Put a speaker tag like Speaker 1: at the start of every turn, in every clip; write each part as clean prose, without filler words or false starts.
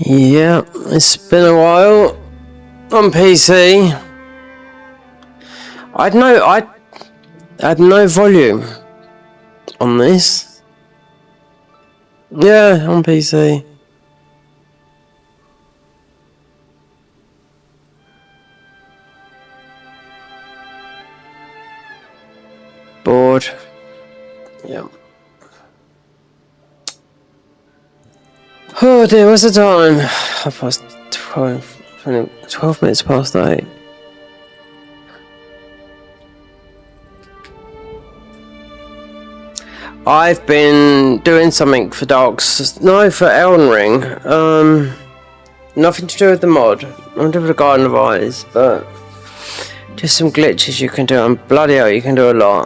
Speaker 1: Yeah, it's been a while on PC. I had no volume on this. Yeah, on PC. Bored. Yeah. Oh dear, what's the time? 12 minutes past 8. I've been doing something for for Elden Ring. Nothing to do with the mod. Nothing to do with the Garden of Eyes, but just some glitches you can do, and bloody hell, you can do a lot.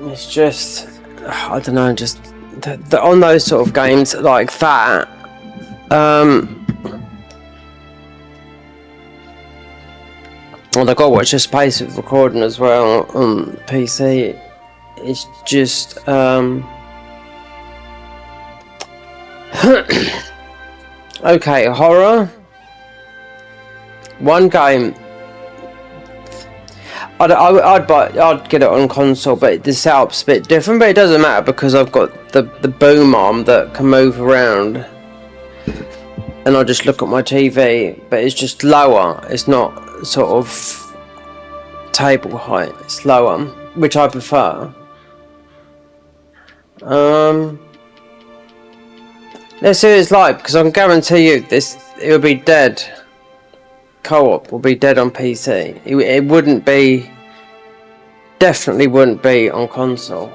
Speaker 1: It's just, I don't know, just on those sort of games like that. Well, I got to watch the space of recording as well on PC. It's just okay, horror. One game. I'd get it on console, but the setup's a bit different. But it doesn't matter because I've got the boom arm that can move around, and I just look at my TV. But it's just lower. It's not sort of table height. It's lower, which I prefer. Let's see what it's like, because I can guarantee you it will be dead. Co-op will be dead on PC. It wouldn't be, definitely wouldn't be on console.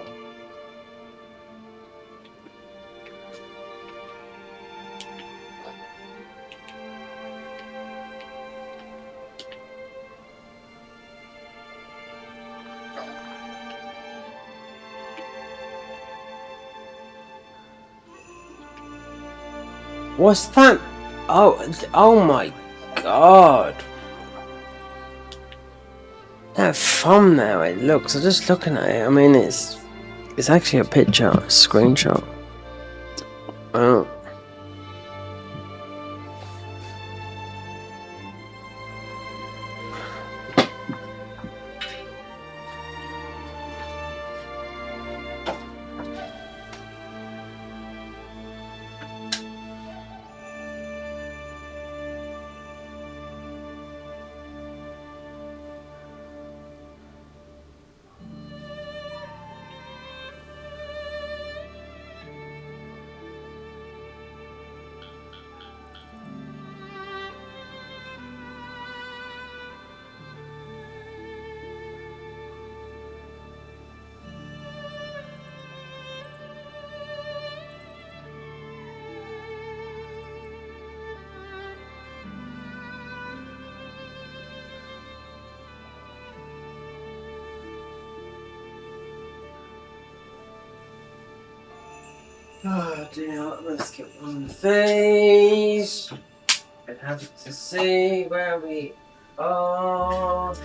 Speaker 1: What's that? Oh my god. That thumbnail, it looks, I'm just looking at it, I mean it's actually a picture, a screenshot. Oh. Oh dear, let's get one of these. And have to see where we are.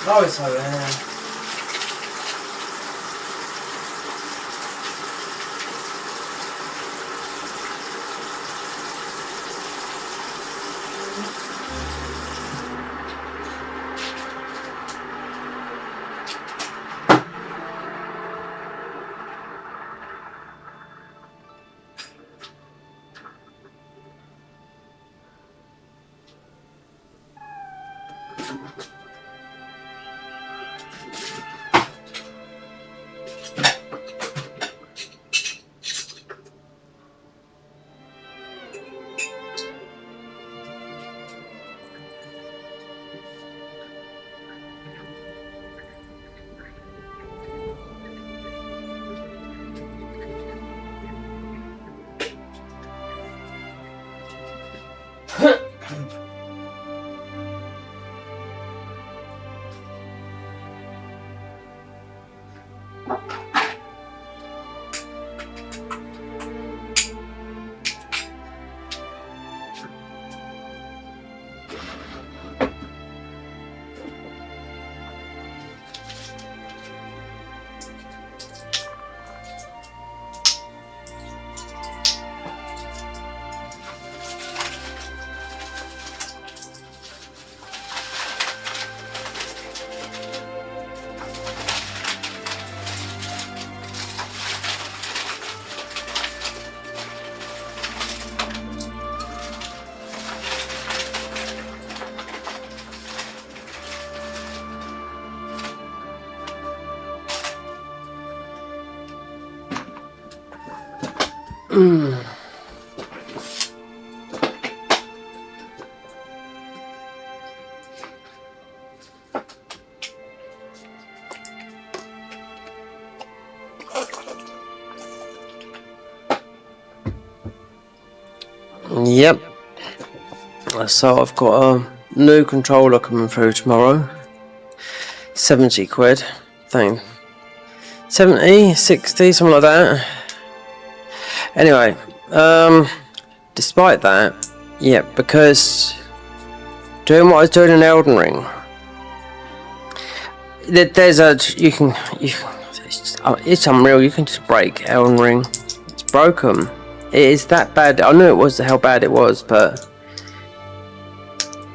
Speaker 1: Oh, it's over here. Yep. So I've got a new controller coming through tomorrow. 70 quid. Thing. 70, 60, something like that. Anyway, despite that, yeah, because doing what I was doing in Elden Ring, there's it's unreal. You can just break Elden Ring. It's broken. It is that bad. I knew it was how bad it was, but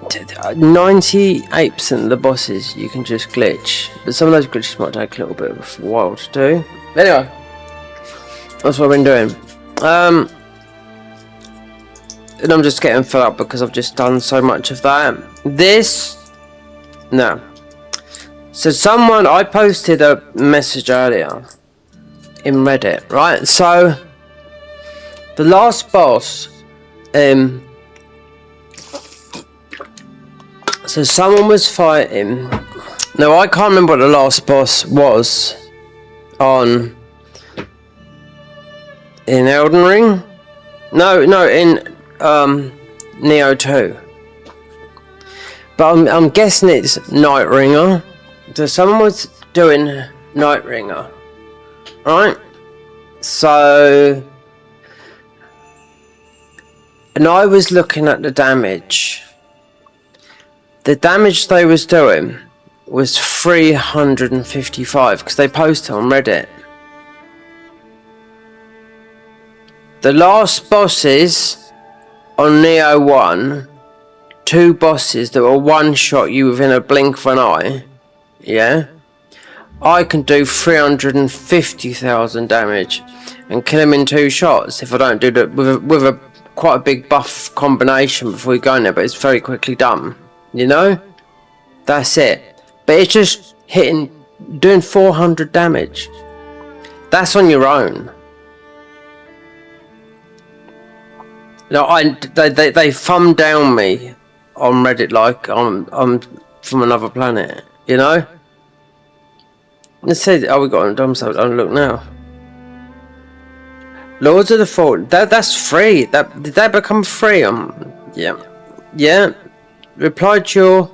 Speaker 1: 98% of the bosses you can just glitch. But some of those glitches might take a little bit of a while to do. Anyway, that's what I've been doing. And I'm just getting fed up because I've just done so much of that. No. So I posted a message earlier in Reddit, right? So the last boss, so someone was fighting. Now I can't remember what the last boss was in Elden Ring. No, in Nioh 2. But I'm guessing it's Nightringer. So someone was doing Nightringer, right? So, and I was looking at the damage. The damage they was doing was 355 because they posted on Reddit. The last bosses on Nioh 1, 2 bosses that will one-shot you within a blink of an eye, yeah? I can do 350,000 damage and kill him in 2 shots if I don't do that with a quite a big buff combination before you go in there, but it's very quickly done, you know? That's it. But it's just doing 400 damage. That's on your own. No, they thumb down me on Reddit like I'm from another planet, you know? Let's say, we got on dumb stuff. Look now. Lords of the Fallen. That's free. Did that become free? Yeah. Replied to your.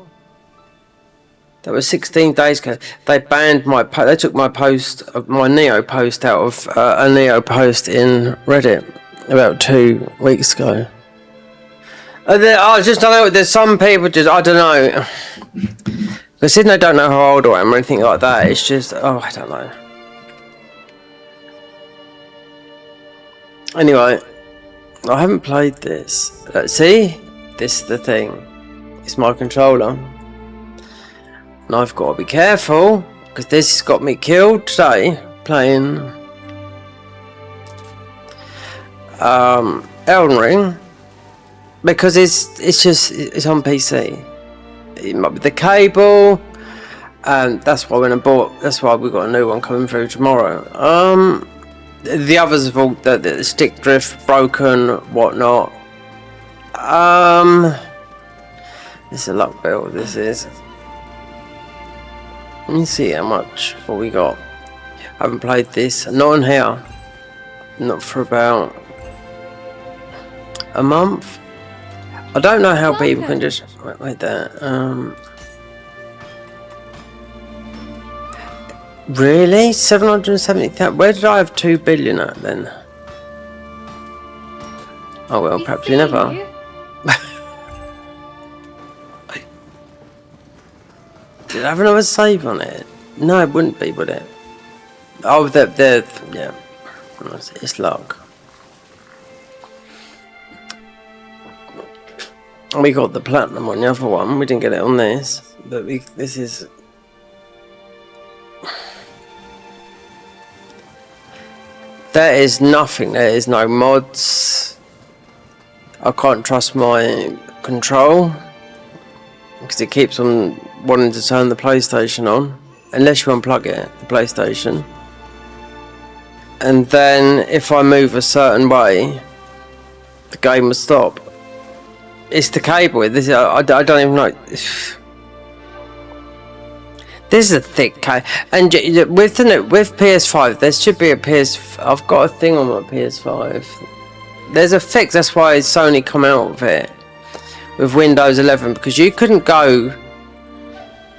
Speaker 1: That was 16 days ago. They banned they took my post, my Nioh post out of a Nioh post in Reddit about 2 weeks ago. I just don't know. There's some people just I don't know. But since they don't know how old I am or anything like that, it's just, oh, I don't know. Anyway, I haven't played this. See? This is the thing. It's my controller. And I've got to be careful, because this has got me killed today, playing Elden Ring. Because it's on PC. It might be the cable, and that's why that's why we got a new one coming through tomorrow. The others have all the stick drift broken, whatnot. This is a luck build. This is. Let me see how much what we got. I haven't played this. Not on here. Not for about a month. I don't know how people can just wait there. Really? 770,000? Where did I have 2 billion at then? Oh well, perhaps you never. Did I have another save on it? No, it wouldn't be, would it? Oh, yeah. It's luck. We got the platinum on the other one. We didn't get it on this, but this is. There is nothing. There is no mods. I can't trust my control because it keeps on wanting to turn the PlayStation on unless you unplug it, the PlayStation. And then if I move a certain way, the game will stop. It's the cable. This I don't even know. This is a thick cable, and with PS5, there should be a PS. I've got a thing on my PS5. There's a fix. That's why Sony come out with it with Windows 11, because you couldn't go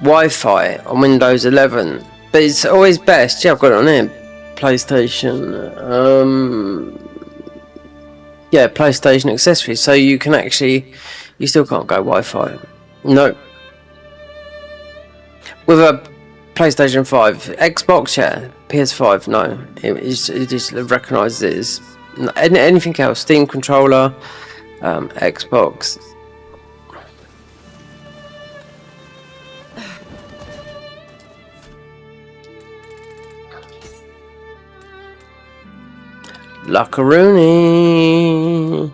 Speaker 1: Wi-Fi on Windows 11. But it's always best. Yeah, I've got it on here. PlayStation. Yeah, PlayStation accessories, so you can actually, you still can't go Wi-Fi. No. With a PlayStation 5, Xbox, yeah, PS5, no. It just recognises it as anything else. Steam controller, Xbox. Luckaroony.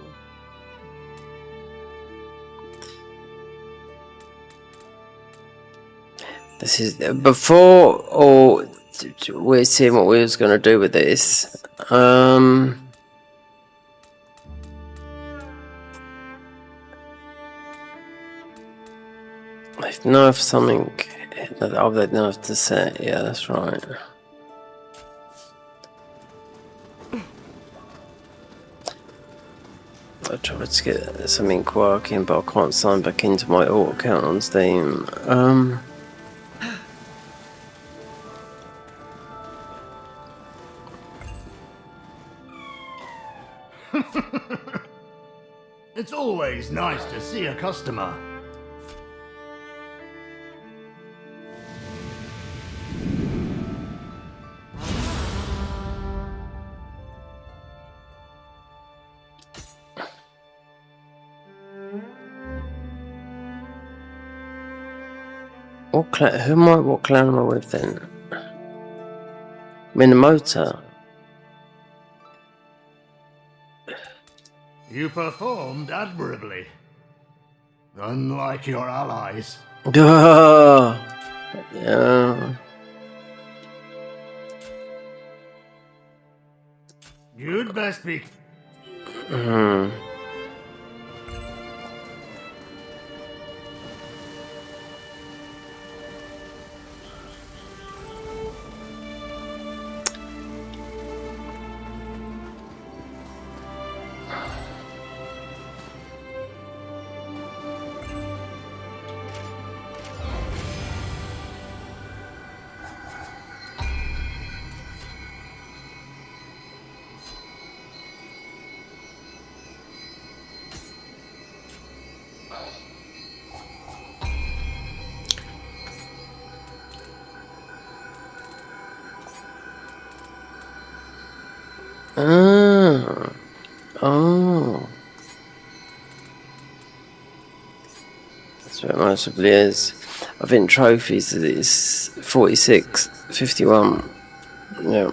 Speaker 1: This is before, or we're seeing what we was going to do with this. I know if something. Oh, they know if to set. Yeah, that's right. I tried to get something working, but I can't sign back into my alt account on Steam.
Speaker 2: It's always nice to see a customer.
Speaker 1: What clan am I with then? Minamoto.
Speaker 2: You performed admirably. Unlike your allies.
Speaker 1: Yeah.
Speaker 2: You'd best be.
Speaker 1: it massively is. I think trophies is 46, 51. Yeah.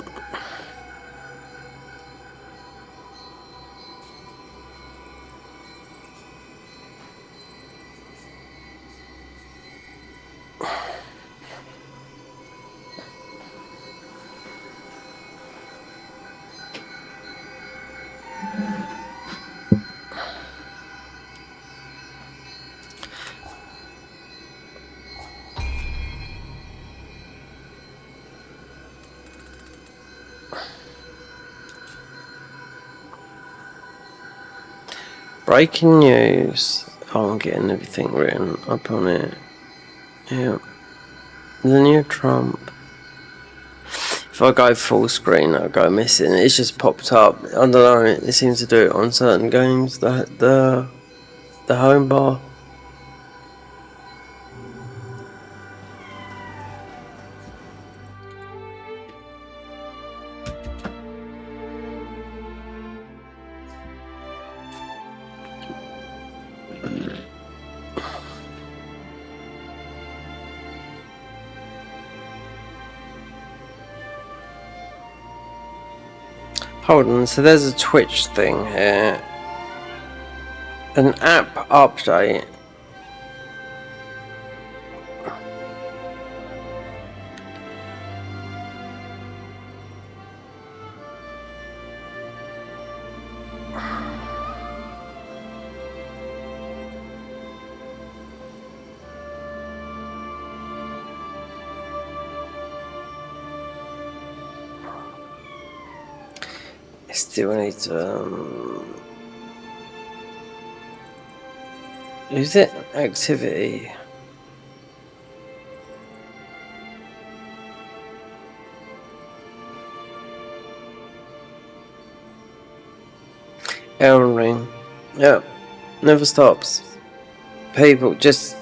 Speaker 1: Breaking news. Oh, I'm getting everything written up on it. Yeah. The new Trump. If I go full screen, I'll go missing. It's just popped up. I don't know. It seems to do it on certain games. The home bar. Hold on, so there's a Twitch thing here. An app update. Still need to is it activity? Elden Ring. Yep. Never stops. People just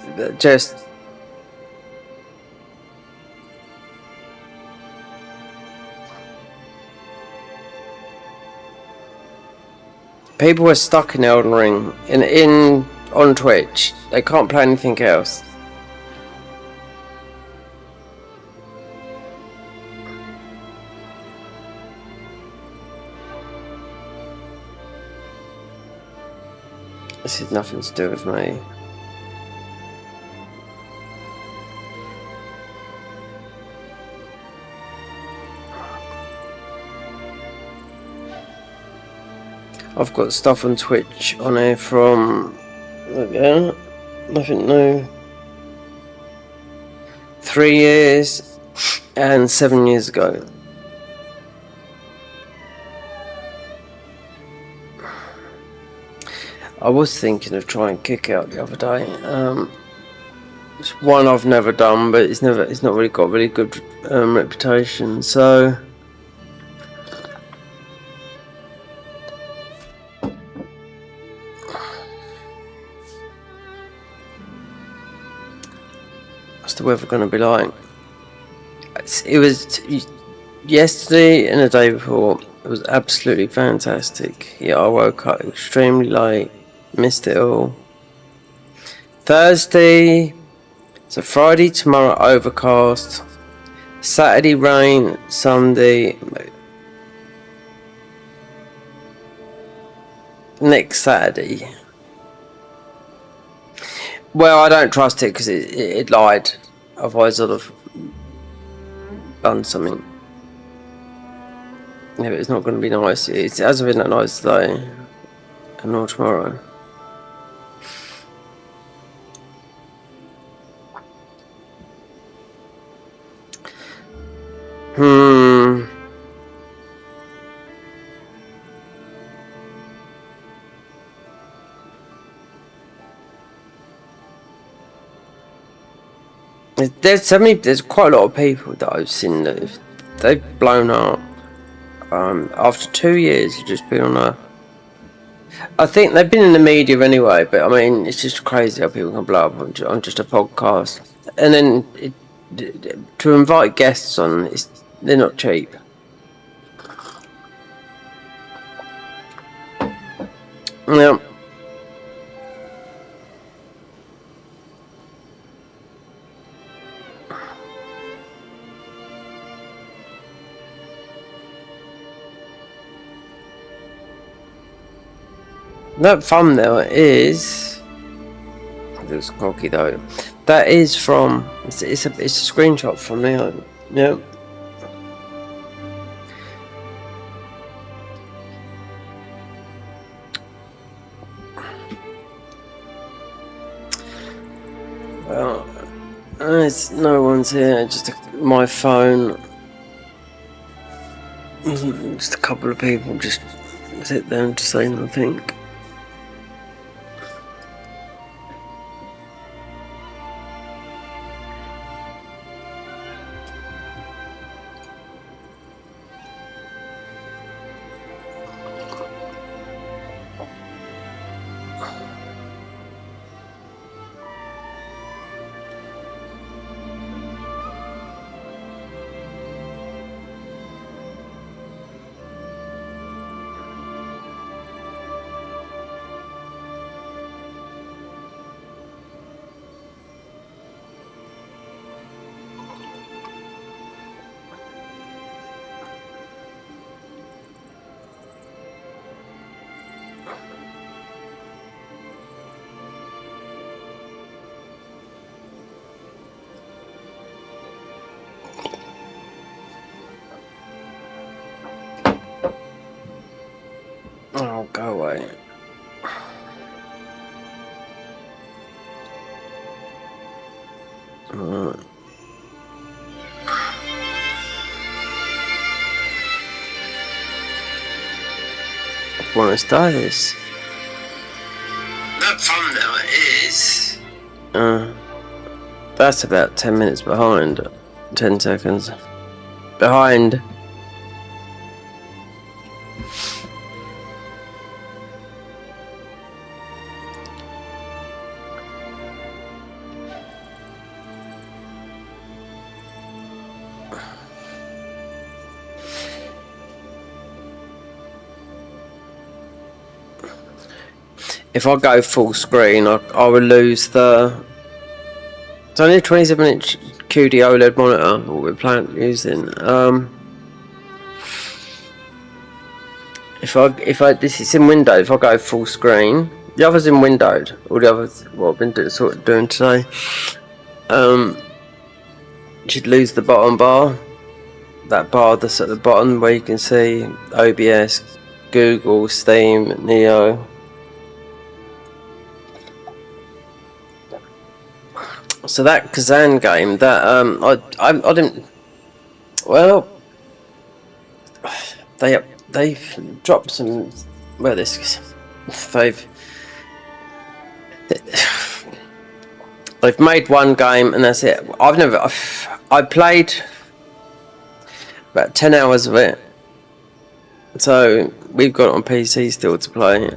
Speaker 1: people are stuck in Elden Ring in on Twitch. They can't play anything else. This has nothing to do with me. I've got stuff on Twitch on here from nothing new. 3 years and 7 years ago. I was thinking of trying Kick Out the other day. It's one I've never done, but it's not really got really good reputation. So what's the weather going to be like? It was yesterday and the day before. It was absolutely fantastic. Yeah, I woke up extremely late. Missed it all. Thursday, so Friday, tomorrow overcast, Saturday rain, Sunday, next Saturday. Well, I don't trust it because it lied. Otherwise I'd have done something. Yeah, but it's not going to be nice. It hasn't been that nice today, and nor tomorrow. There's quite a lot of people that I've seen that they've blown up. After 2 years, you've just been on a. I think they've been in the media anyway, but I mean, it's just crazy how people can blow up on just a podcast. And then to invite guests on, they're not cheap. Yeah. That thumbnail is. It looks cocky though. That is from. It's a screenshot from Nioh. Yep. Well, there's no one's here. Just my phone. Just a couple of people just sit there and just say nothing. Oh, go away. Alright. Buenos Aires. That thumbnail is. That's about 10 minutes behind. 10 seconds. Behind. If I go full screen, I will lose the. It's only a 27-inch QD OLED monitor what we're planning using. If I this is in windowed. If I go full screen, the other's in windowed. All the others what I've been doing today. Should lose the bottom bar. That bar that's at the bottom where you can see OBS, Google, Steam, Nioh. So that Kazan game, that I didn't. Well, they've dropped some. Well, they've made one game and that's it. I played about 10 hours of it, so we've got it on PC still to play.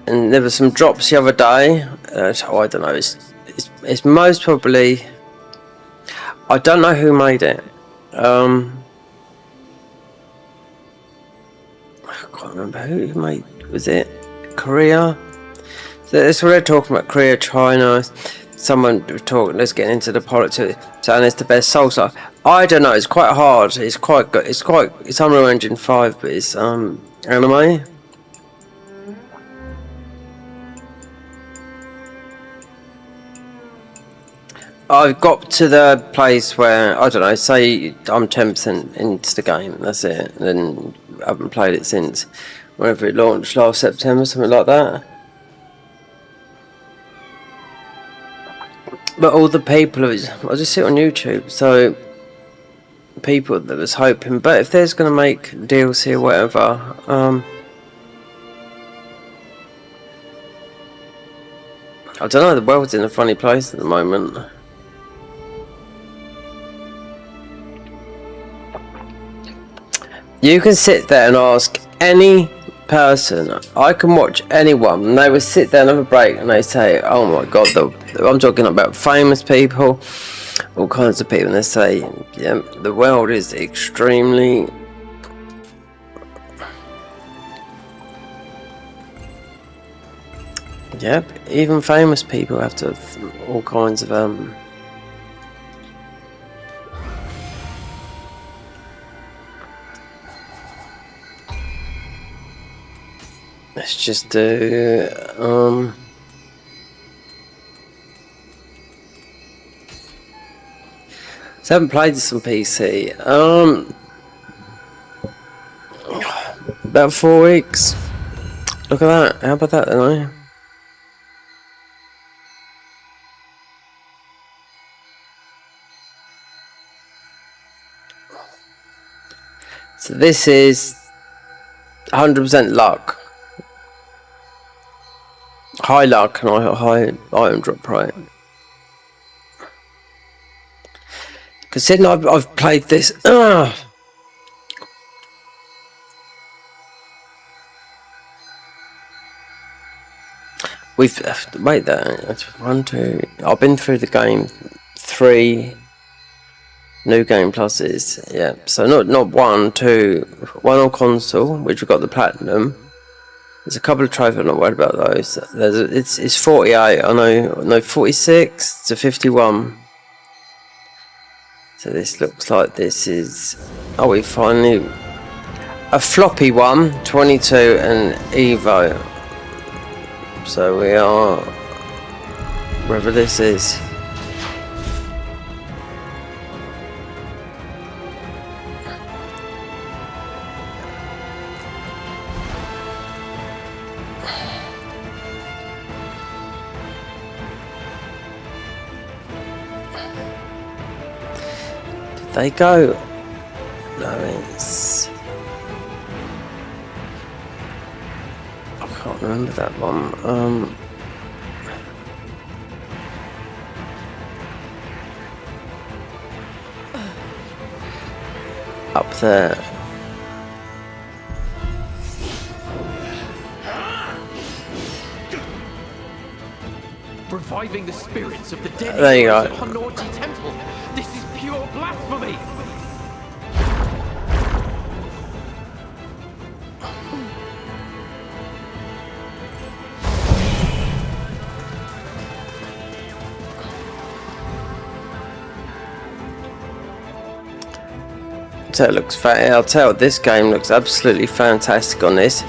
Speaker 1: And there were some drops the other day. So I don't know. It's most probably. I don't know who made it. I can't remember who made. Was it Korea? So that's what they're talking about. Korea, China. Someone was talking. Let's get into the politics. Saying it's the best salsa. I don't know. It's quite hard. It's quite good. It's Unreal Engine 5, but it's anime. I've got to the place where, I don't know, say I'm 10% into the game, that's it, and then I haven't played it since whenever it launched last September, something like that. But all the people, I just see it on YouTube, so people that was hoping, but if there's going to make DLC or whatever, I don't know, the world's in a funny place at the moment. You can sit there and ask any person, I can watch anyone, and they will sit there and have a break and they say, oh my god, I'm talking about famous people, all kinds of people, and they say, yeah, the world is extremely. Yep, even famous people have to have all kinds of just do so I haven't played this on PC. About 4 weeks. Look at that. How about that then, eh? So this is 100% luck. High luck and high item drop rate. Considering I've played this. We've wait there. 1, 2. I've been through the game 3 new game pluses. Yeah, so not 1, 2, 1 on console, which we've got the platinum. There's a couple of trophies. I'm not worried about those. It's 48. I know. No, 46 to 51. So this looks like this is. Oh, we finally a floppy one, 22 and Evo. So we are wherever this is. Did they go? No, it's. I can't remember that one. Up there.
Speaker 3: Reviving the spirits of the dead.
Speaker 1: There you go.
Speaker 3: Naughty temple. This is pure blasphemy.
Speaker 1: It looks I'll tell you, this game looks absolutely fantastic on this.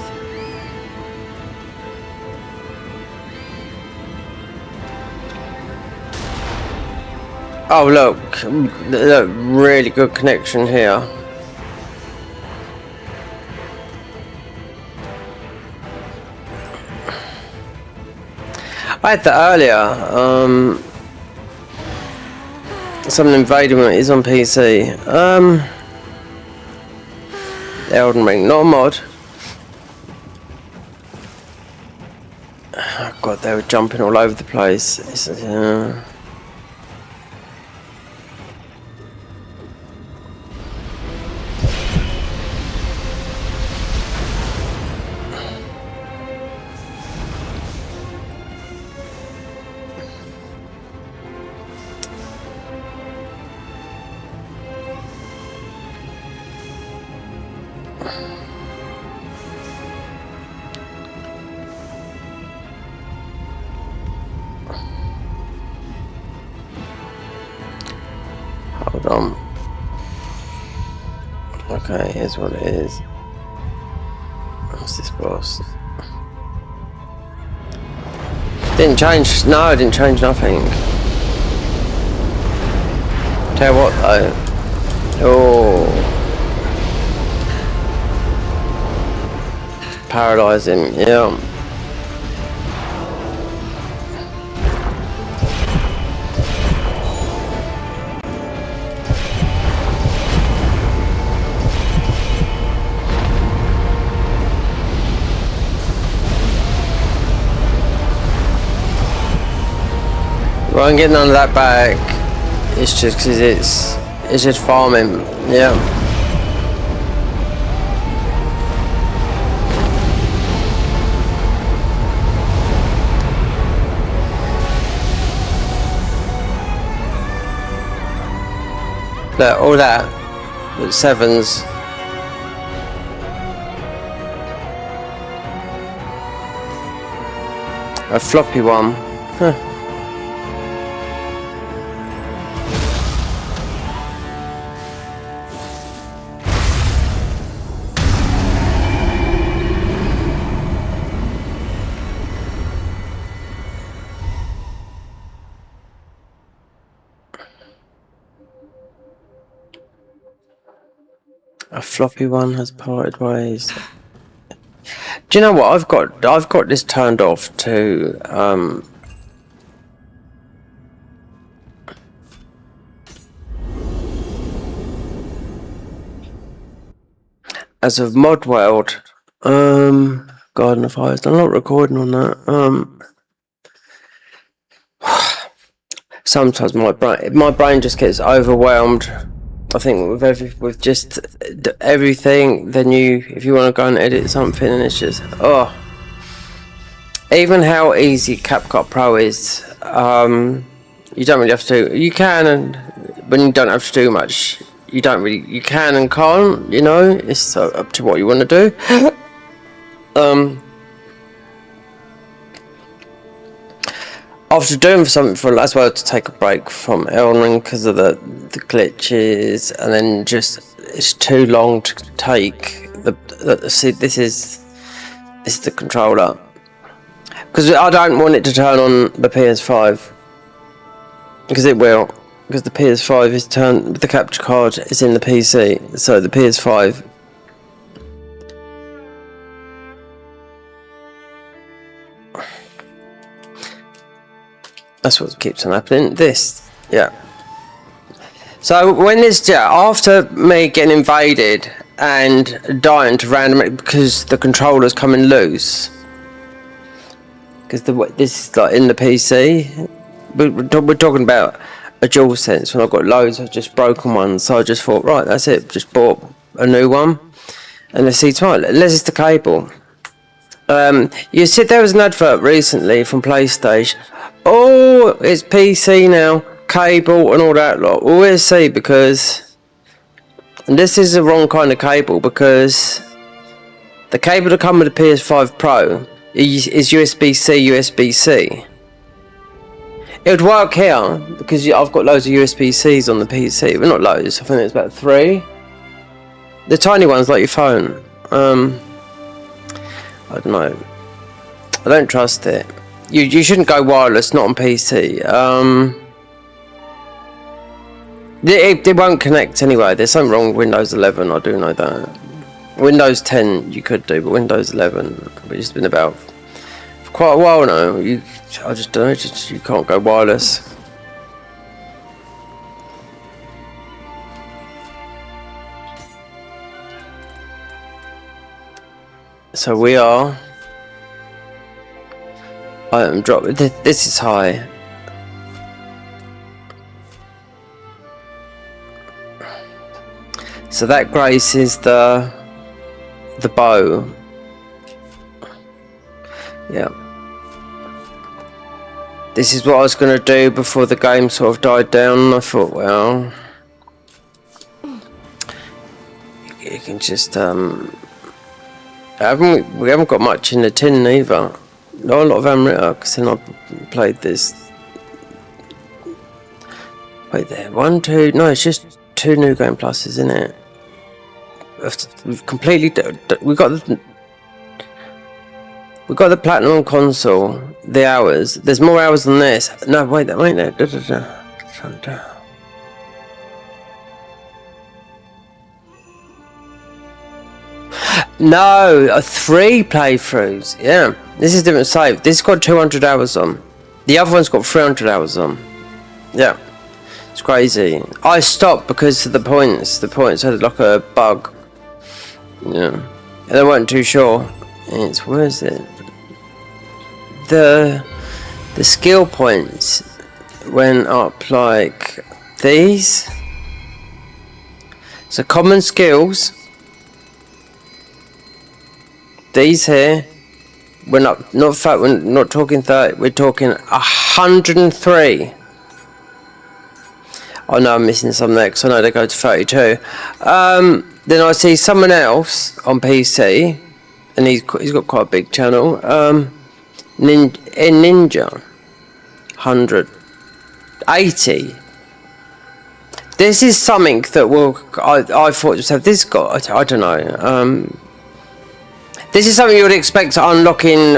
Speaker 1: Oh look, really good connection here. I had that earlier. Someone invaded when it is on PC. Elden Ring, not a mod. Oh god, they were jumping all over the place. Hold on. Okay, here's what it is. What's this boss? Didn't change. No, it didn't change nothing. Tell you what though. Oh. Paralyze him, yeah. I won't get none of that back. It's just because it's just farming. Yeah. Look, all that. With 7s. A floppy one. Huh. A floppy one has parted ways. Do you know what? I've got this turned off to as of Mod World. Garden of Fires. I'm not recording on that. Sometimes my brain just gets overwhelmed. I think with just everything. Then if you want to go and edit something, and it's just even how easy CapCut Pro is. You don't really have to. You can, but you don't have to do much. You don't really. You can and can't. You know, it's up to what you want to do. After doing something for as well to take a break from Elden Ring because of the glitches, and then just it's too long to take see this is the controller, because I don't want it to turn on the PS5, because it will, because the PS5 is turned, the capture card is in the PC, so the PS5 that's what keeps on happening. This, yeah. So when this, after me getting invaded and dying to randomly because the controller's coming loose, because this is like in the PC, we're talking about a dual sense. When I've got loads of just broken ones, so I just thought, right, that's it. Just bought a new one, and let's see tomorrow. Unless it's the cable. You said there was an advert recently from PlayStation. Oh, it's PC now, cable and all that lot. We'll see, because and this is the wrong kind of cable, because the cable that comes with the PS5 Pro is USB-C, USB-C. It would work here because I've got loads of USB-Cs on the PC, but not loads. I think it's about 3. The tiny ones like your phone. I don't know. I don't trust it. You shouldn't go wireless, not on PC. It won't connect anyway. There's something wrong with Windows 11, I do know that. Windows 10 you could do, but Windows 11, which has been about for quite a while now, I just don't know, you can't go wireless. So we are. Item drop. This is high. So that graces the bow. Yeah. This is what I was going to do before the game sort of died down. I thought, well, you can just we haven't got much in the tin either. Not a lot of Amrita, because then I played this. Wait there, 1, 2, no, it's just 2 new game pluses, isn't it? We've completely we got the platinum console, the hours. There's more hours than this. No, wait there. No, 3 playthroughs. Yeah, this is different save. This has got 200 hours on. The other one's got 300 hours on. Yeah, it's crazy. I stopped because of the points. The points had like a bug. Yeah, and I wasn't too sure. It's, where is it? The skill points went up like these. So common skills. These here, we're not we're not talking 30, we're talking 103. Oh no, I'm missing some there, because I know they go to 32. Then I see someone else on PC, and he's got quite a big channel. Ninja, 180. This is something that will. I thought just have this got. I don't know. This is something you would expect to unlock in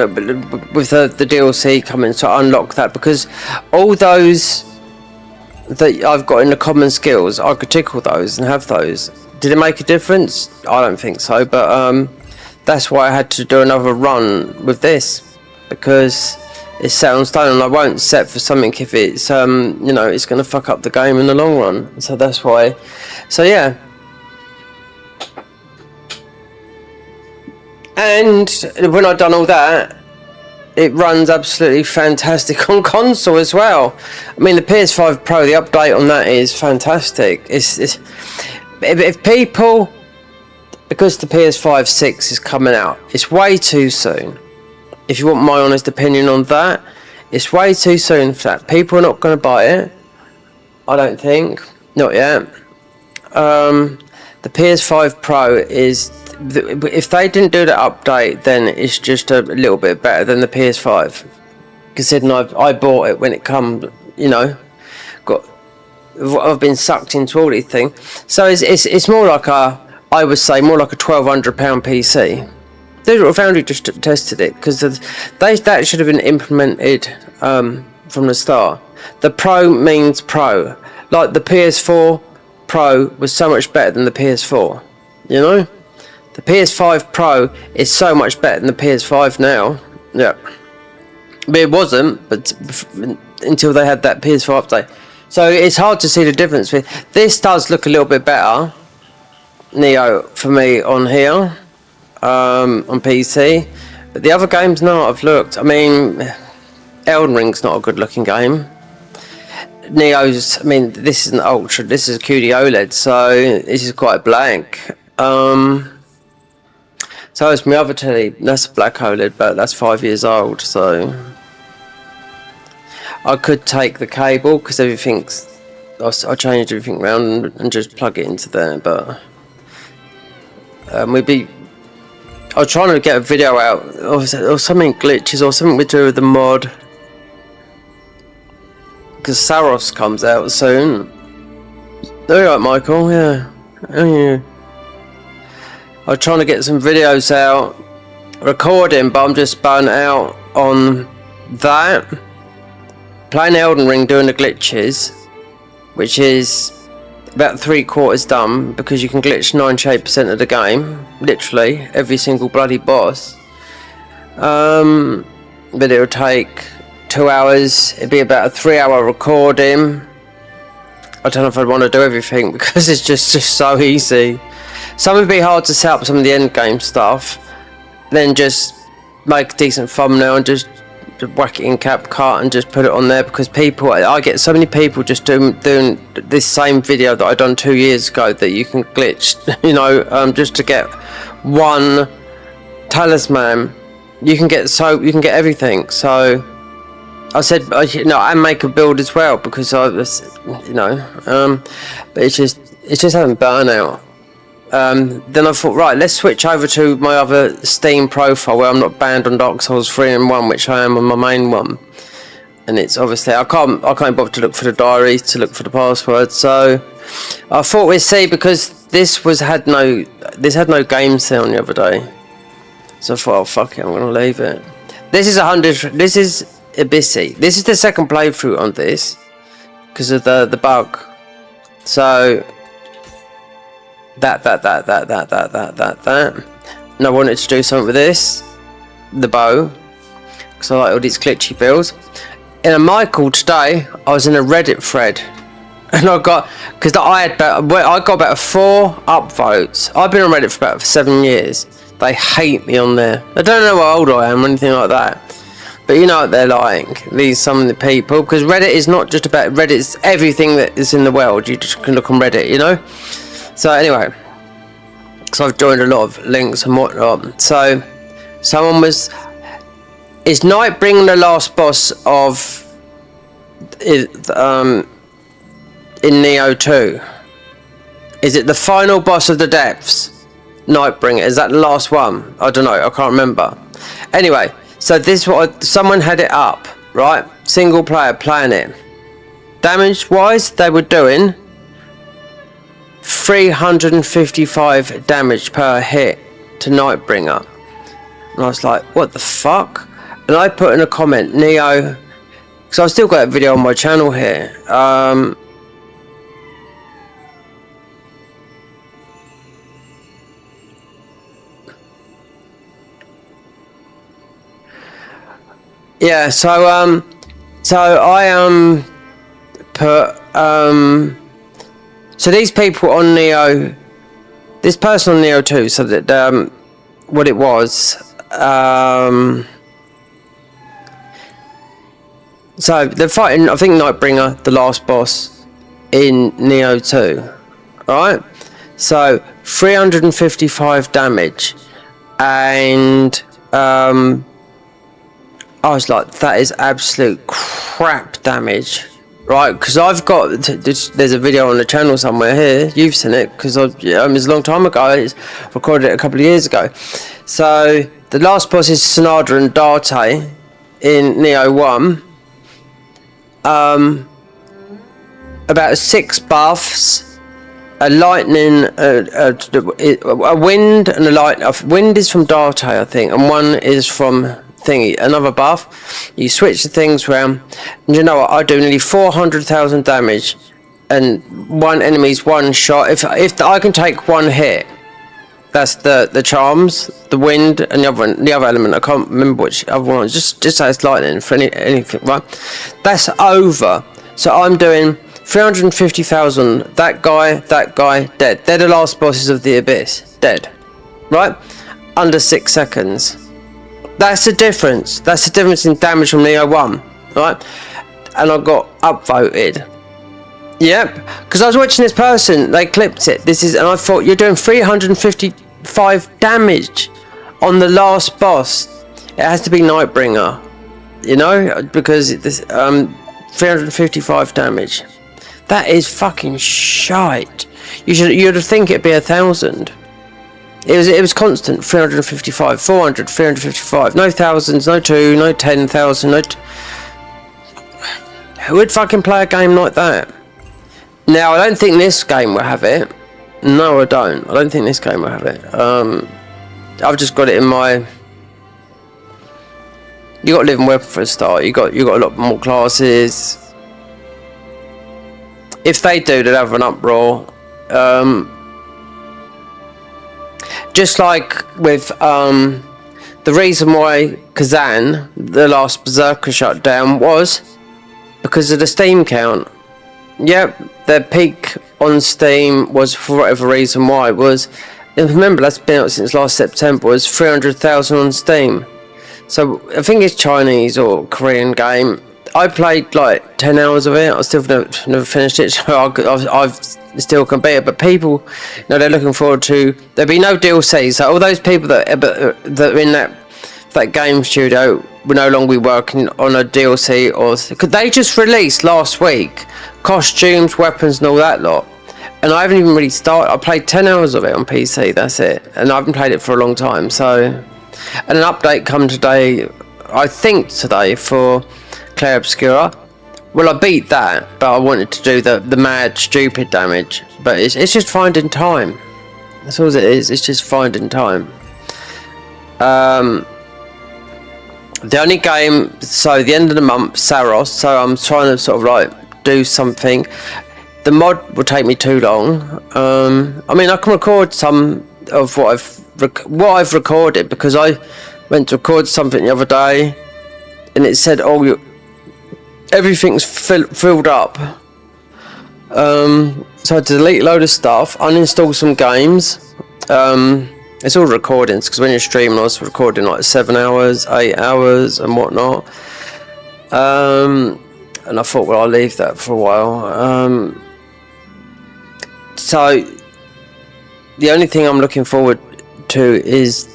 Speaker 1: with the DLC coming to unlock that, because all those that I've got in the common skills, I could tickle those and have those. Did it make a difference? I don't think so, but that's why I had to do another run with this, because it's set on stone, and I won't set for something if it's you know, it's going to fuck up the game in the long run. So that's why. So yeah. And when I've done all that, it runs absolutely fantastic on console as well. I mean, the PS5 Pro, the update on that is fantastic. It's if people, because the PS5 6 is coming out, it's way too soon. If you want my honest opinion on that, it's way too soon for that. People are not going to buy it, I don't think, not yet. The PS5 Pro is, if they didn't do the update, then it's just a little bit better than the PS5. Considering I bought it when it come, you know, I've been sucked into all these things. So it's more like I would say more like a £1,200 PC. Digital Foundry just tested it, because that should have been implemented from the start. The Pro means Pro. Like the PS4 Pro was so much better than the PS4, you know? The PS5 Pro is so much better than the PS5 now. Yeah. But it wasn't, but until they had that PS4 update. So it's hard to see the difference. This does look a little bit better, Nioh, for me on here, on PC. But the other games, no, I've looked. I mean, Elden Ring's not a good looking game. Nioh's, I mean, this is an Ultra, this is a QD OLED, so this is quite blank. So it's my other telly, that's a black OLED, but that's 5 years old, so I could take the cable, because everything's, I changed everything around and just plug it into there, but I was trying to get a video out, or something glitches, or something to do with the mod, because Saros comes out soon. Alright, Michael, yeah. Oh, yeah. I was trying to get some videos out, recording, but I'm just burnt out on that. Playing Elden Ring, doing the glitches, which is about 3/4 done, because you can glitch 98% of the game, literally every single bloody boss. But it'll take 2 hours. It'd be about a 3-hour recording. I don't know if I'd want to do everything, because it's just so easy. Some would be hard to set up some of the end game stuff, then just make a decent thumbnail and just whack it in CapCut and just put it on there, because people, I get so many people just doing this same video that I done 2 years ago that you can glitch, you know, just to get one talisman. You can get everything. So I said, you know, and make a build as well, because I was, you know, but it's just having burnout. Then I thought, right, let's switch over to my other Steam profile where I'm not banned on Dark Souls 3 and 1, which I am on my main one. And it's obviously, I can't bother to look for the diaries, to look for the password. So I thought we'd see, because this had no game sound the other day. So I thought, oh fuck it, I'm gonna leave it. This is Abyssy. This is the second playthrough on this, because of the bug. So that. And I wanted to do something with this, the bow, because I like all these glitchy builds. In a Michael today, I was in a Reddit thread, and I got about 4 upvotes. I've been on Reddit for about 7 years. They hate me on there. I don't know how old I am or anything like that, but you know what they're like, some of the people, because Reddit is not just about Reddit, it's everything that is in the world. You just can look on Reddit, you know. So anyway, so I've joined a lot of links and whatnot. So someone was, is Nightbring the last boss of in Nioh 2? Is it the final boss of the depths? Nightbring, is that the last one? I don't know, I can't remember. Anyway, so this someone had it up, right? Single player playing it. Damage wise, they were doing 355 damage per hit to Nightbringer. And I was like, what the fuck? And I put in a comment, Nioh, because I've still got a video on my channel here. Yeah, so I put so these people on Nioh, this person on Nioh 2, so that what it was, so they're fighting, I think, Nightbringer, the last boss in Nioh 2. Alright? So 355 damage, and I was like, that is absolute crap damage, right? Because I've got there's a video on the channel somewhere here. You've seen it because it was a long time ago. I recorded it a couple of years ago. So the last boss is Sonada and Darte in Nioh 1. About 6 buffs, a lightning, a wind, and a light. Wind is from Darte, I think, and one is from thingy. Another buff. You switch the things around, and you know what? I do nearly 400,000 damage, and one enemy's one shot. If I can take one hit, that's the charms, the wind, and the other element. I can't remember which other one. Just say it's lightning for anything, right? That's over. So I'm doing 350,000. That guy, dead. They're the last bosses of the Abyss. Dead. Right? Under 6 seconds. That's the difference. That's the difference in damage from Nioh 1. Right? And I got upvoted. Yep. Because I was watching this person. They clipped it. And I thought, you're doing 355 damage on the last boss. It has to be Nightbringer. You know? Because this 355 damage. That is fucking shite. You'd think it'd be 1,000. It was constant. 355, 400, 355. No thousands, no 2, no 10,000, Who would fucking play a game like that? Now, I don't think this game will have it. No, I don't. I don't think this game will have it. I've just got it in my. You got Living Weapon for a start. You got a lot more classes. If they do, they'll have an uproar. Just like with the reason why Kazan, the last Berserker, shut down was because of the Steam count. Yep, their peak on Steam was, for whatever reason why, was, remember that's been out since last September, was 300,000 on Steam. So I think it's Chinese or Korean game. I played like 10 hours of it. I still never finished it, so I've still can beat it. But people, they're looking forward to. There'll be no DLC. So all those people that are in that game studio will no longer be working on a DLC. Or could they just released last week costumes, weapons, and all that lot? And I haven't even really started. I played 10 hours of it on PC. That's it, and I haven't played it for a long time. So, and an update come today. I think today for Claire Obscura. Well, I beat that, but I wanted to do the mad stupid damage. But it's just finding time. That's all it is. It's just finding time. The only game, so the end of the month, Saros. So I'm trying to sort of like do something. The mod will take me too long. I mean, I can record some of what I've recorded, because I went to record something the other day, and it said, "Oh, everything's filled up." So I delete a load of stuff, uninstall some games. It's all recordings, because when you're streaming, I was recording like 7 hours, 8 hours, and whatnot. And I thought, well, I'll leave that for a while. So the only thing I'm looking forward to is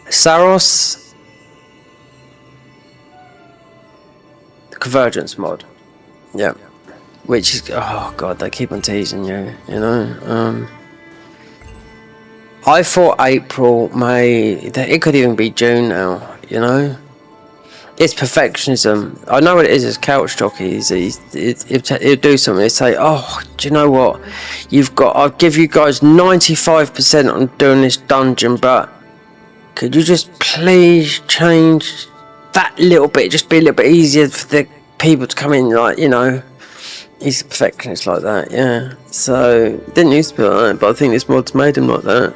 Speaker 1: Saros, the Convergence mod. Yeah. Which is, oh god, they keep on teasing you, you know. I thought April, May, it could even be June now, you know. It's perfectionism. I know what it is as couch jockeys. He'll do something, he'll say, "Oh, do you know what? I'll give you guys 95% on doing this dungeon, but could you just please change that little bit, just be a little bit easier for the people to come in," like, you know. He's a perfectionist like that, yeah. So, didn't used to be like that, but I think this mod's made him like that,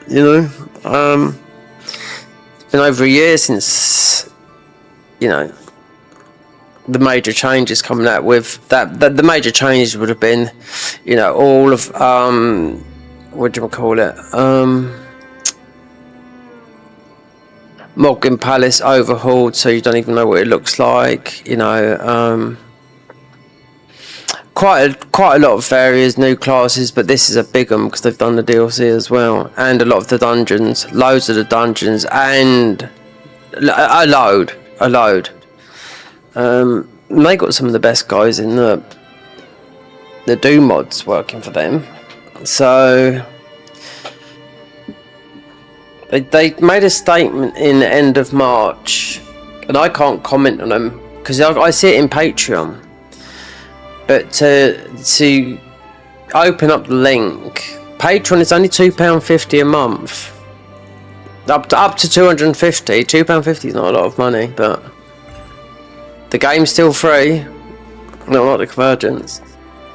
Speaker 1: you know. It's been over a year since, you know, the major changes coming out with that. The major changes would have been, you know, all of what do you call it? Mogin Palace overhauled, so you don't even know what it looks like. You know, quite a lot of areas, new classes, but this is a big one because they've done the DLC as well, and a lot of the dungeons, loads of the dungeons, and a load. They got some of the best guys in the Doom mods working for them, so they made a statement in the end of March, and I can't comment on them because I see it in Patreon. But to open up the link, Patreon is only £2.50 a month. Up to £250. £2.50 is not a lot of money, but the game's still free. Not like the Convergence.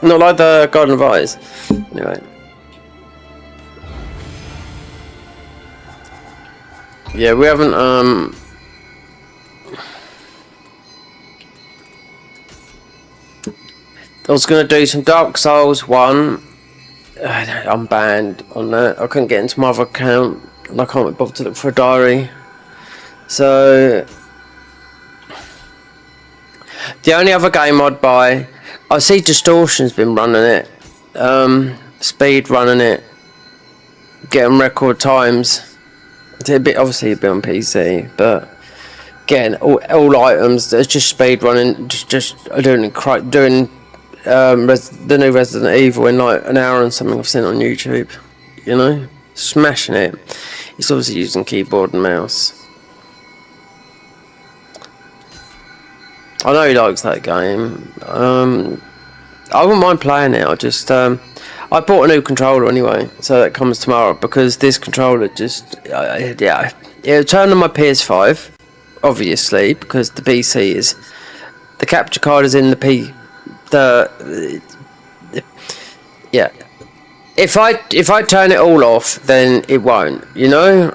Speaker 1: Not like the Garden of Eyes. Anyway. Yeah, we haven't I was going to do some Dark Souls 1. I'm banned on that. I couldn't get into my other account. And I can't be bothered to look for a diary. So the only other game I'd buy, I see Distortion's been running it. Speed running it. Getting record times. It's a bit, obviously a bit on PC, but getting all items, it's just speed running, just doing the new Resident Evil in like an hour and something I've seen on YouTube, you know, smashing it. He's obviously using keyboard and mouse. I know he likes that game. I wouldn't mind playing it. I bought a new controller anyway, so that comes tomorrow because this controller just yeah, it'll turn on my PS5, obviously, because the PC is the capture card is in the yeah. If I turn it all off, then it won't, you know.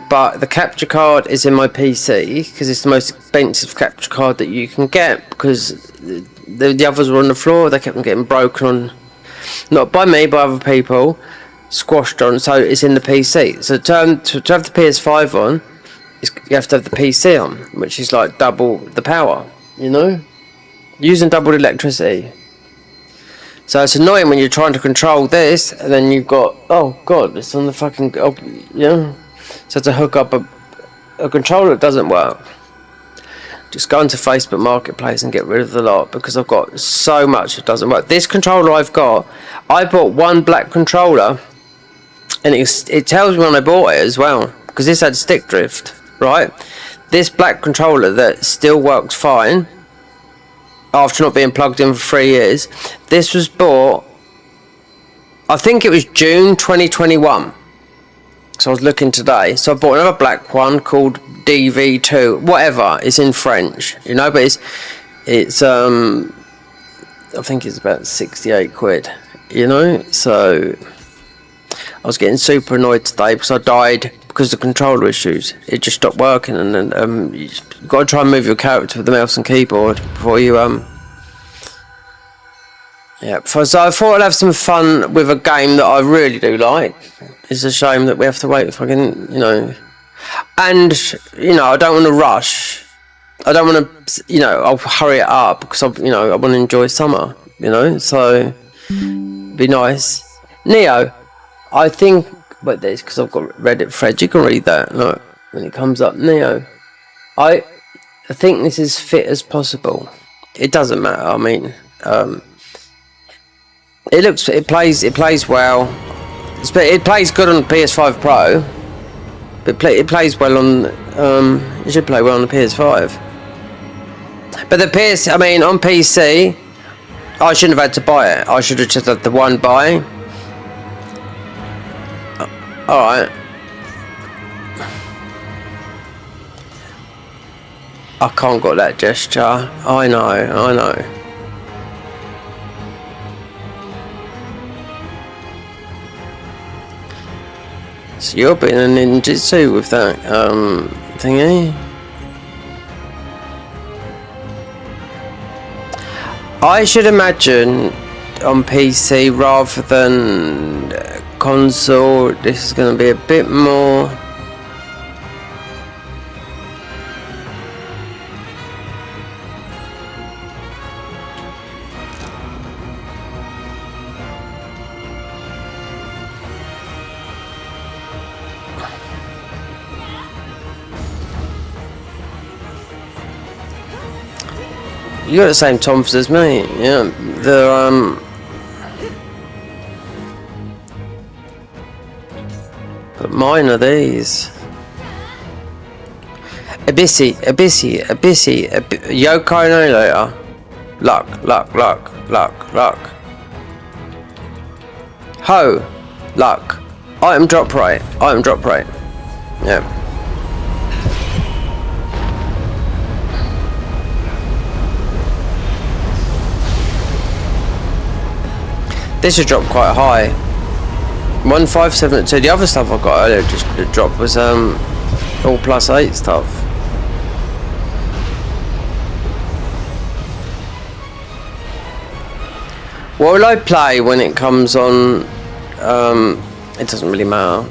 Speaker 1: But the capture card is in my PC because it's the most expensive capture card that you can get because the others were on the floor. They kept on getting broken on, not by me, by other people, squashed on. So it's in the PC. So to have the PS5 on, you have to have the PC on, which is like double the power, you know, using double the electricity. So it's annoying when you're trying to control this, and then you've got, oh god, it's on the fucking, yeah. So to hook up a controller that doesn't work, just go into Facebook Marketplace and get rid of the lot because I've got so much that doesn't work. This controller I bought one black controller, and it tells me when I bought it as well because this had stick drift, right? This black controller that still works fine after not being plugged in for 3 years. This was bought, I think it was June 2021. So I was looking today. So I bought another black one called DV2, whatever. It's in French, you know, but it's I think it's about 68 quid, you know. So I was getting super annoyed today because I died because of the controller issues. It just stopped working, and then you've got to try and move your character with the mouse and keyboard before you yeah. So I thought I'd have some fun with a game that I really do like. It's a shame that we have to wait if I can, you know. And you know, I don't want to rush. I don't want to, you know, I'll hurry it up because I want to enjoy summer, you know. So be nice. Nioh, I think. But this because I've got Reddit thread. You can read that. Look, when it comes up, Nioh. I think this is fit as possible. It doesn't matter. I mean, it plays well. It plays good on the PS5 Pro. But it plays well on. It should play well on the PS5. But on PC, I shouldn't have had to buy it. I should have just had the one buy. Alright. I can't got that gesture. I know. So you're being a ninjutsu with that thingy. I should imagine on PC rather than console, this is going to be a bit more. You got the same toms as me, yeah. But mine are these. Abyssi, Yokai no later. Luck. Ho, luck. Item drop rate. Yeah. This should drop quite high. 1572. The other stuff I got earlier just dropped was all +8 stuff. What will I play when it comes on? It doesn't really matter.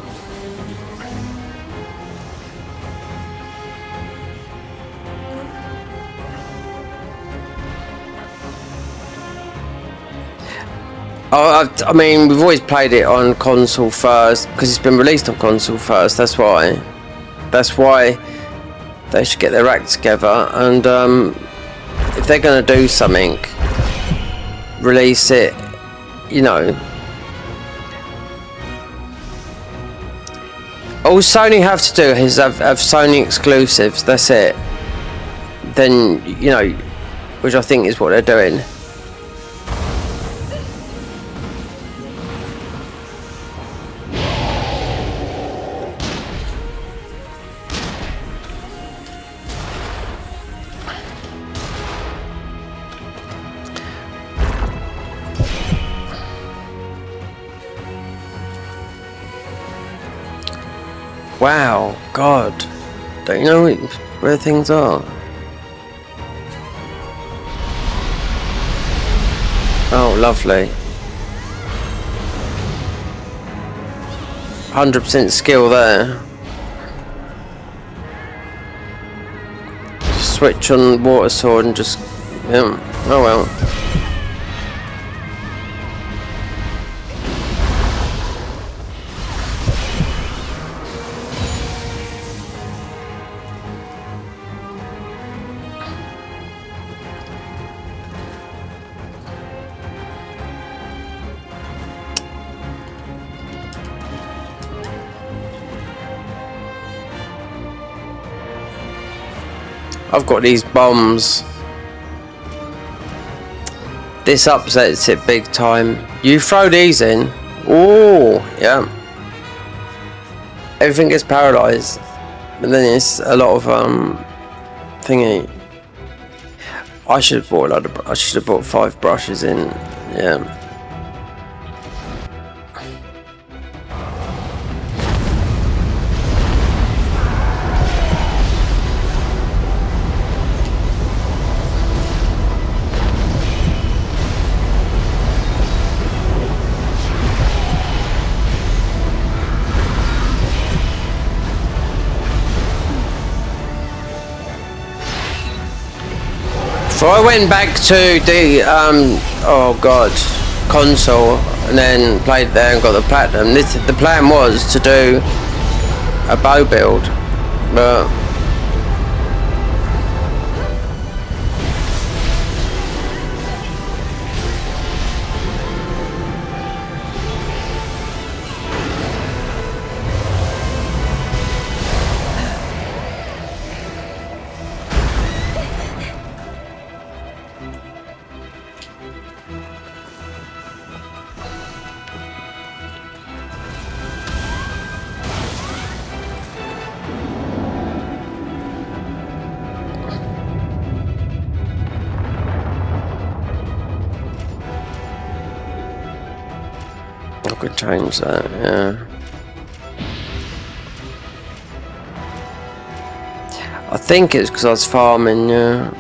Speaker 1: I mean, we've always played it on console first because it's been released on console first. That's why they should get their act together. And if they're gonna do something, release it. You know. All Sony have to do is have Sony exclusives. That's it. Then you know, which I think is what they're doing. Wow, God, don't you know where things are? Oh, lovely. 100% skill there. Just switch on water sword and just, yeah, oh well. I've got these bombs. This upsets it big time. You throw these in. Oh, yeah. Everything gets paralyzed. But then it's a lot of thingy. I should have bought I should have bought 5 brushes in. Yeah. Before I went back to the oh god, console and then played there and got the platinum. The plan was to do a bow build, but I could change that, yeah. I think it's because I was farming, yeah.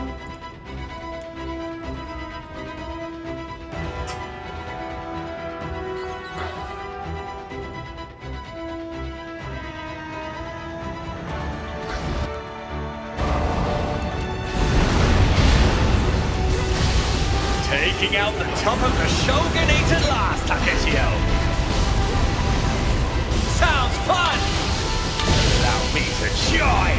Speaker 4: Taking out the top of the shogunate at last, Takeshio. Sounds fun! Allow me to join!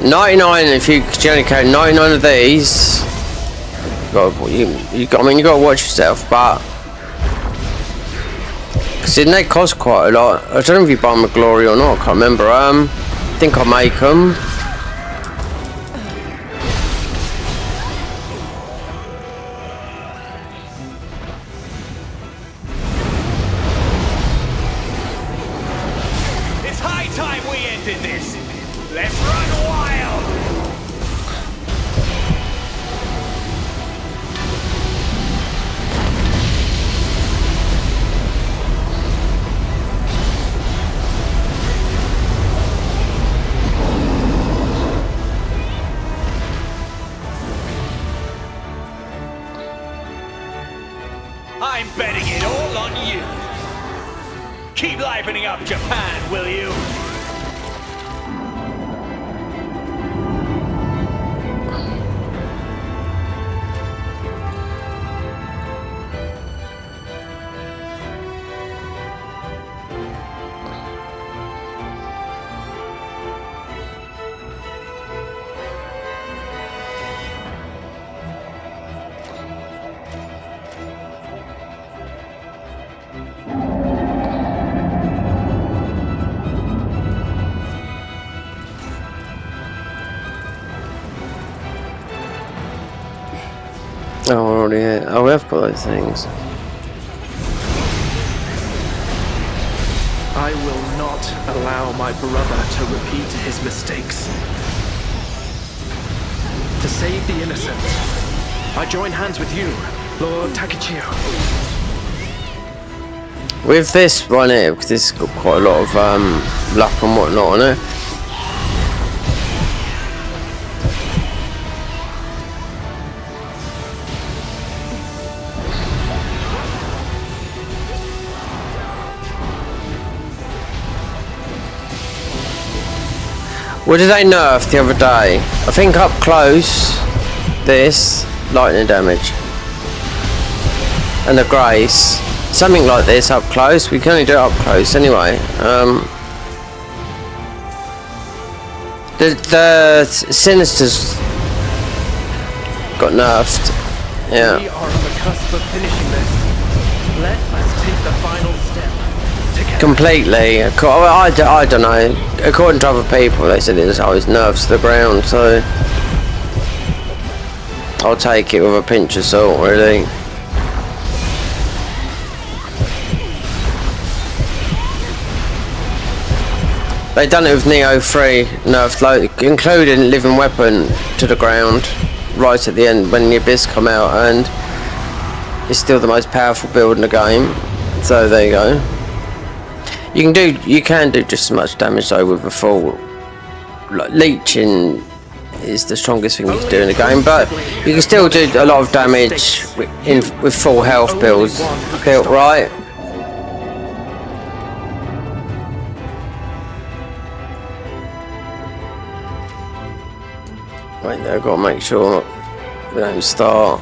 Speaker 1: $99 if you only carry 99 of these. You got to watch yourself, but because they cost quite a lot. I don't know if you buy them with glory or not. I can't remember. I think I'll make them.
Speaker 4: It's high time we ended this. Let's run wild. I'm betting it all on you. Keep livening up Japan, will you?
Speaker 1: Oh, yeah. Oh, we've got those things.
Speaker 5: I will not allow my brother to repeat his mistakes. To save the innocent, I join hands with you, Lord Takechio.
Speaker 1: With this one here, because this has got quite a lot of luck and whatnot on it. What did they nerf the other day? I think up close, this, lightning damage. And the grace. Something like this up close. We can only do it up close anyway. The Sinister's got nerfed. Yeah.
Speaker 5: We are on the cusp of finishing this. Let us take the final step together.
Speaker 1: Completely. I don't know. According to other people, they said it always nerves to the ground, so I'll take it with a pinch of salt, really. They done it with Nioh 3, nerfed load, including living weapon to the ground, right at the end when the abyss come out, and it's still the most powerful build in the game. So there you go. You can do just as much damage though with a full, like, leeching is the strongest thing you can do in the game, but you can still do a lot of damage with full health builds built right. Right there, I've got to make sure we don't start.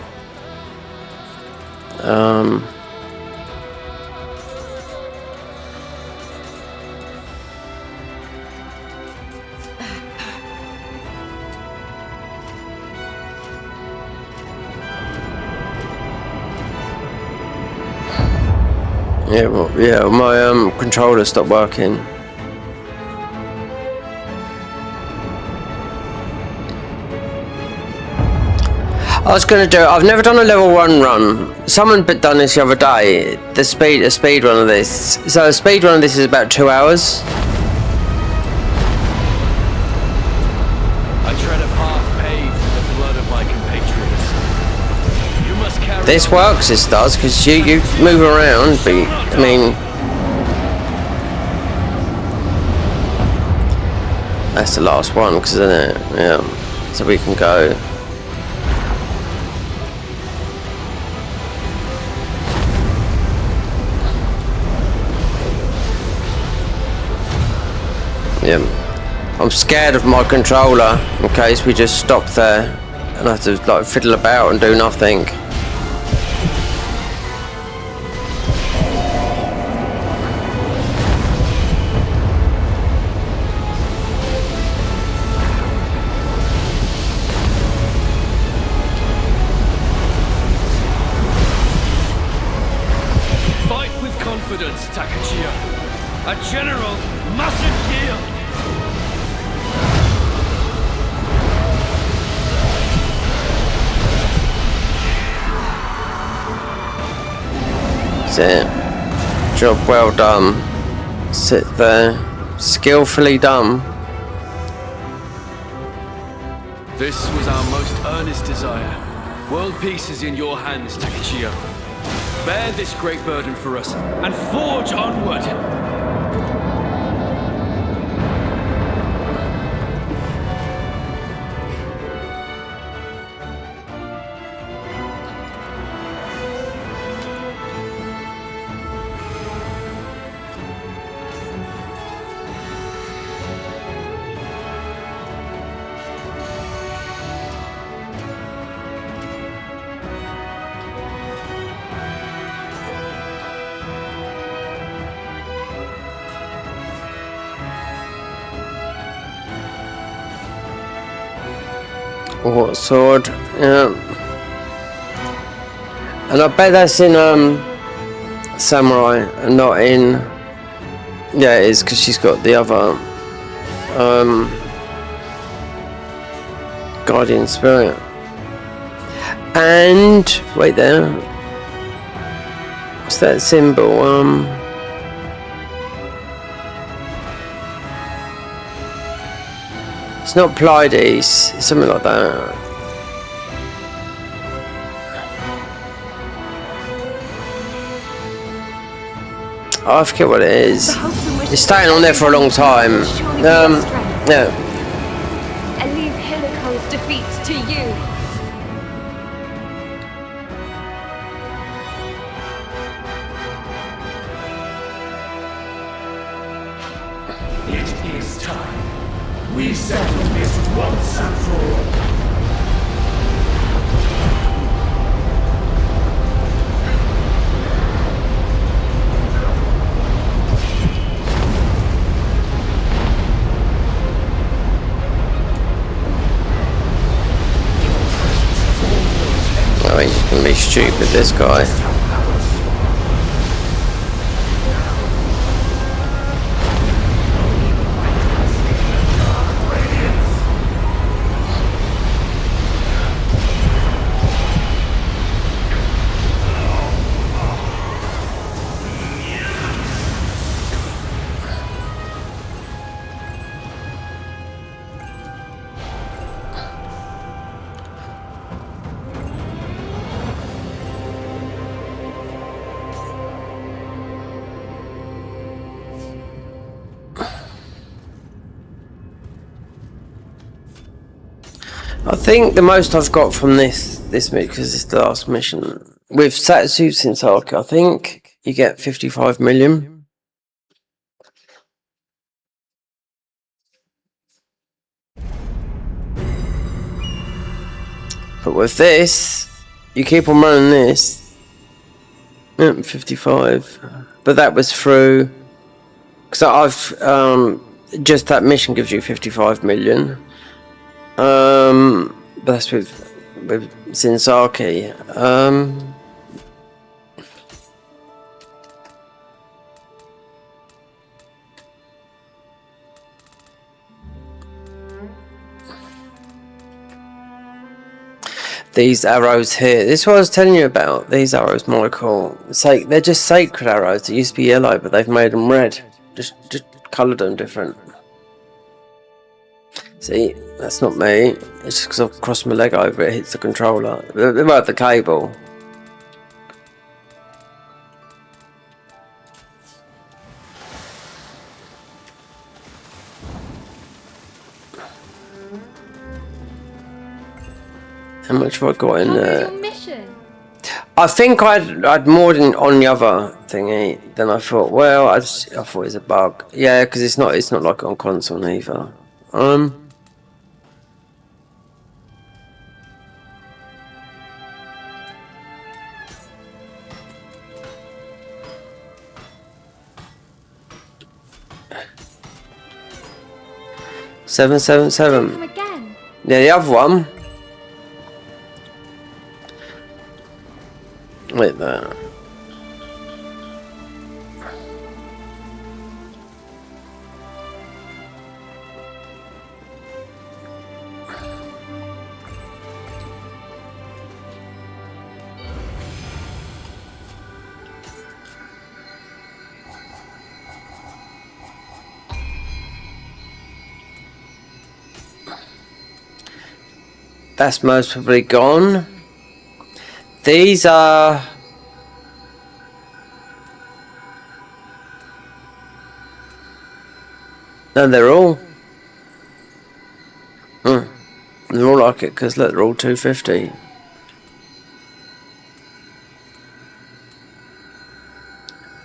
Speaker 1: Yeah, my controller stopped working. I was going to do it. I've never done a level 1 run. Someone done this the other day. A speed run of this. So a speed run of this is about 2 hours.
Speaker 5: I tread a path paved with the blood of my compatriots.
Speaker 1: This works, this does, because you move around, but I mean, that's the last one, because isn't it? Yeah, so we can go. Yeah, I'm scared of my controller in case we just stop there and have to like fiddle about and do nothing.
Speaker 3: Fight with confidence, Takachia. A general mustn't yield.
Speaker 1: That's it. Job well done. Sit there. Skillfully done.
Speaker 3: This was our most earnest desire. World peace is in your hands, Takachia. Bear this great burden for us, and forge onward!
Speaker 1: What sword? Yeah. And I bet that's in Samurai and not in. Yeah, it is, because she's got the other Guardian Spirit. And wait there. What's that symbol? It's not Pleiades, it's something like that. Oh, I forget what it is. It's staying on there for a long time. Yeah.
Speaker 6: And leave Hilico's defeat to you.
Speaker 2: It is time. We settle this once and for all.
Speaker 1: I mean, he's gonna be stupid, this guy. I think the most I've got from this mission, because it's the last mission with Satsu Sensaki, I think you get 55 million. But with this, you keep on running this. 55. But that was through, because I've just that mission gives you 55 million. But that's with Sensaki. These arrows here. This is what I was telling you about. These arrows, Michael. They're just sacred arrows. They used to be yellow, but they've made them red. Just coloured them different. See, that's not me. It's just because I've crossed my leg over it, hits the controller. About the cable. How much have I got in
Speaker 6: How goes
Speaker 1: there?
Speaker 6: your mission?
Speaker 1: I think I'd more than on the other thingy. Then I thought, well, I thought it was a bug. Yeah, because it's not like on console neither. 777.
Speaker 6: Come again.
Speaker 1: Yeah, the other one. Wait there. That's most probably gone. These are... No, they're all... They're all like it, because look, they're all 250.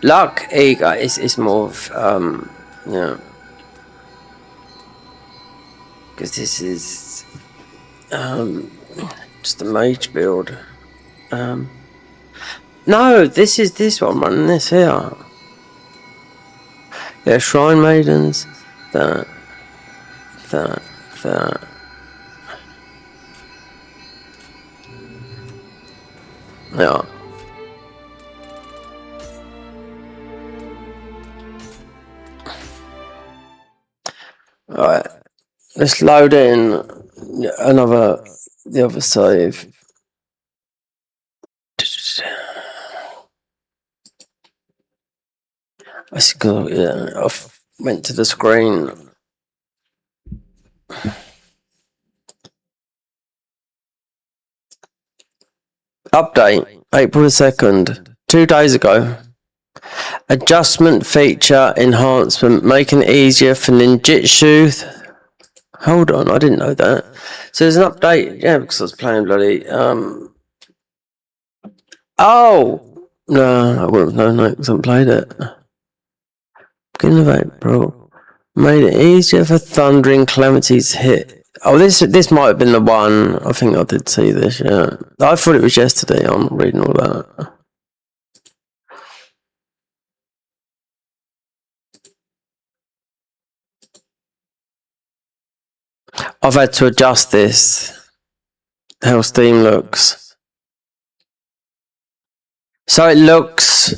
Speaker 1: Luck, ego, it's more of, yeah. Because this is... just a mage build. No, this is this one running this here. Yeah, shrine maidens. That. Yeah. Alright. Let's load in the other save. I see, yeah, I went to the screen. Update, April the 2nd, 2 days ago. Adjustment feature enhancement, making it easier for ninjutsu. Hold on, I didn't know that. So there's an update, yeah, because I was playing bloody, oh! No, I wouldn't have known that because I haven't played it. Beginning of April. Made it easier for thundering calamities to hit. Oh, this might have been the one. I think I did see this, yeah. I thought it was yesterday. I'm not reading all that. I've had to adjust this. How Steam looks. So it looks...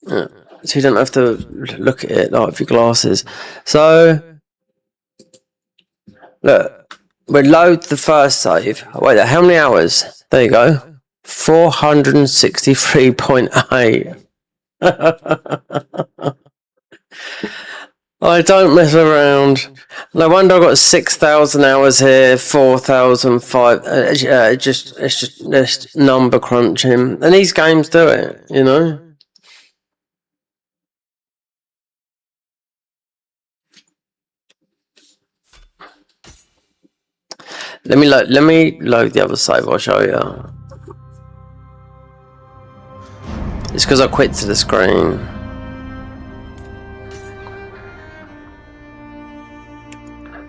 Speaker 1: Yeah. So you don't have to look at it like with your glasses. So... Look, we load the first save. Wait, how many hours? There you go. 463.8. I don't mess around. No wonder I got 6,000 hours here, 4,005. It's just number crunching, and these games do it, you know. Let me load the other save. I'll show you. It's because I quit to the screen.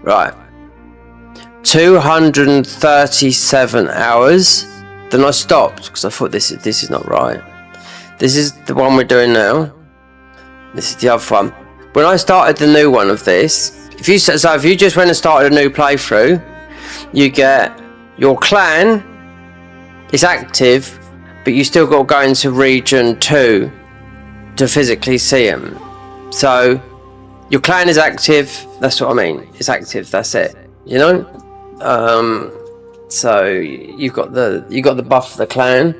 Speaker 1: Right. 237 hours. Then I stopped because I thought this is not right. This is the one we're doing now. This is the other one. When I started the new one of this, if you just went and started a new playthrough, you get your clan is active, but you still got to go into region 2 to physically see them. So your clan is active. That's what I mean. It's active. That's it. You know. So you've got the buff of the clan,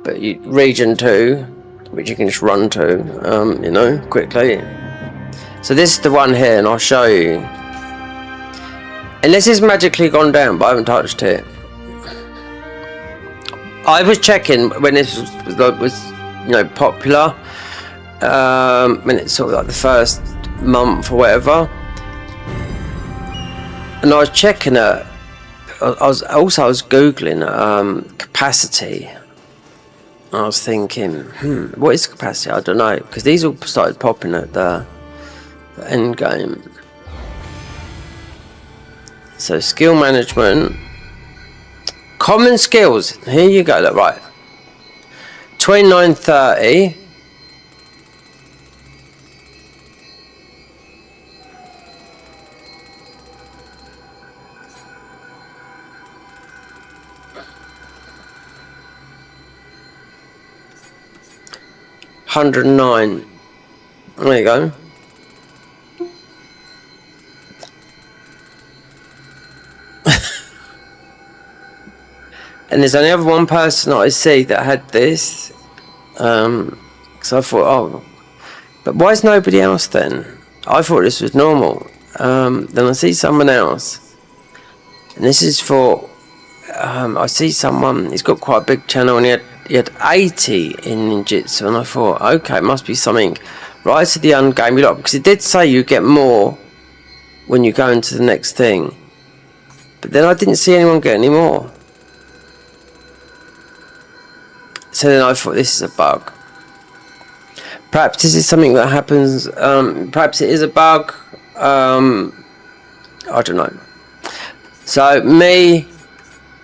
Speaker 1: but region 2, which you can just run to, you know, quickly. So this is the one here, and I'll show you. Unless it's magically gone down, but I haven't touched it. I was checking when this was you know, popular, when it's sort of like the first month or whatever, and I was checking it. I was googling capacity. I was thinking, what is capacity? I don't know, because these all started popping at the end game. So skill management, common skills. Here you go. Look, right. 2930. $109. There you go. And there's only ever one person that I see that had this. So I thought, oh, but why is nobody else then? I thought this was normal. Then I see someone else, and this is for. I see someone. He's got quite a big channel, and he had 80 in ninjutsu, and I thought, okay, it must be something. Right to the end game, because it did say you get more when you go into the next thing, but then I didn't see anyone get any more. So then I thought, this is a bug. Perhaps this is something that happens. Perhaps it is a bug. I don't know. So me,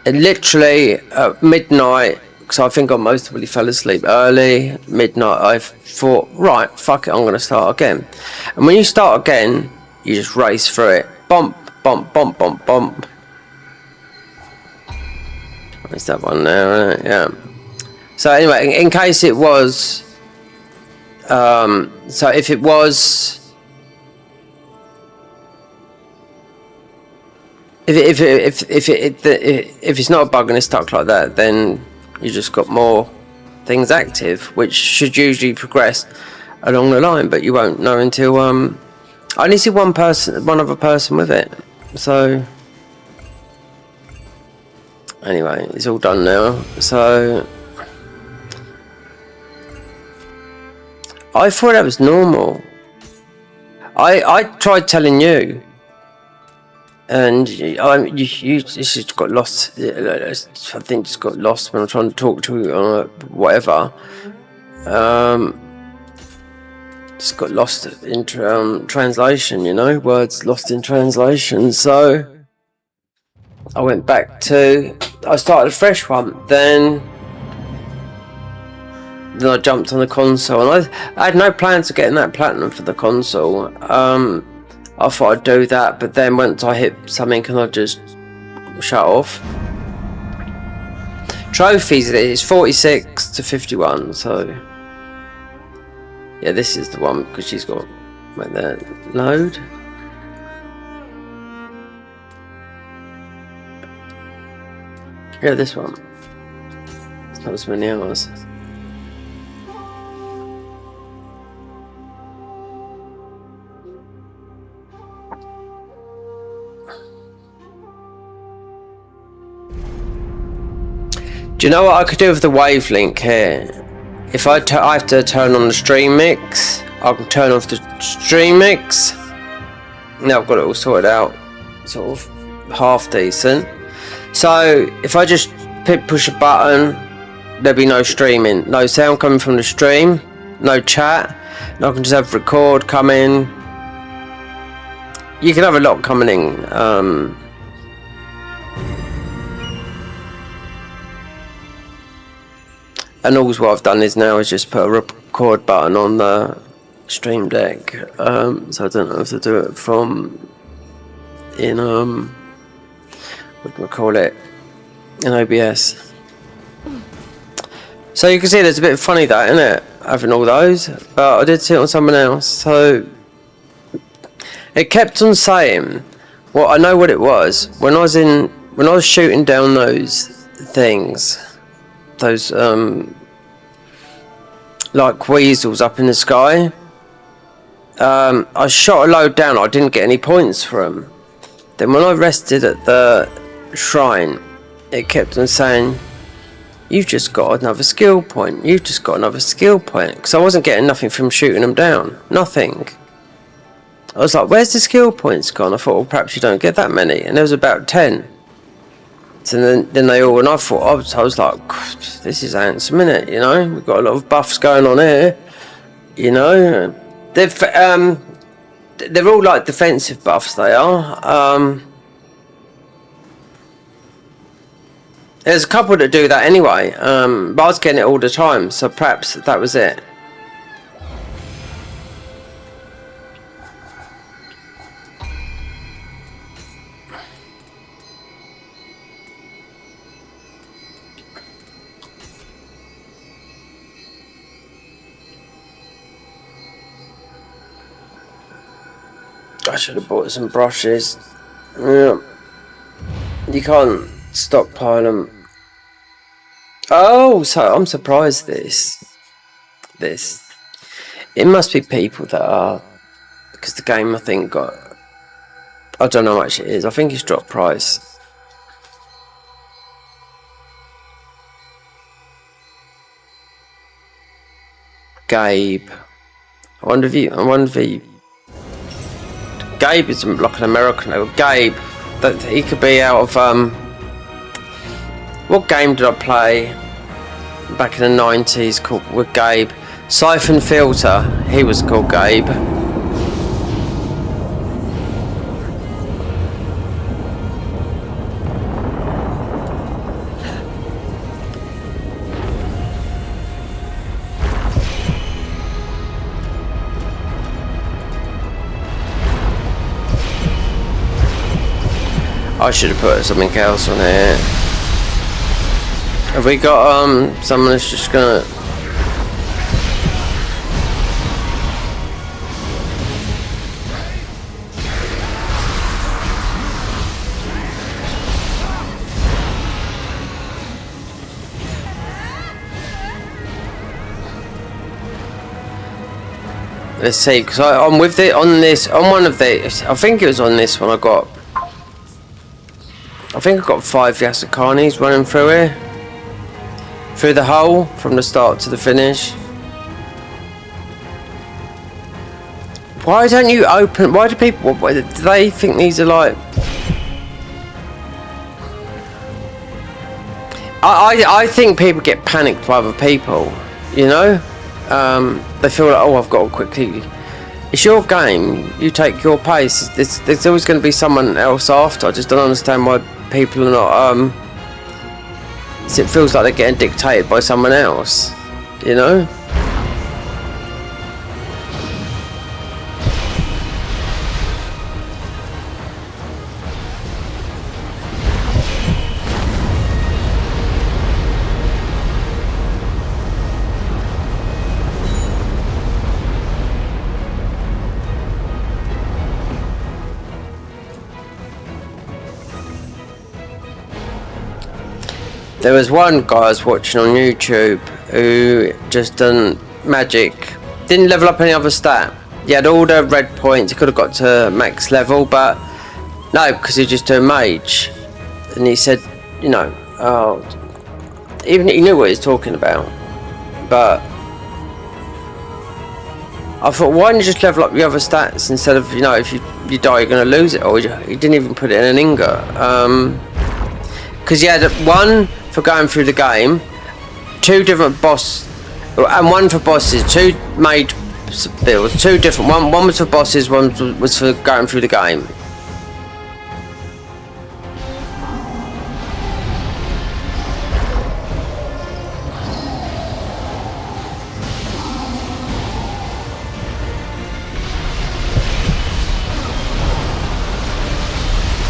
Speaker 1: literally at midnight, because I think I most probably fell asleep early. Midnight, I thought, right, fuck it, I'm going to start again. And when you start again, you just race through it. Bump, bump, bump, bump, bump. Where's that one there? Yeah. So anyway, in case it was, so if it was, if it's not a bug and it's stuck like that, then you just got more things active, which should usually progress along the line, but you won't know until I only see one other person with it. So anyway, it's all done now. So I thought that was normal. I tried telling you, and you just got lost. I think just got lost when I'm trying to talk to you or whatever. Just got lost in translation, words lost in translation. So I went back to. I started a fresh one, then I jumped on the console, and I had no plans of getting that platinum for the console. I thought I'd do that, but then once I hit something and I just shut off. Trophies, it's 46 to 51, so yeah, this is the one, because she's got right there, load. Yeah, this one. It's not as many hours. Do you know what I could do with the wavelink here? If I have to turn on the stream mix, I can turn off the stream mix. Now I've got it all sorted out, sort of half decent. So if I just push a button, there'll be no streaming, no sound coming from the stream, no chat, and I can just have record come in. You can have a lot coming in. And all what I've done is now is just put a record button on the stream deck, so I don't have to do it from in what do we call it, in OBS. So you can see there's a bit funny that, isn't it, having all those, but I did see it on someone else. So it kept on saying, well, I know what it was when I was shooting down those things. Those like weasels up in the sky. I shot a load down, I didn't get any points for them. Then when I rested at the shrine, it kept on saying, you've just got another skill point, you've just got another skill point, because I wasn't getting nothing from shooting them down, nothing. I was like, where's the skill points gone? I thought, well, perhaps you don't get that many, and there was about 10. So then they all, and I thought, I was like, this is handsome, innit? You know, we've got a lot of buffs going on here. You know, they're all like defensive buffs. They are. There's a couple that do that anyway. But I was getting it all the time, so perhaps that was it. I should have bought some brushes. Yeah. You can't stockpile them. Oh, so I'm surprised this. It must be people that are, because the game I think got, I don't know how much it is. I think it's dropped price. Gabe. I wonder if he Gabe is like an American name. Gabe, that he could be out of what game did I play back in the 90s called with Gabe? Siphon Filter. He was called Gabe. I should have put something else on here. Have we got someone that's just gonna let's see, because I'm with it on this, on one of the, I think it was on this one I think I got 5 Yasukanis running through here. Through the hole, from the start to the finish. Why don't you open, why do people, do they think these are like... I think people get panicked by other people, you know? They feel like, oh, I've got to quickly... It's your game, you take your pace. There's always going to be someone else after. I just don't understand why people are not, it feels like they're getting dictated by someone else, you know? There was one guy I was watching on YouTube who just done magic. Didn't level up any other stat. He had all the red points. He could have got to max level, but no, because he just doing mage. And he said, you know, even he knew what he was talking about. But I thought, why don't you just level up the other stats instead of, you know, if you die, you're going to lose it. Or he didn't even put it in an ingot. Because he had one for going through the game, 2 different boss, and one for bosses, 2 made builds, 2 different, one was for bosses, one was for going through the game.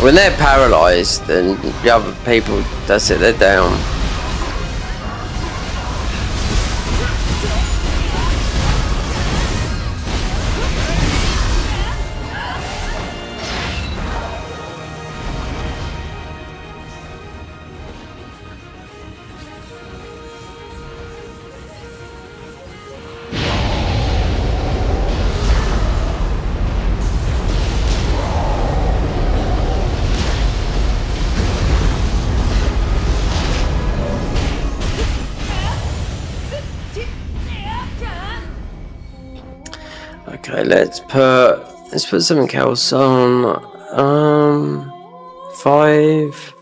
Speaker 1: When they're paralysed, then the other people, that's it, they're down. Okay, let's put something else on. 5.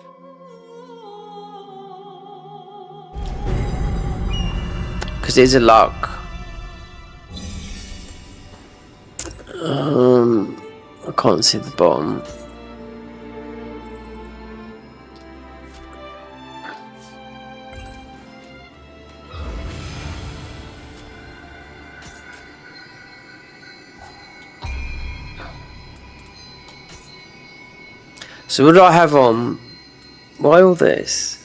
Speaker 1: it is a luck. I can't see the bottom. So what do I have on? Why all this?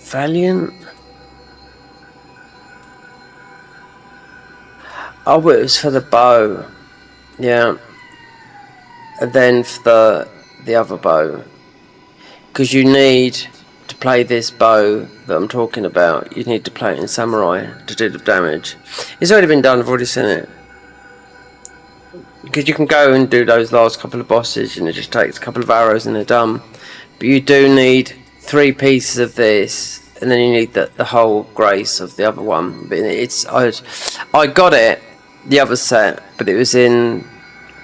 Speaker 1: Valiant? Oh, it was for the bow. Yeah. And then for the other bow. Because you need to play this bow that I'm talking about. You need to play it in Samurai to do the damage. It's already been done, I've already seen it. Because you can go and do those last couple of bosses and it just takes a couple of arrows and they're done. But you do need 3 pieces of this, and then you need the whole grace of the other one. But it's I got it, the other set, but it was in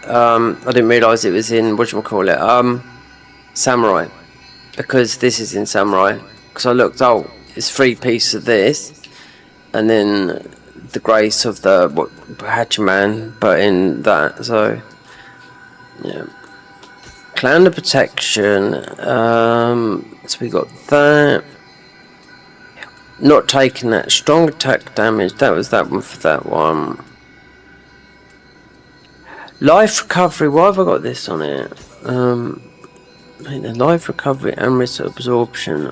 Speaker 1: I didn't realise it was in whatchamacallit, Samurai, because this is in Samurai. Because I looked, oh, it's 3 pieces of this, and then the grace of the Hachiman, but in that. So yeah, Clan of Protection. So we got that. Not taking that strong attack damage. That was that one for that one. Life recovery. Why have I got this on it? The life recovery and risk absorption.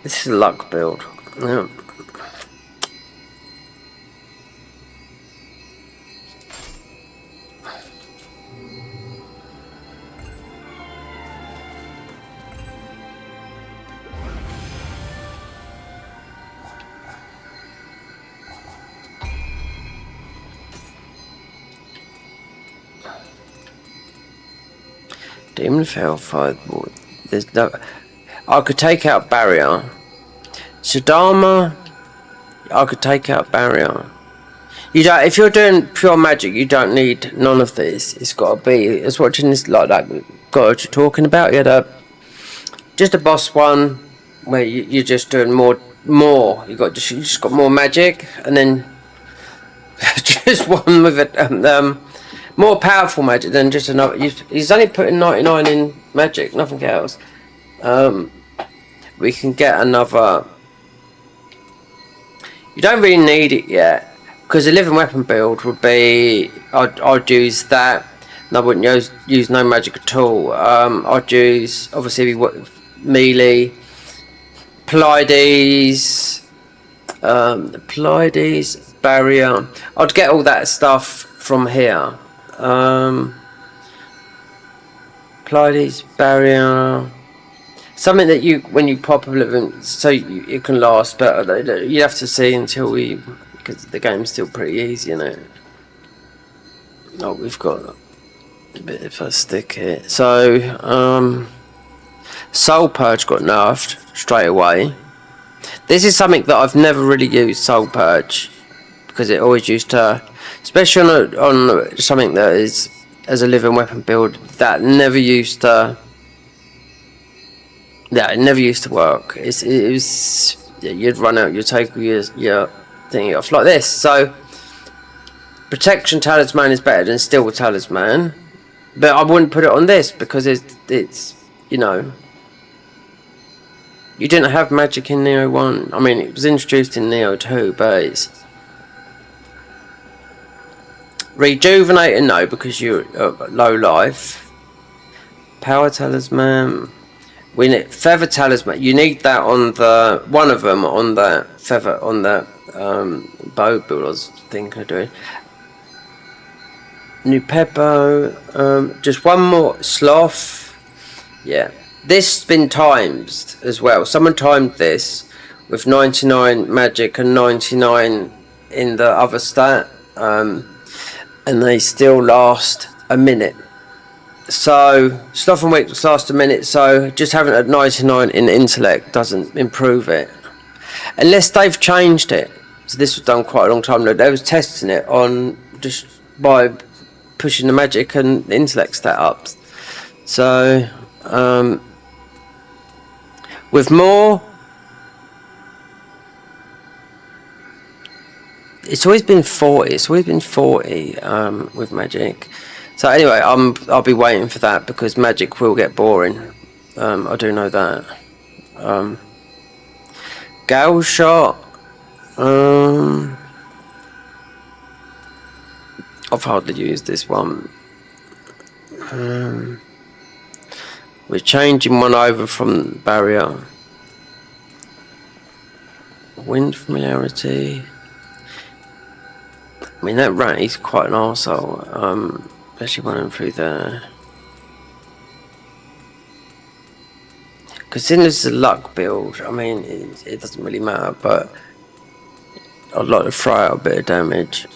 Speaker 1: This is a luck build. Yeah. Demon Fell 5. There's no. I could take out Barrier. Sadama, I could take out Barrier. You don't. If you're doing pure magic, you don't need none of this. It's got to be. It's watching this like that. Got what you're talking about. You had just a boss one where you're just doing more. You just got more magic, and then just one with it. More powerful magic than just another. He's only putting 99 in magic, nothing else. We can get another. You don't really need it yet, because a living weapon build would be. I'd use that. And I wouldn't use no magic at all. I'd use obviously melee, Pleiades, barrier. I'd get all that stuff from here. Pleiades, barrier, something that when you pop a living, so it can last better. You have to see until because the game's still pretty easy, isn't it? Oh, we've got a bit of a stick here. So, Soul Purge got nerfed straight away. This is something that I've never really used, Soul Purge, because it always used to, especially on something that is as a living weapon build, that never used to. Yeah, it never used to work. It was you'd run out, you'd take your thing off like this. So Protection Talisman is better than Steel Talisman, but I wouldn't put it on this because it's you know, you didn't have magic in Nioh 1. I mean, it was introduced in Nioh 2, but it's rejuvenating, no, because you're low life. Power Talisman. We need Feather Talisman. You need that on the one of them on that feather on that bow build I was thinking of doing. New Peppo. Just one more Sloth. Yeah. This has been timed as well. Someone timed this with 99 magic and 99 in the other stat. And they still last a minute. So Sloth and Weakness last a minute. So just having a 99 in intellect doesn't improve it, unless they've changed it. So this was done quite a long time ago. They was testing it on just by pushing the magic and intellect stat up. So with more, it's always been 40. It's always been 40 with magic. So anyway, I'll be waiting for that because magic will get boring. I do know that. Gale shot. I've hardly used this one. We're changing one over from barrier. Wind familiarity. I mean, that rat is quite an arsehole, especially running through there. Because since this is a luck build, I mean, it doesn't really matter, but I'd like to throw out a bit of damage.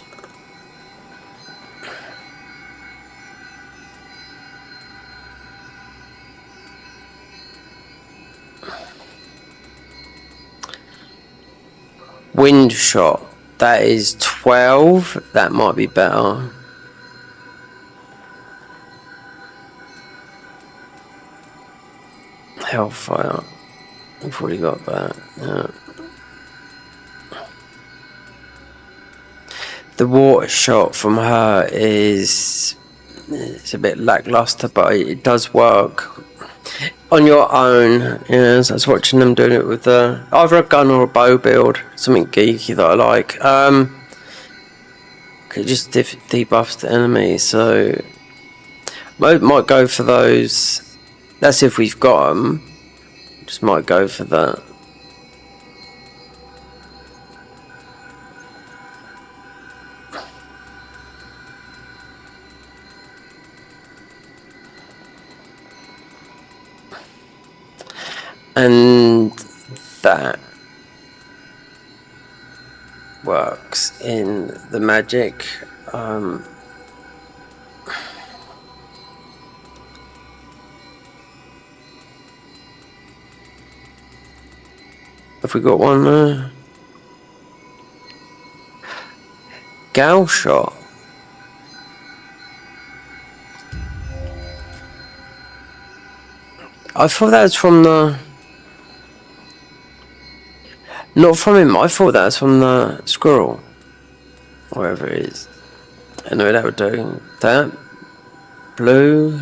Speaker 1: Wind shot. That is 12. That might be better. Hellfire. We've already got that. Yeah. The water shot from her it's a bit lackluster, but it does work on your own. Yes, I was watching them doing it with either a gun or a bow build, something geeky that I like. It just debuffs the enemy, so might go for those. That's if we've got them. Just might go for that. And that works in the magic. Have we got one there? Gale shot. I thought that was from the... Not from him, I thought that was from the squirrel. Wherever it is. I know that would do. That. Blue.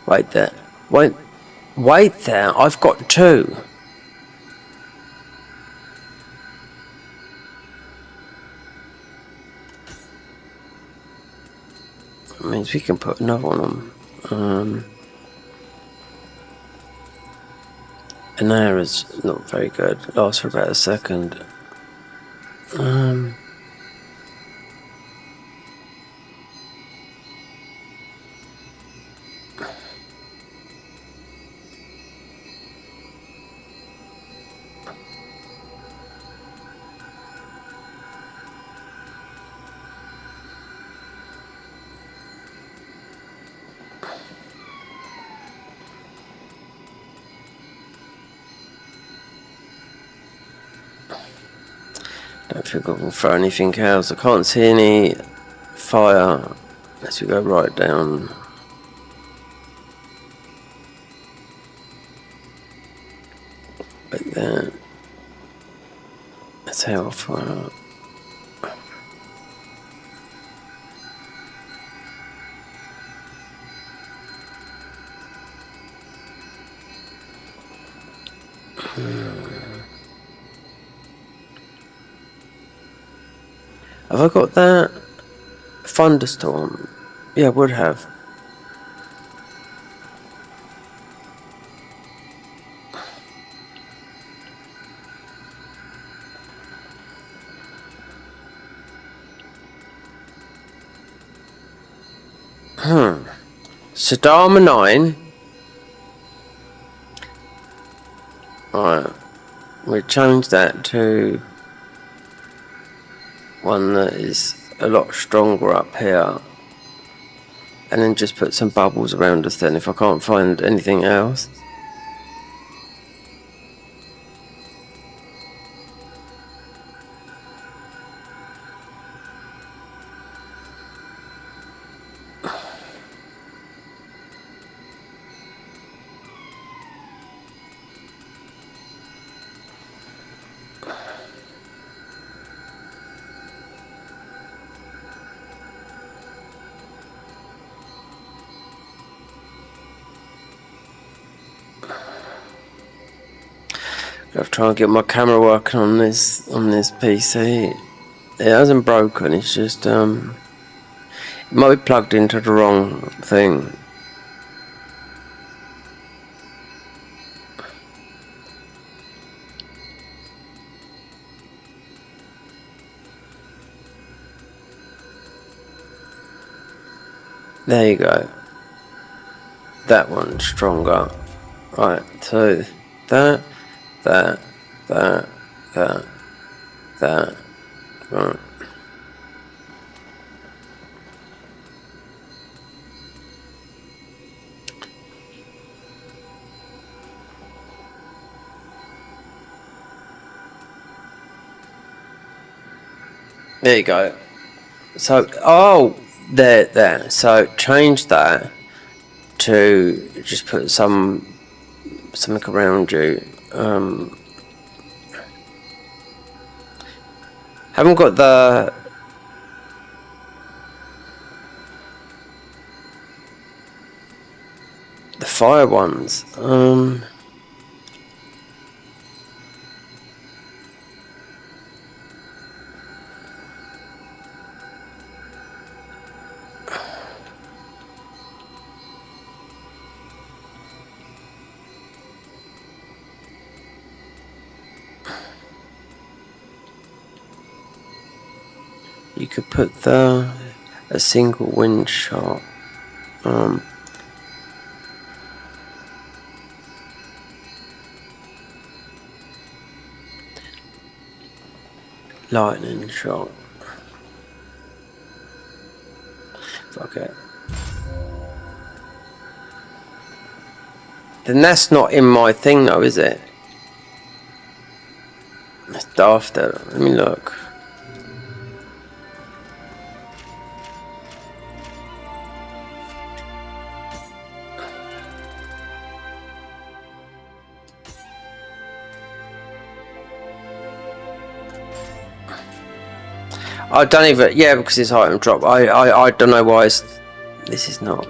Speaker 1: Wait there. Wait there. I've got two. That means we can put another one on. An air is not very good. Lasts for about a second. Don't think I can throw anything else. I can't see any fire unless we go right down. Like that. That's how far. Have I got that? Thunderstorm? Yeah, I would have. Sadama 9. Alright. We change that to one that is a lot stronger up here, and then just put some bubbles around us then if I can't find anything else. I've tried to get my camera working on this PC. It hasn't broken. It's just it might be plugged into the wrong thing. There you go. That one's stronger. Right, so that. Right. There you go. So, oh, there. So change that to just put something around you. Haven't got the fire ones. You could put a single wind shot. Lightning shot. Fuck it. Then that's not in my thing though, is it? That's daft. Let me look. I don't even, yeah, because it's item drop. I don't know why this is not.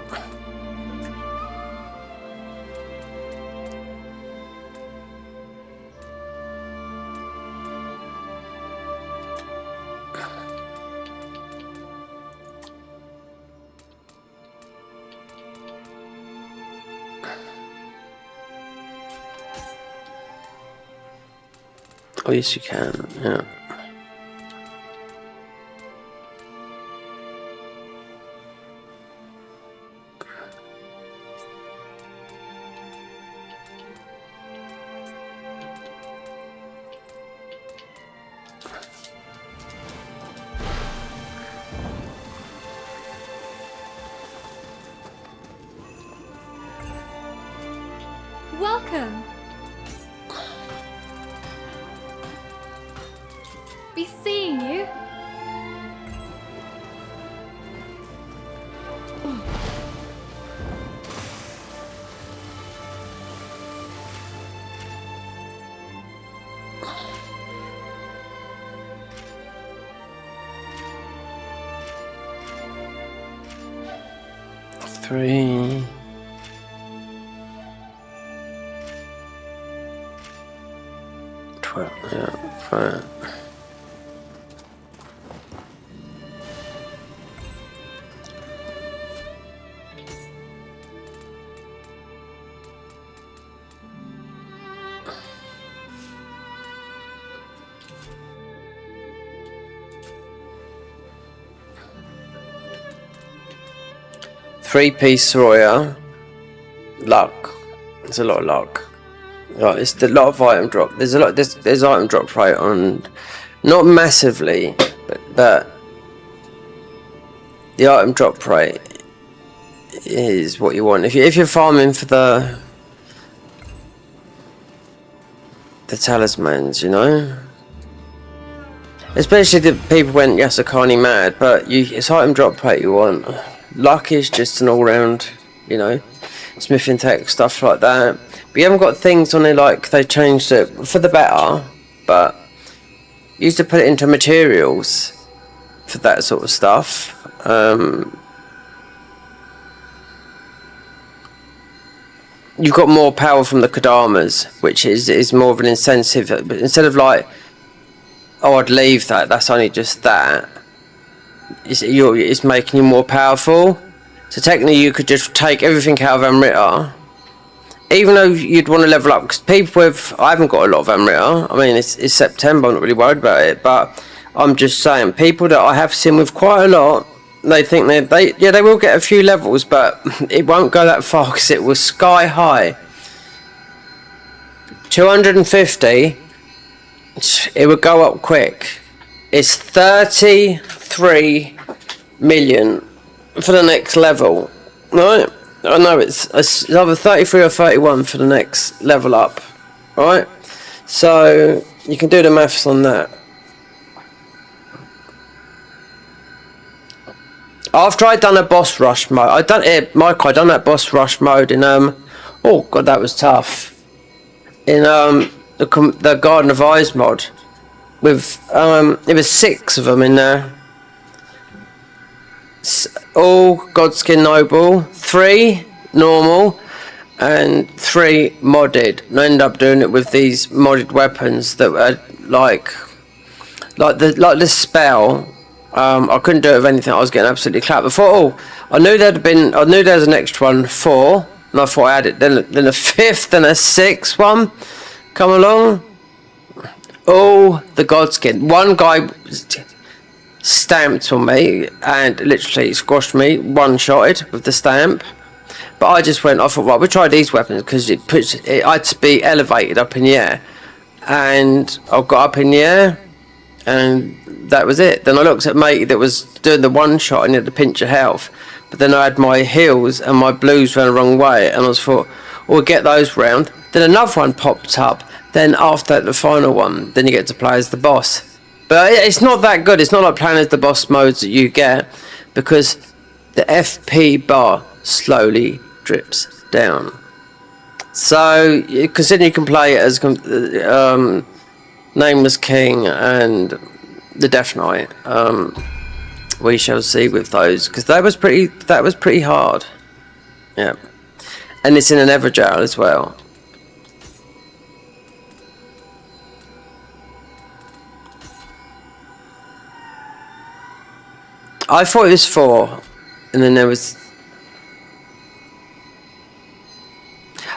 Speaker 1: Oh yes you can, yeah.
Speaker 6: Welcome. Be seeing you.
Speaker 1: Three. 12, yeah, fine. Three-piece Sawyer. Luck. It's a lot of luck. Right, it's a lot of item drop. There's a lot. There's item drop rate on, not massively, but the item drop rate is what you want. If you're farming for the talismans, you know. Especially the people went Yasukani mad, but it's item drop rate you want. Luck is just an all-round, you know, smithing tech, stuff like that. But you haven't got things on it like they changed it for the better, but you used to put it into materials for that sort of stuff. you've got more power from the Kodamas, which is more of an incentive. But instead of like, oh, I'd leave that, that's only just that. It's making you more powerful. So technically you could just take everything out of Amrita, even though you'd want to level up, because people with, I haven't got a lot of Amrita. I mean, it's September, I'm not really worried about it, but I'm just saying, people that I have seen with quite a lot, they think they will get a few levels, but it won't go that far because it was sky high. 250, it would go up quick. It's 33 million for the next level, right? I know it's either 33 or 31 for the next level up, right? So you can do the maths on that. After I'd done a boss rush mode, I'd done that boss rush mode in oh god, that was tough. In the Garden of Eyes mod, with it was 6 of them in there. All Godskin Noble, 3 normal, and 3 modded. And I ended up doing it with these modded weapons that were like the spell. I couldn't do it with anything. I was getting absolutely clapped. I thought, I knew there was an extra one, 4, and I thought I had it. Then a 5th and a 6th one come along. Oh, the Godskin. One guy stamped on me and literally squashed me, one-shotted with the stamp. But I just went, I thought, right, we'll try these weapons, because I had to be elevated up in the air. And I got up in the air, and that was it. Then I looked at mate that was doing the one-shot and he had the pinch of health. But then I had my heals and my blues ran the wrong way, and I was thought, we'll get those round. Then another one popped up. Then after the final one, then you get to play as the boss. But it's not that good. It's not like playing as the boss modes that you get, because the FP bar slowly drips down. So, considering you can play it as Nameless King and the Death Knight, we shall see with those, because that was pretty hard. Yeah, and it's in an Everjail as well. I thought it was 4, and then there was.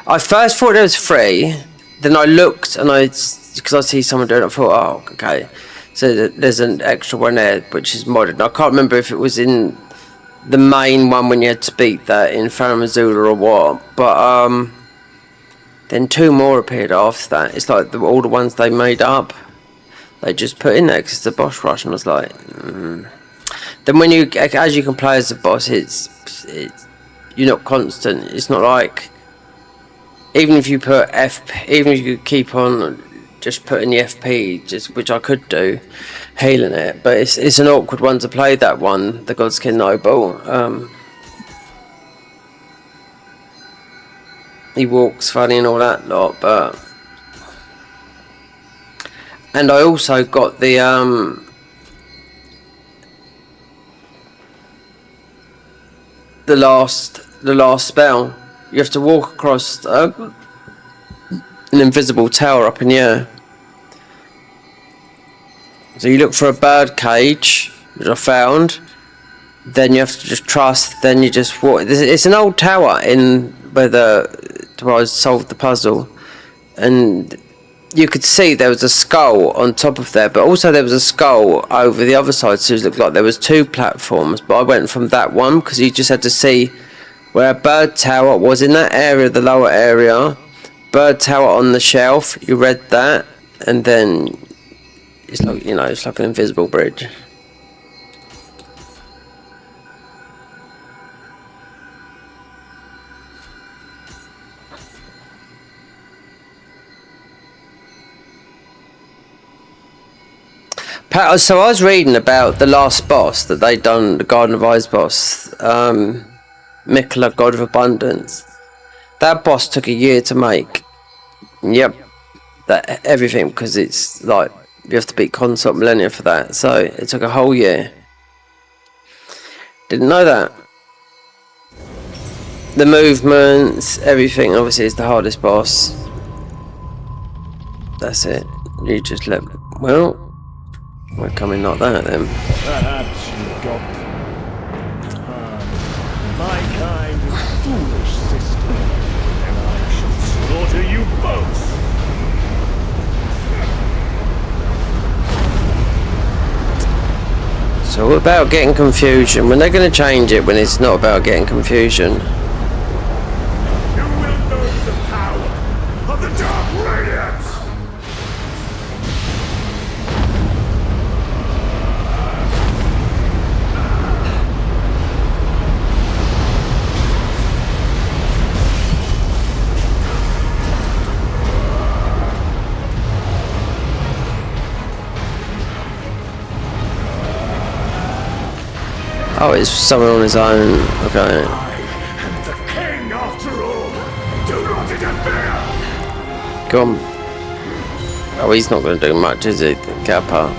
Speaker 1: I first thought there was 3, then I looked and because I see someone doing it, I thought, oh, okay, so there's an extra one there which is modded. And I can't remember if it was in the main one when you had to beat that in Faramazula or what, but then 2 more appeared after that. It's like all the ones they made up, they just put in there because it's the boss rush, and I was like, Then when as you can play as the boss, it's you're not constant. It's not like, even if you keep on just putting the FP, which I could do, healing it, but it's an awkward one to play, that one, the Godskin Noble. He walks funny and all that lot, but, and I also got the last spell. You have to walk across an invisible tower up in the air. So you look for a bird cage, which I found. Then you have to just trust. Then you just walk. It's an old tower in where I solved the puzzle, and you could see there was a skull on top of there, but also there was a skull over the other side. So it looked like there was 2 platforms. But I went from that one because you just had to see where a bird tower was in that area, the lower area. Bird tower on the shelf. You read that, and then it's like, it's like an invisible bridge. So I was reading about the last boss that they'd done, the Garden of Eyes boss, Mikola, God of Abundance. That boss took a year to make. Yep, that everything, because it's like you have to beat Consort Millennia for that. So it took a whole year. Didn't know that. the movements, everything. Obviously, is the hardest boss. That's it. You just let. Well, we're coming like that then.
Speaker 2: Perhaps you got my kind of foolish sister, and I shall slaughter you both.
Speaker 1: So what about getting confusion? When they're going to change it when it's not about getting confusion?
Speaker 2: You will know the power of the Dark Radiance!
Speaker 1: Oh, it's someone on his own. Okay.
Speaker 2: I am the king after all! Do not interfere!
Speaker 1: Go on. Oh, he's not going to do much, is he? Kappa.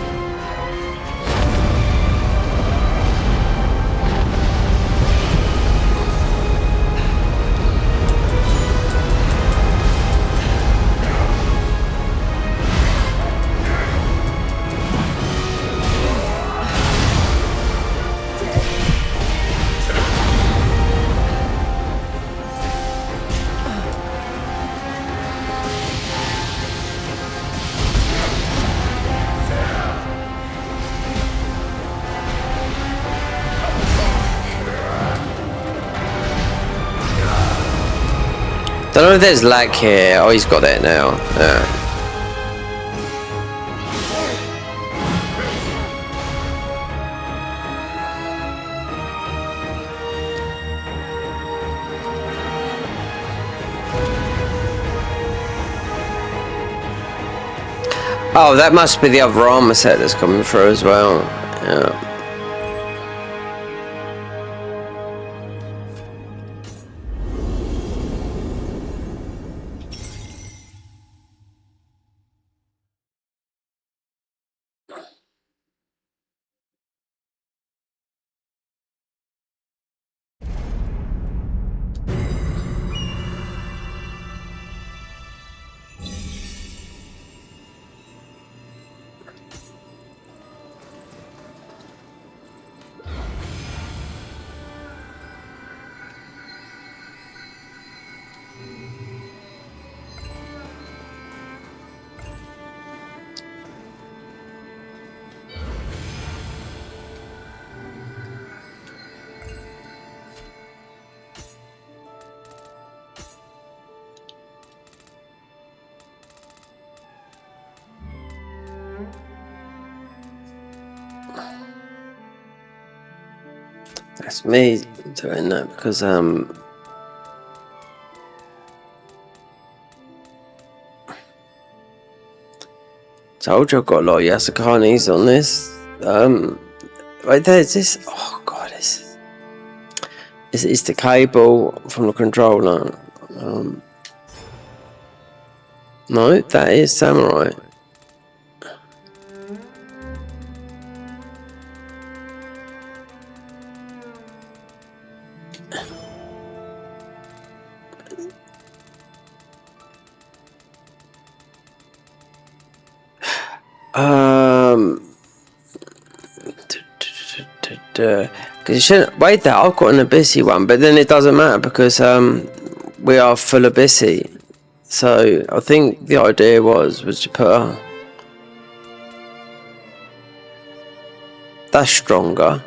Speaker 1: Don't know if there's lag here. Oh, he's got it now. Yeah. Oh, that must be the other armor set that's coming through as well. Yeah. That's me doing that because told you I've got a lot of Yasukanis on this. Right there's this. Oh god, it's the cable from the controller. No, that is Samurai. Because you shouldn't wait there. I've got an Abyssy one, but then it doesn't matter because we are full Abyssy. So I think the idea was to put a that's stronger.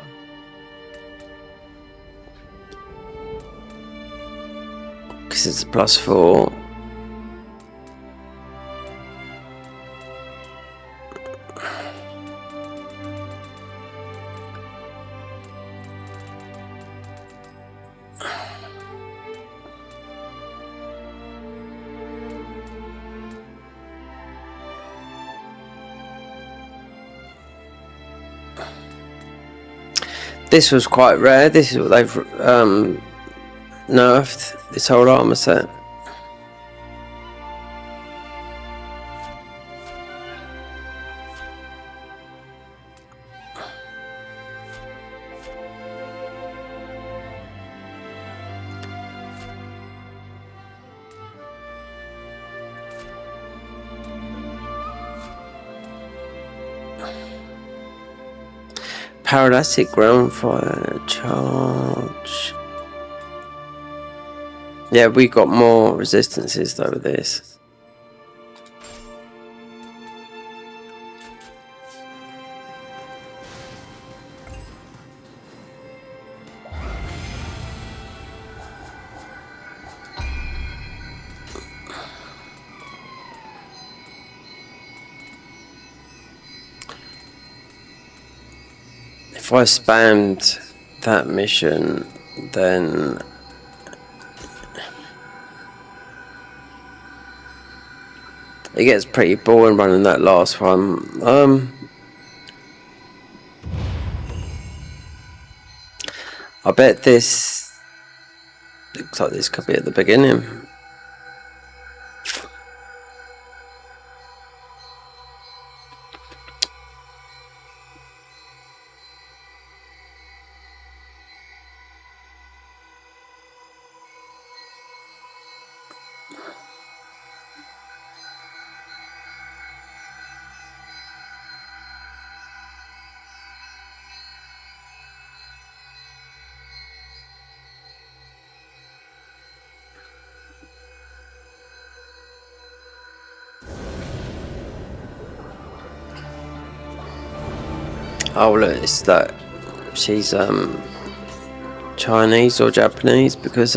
Speaker 1: Because it's a +4. This was quite rare. This is what they've nerfed, this whole armor set. Paralytic ground fire charge. Yeah, we got more resistances though with this. If I spammed that mission, then it gets pretty boring running that last one. I bet this looks like this could be at the beginning. Oh look, it's that she's Chinese or Japanese because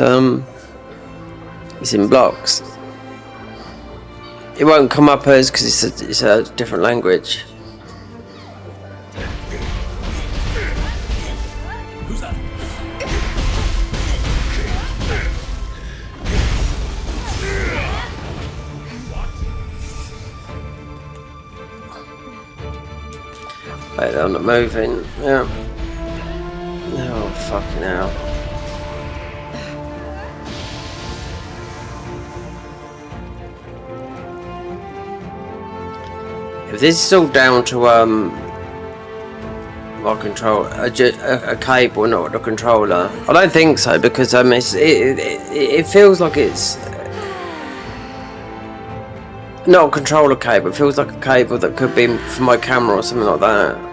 Speaker 1: it's in blocks. It won't come up as because it's a different language.
Speaker 2: Who's that?
Speaker 1: Wait, I'm not moving. Yeah. Oh fucking hell. If this is all down to my control, a cable, not the controller. I don't think so because it feels like it's not a controller cable. It feels like a cable that could be for my camera or something like that.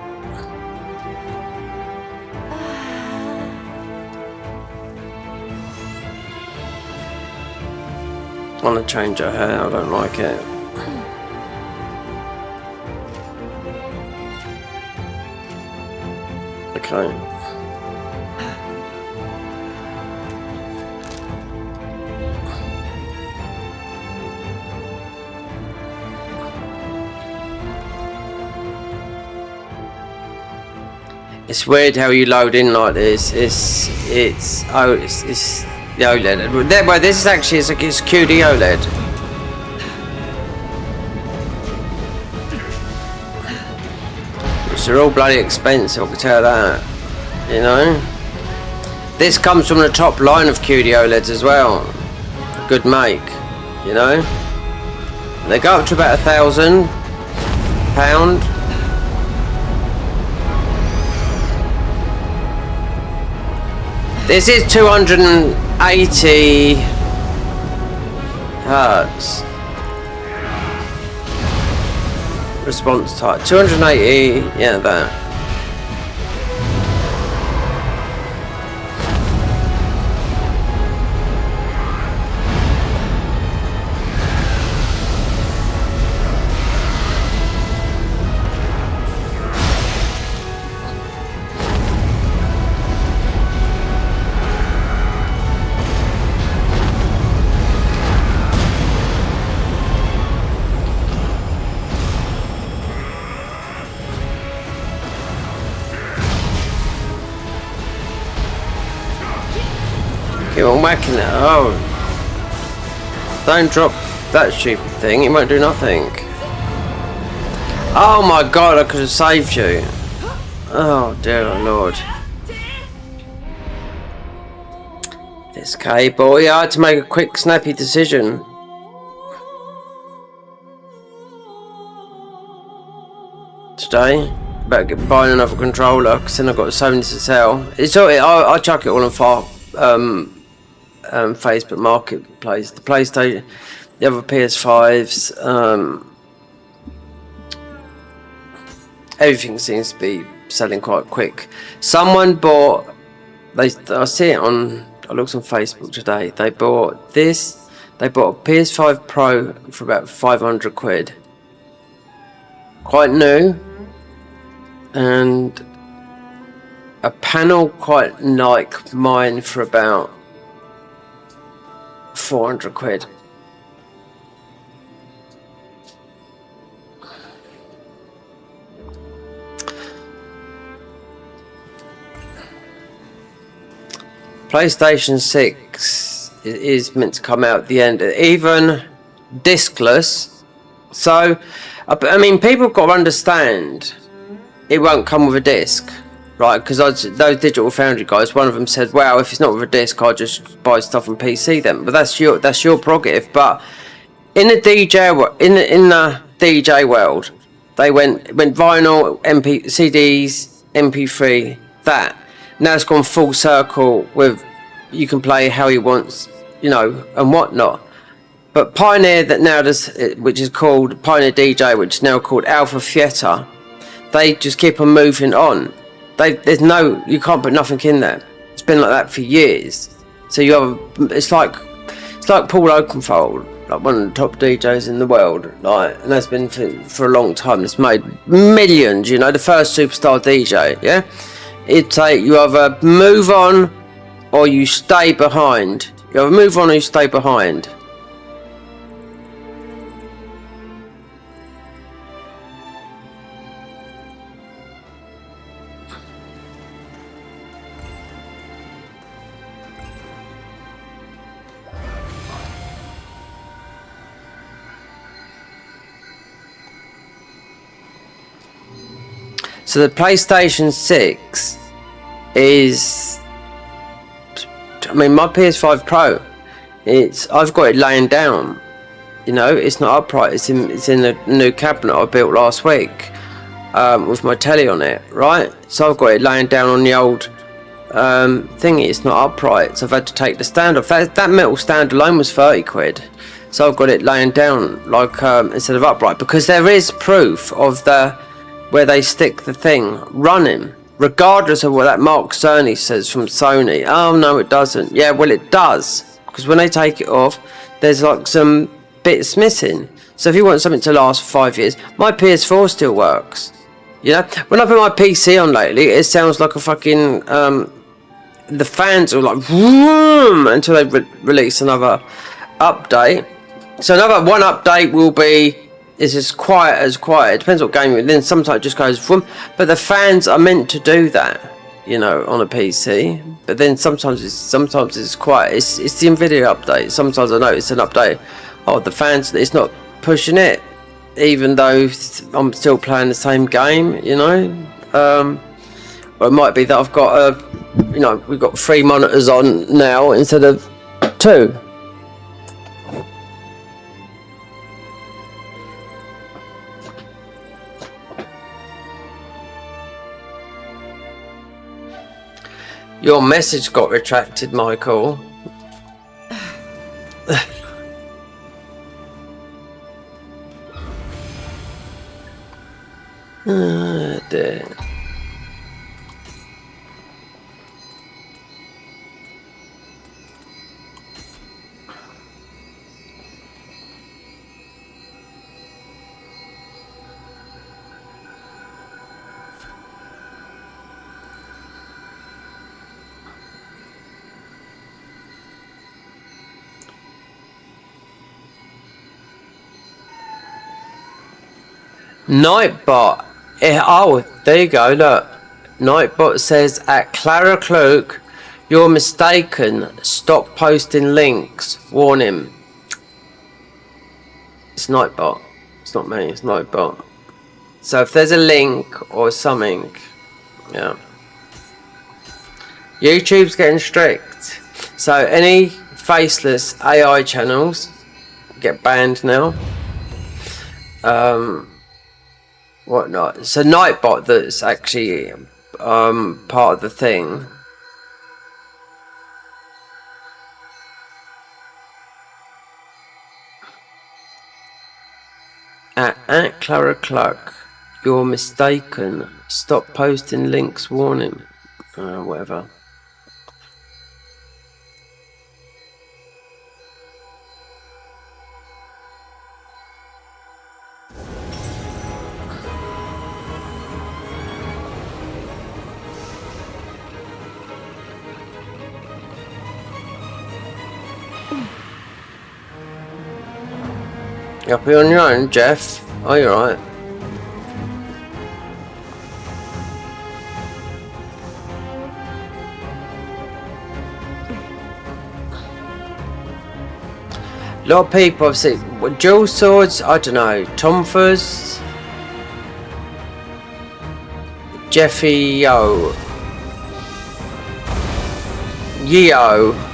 Speaker 1: I want to change her hair. I don't like it. Okay. It's weird how you load in like this. It's the OLED. Well, this is actually it's QD OLED. They're all bloody expensive, I can tell that. You know? This comes from the top line of QD OLEDs as well. Good make, you know? They go up to about £1,000. This is 280 hertz. Response time 280, yeah, that. Keep on whacking it. Oh, don't drop that stupid thing. It won't do nothing. Oh my god! I could have saved you. Oh dear lord. This cable. Yeah, I had to make a quick, snappy decision. Today. Better get buying another controller because then I've got so many to sell. It's all. I'll chuck it all on far. Facebook Marketplace, the PlayStation, the other PS5s, everything seems to be selling quite quick. Someone bought. I see it on. I looked on Facebook today. They bought this. They bought a PS5 Pro for about 500 quid. Quite new, and a panel quite like mine for about 400 quid. PlayStation 6 is meant to come out at the end, even discless. So, I mean, people have got to understand it won't come with a disc, right? Because those Digital Foundry guys, one of them said, "Well, if it's not with a disc, I'll just buy stuff on PC then." But that's your prerogative. But in the DJ world, they went vinyl, CDs, MP3, that. Now it's gone full circle with you can play how you want, you know, and whatnot. But Pioneer, that now does, which is called Pioneer DJ, which is now called Alpha Theatre, they just keep on moving on. You can't put nothing in there. It's been like that for years. So you have, it's like Paul Oakenfold, like one of the top DJs in the world, like, and that's been for a long time. It's made millions, you know, the first superstar DJ, yeah. It's you either move on or you stay behind. You either move on or you stay behind. So the PlayStation 6 is, I mean, my PS5 Pro, I've got it laying down, you know, it's not upright, it's in the new cabinet I built last week, with my telly on it, right? So I've got it laying down on the old thingy, it's not upright, so I've had to take the stand off. That metal stand alone was 30 quid. So I've got it laying down, like, instead of upright, because there is proof of where they stick the thing running, regardless of what that Mark Cerny says from Sony. Oh no, it doesn't. Yeah, well it does, because when they take it off, there's like some bits missing. So if you want something to last for 5 years, my PS4 still works. You know, when I put my PC on lately, it sounds like a fucking the fans are like vroom, until they release another update. So another one update will be. It's as quiet as quiet. It depends what game you're in. Then sometimes it just goes vroom. But the fans are meant to do that, you know, on a PC. But then sometimes it's quiet. It's the Nvidia update. Sometimes I notice an update. Oh, the fans, it's not pushing it, even though I'm still playing the same game, you know. Or it might be that I've got you know, we've got 3 monitors on now instead of 2. Your message got retracted, Michael. Dear. Nightbot. Oh, there you go, look. Nightbot says, at Clara Cloak, you're mistaken. Stop posting links. Warn him. It's Nightbot. It's not me, it's Nightbot. So if there's a link or something, yeah. YouTube's getting strict. So any faceless AI channels get banned now. Whatnot. So Nightbot, that's actually part of the thing. At Clara Cluck, You're mistaken. Stop posting links, warning. Whatever. You'll be on your own, Jeff. Oh, you're right. A lot of people have seen dual swords, I don't know, Tomfers, Jeffy-O, Nioh.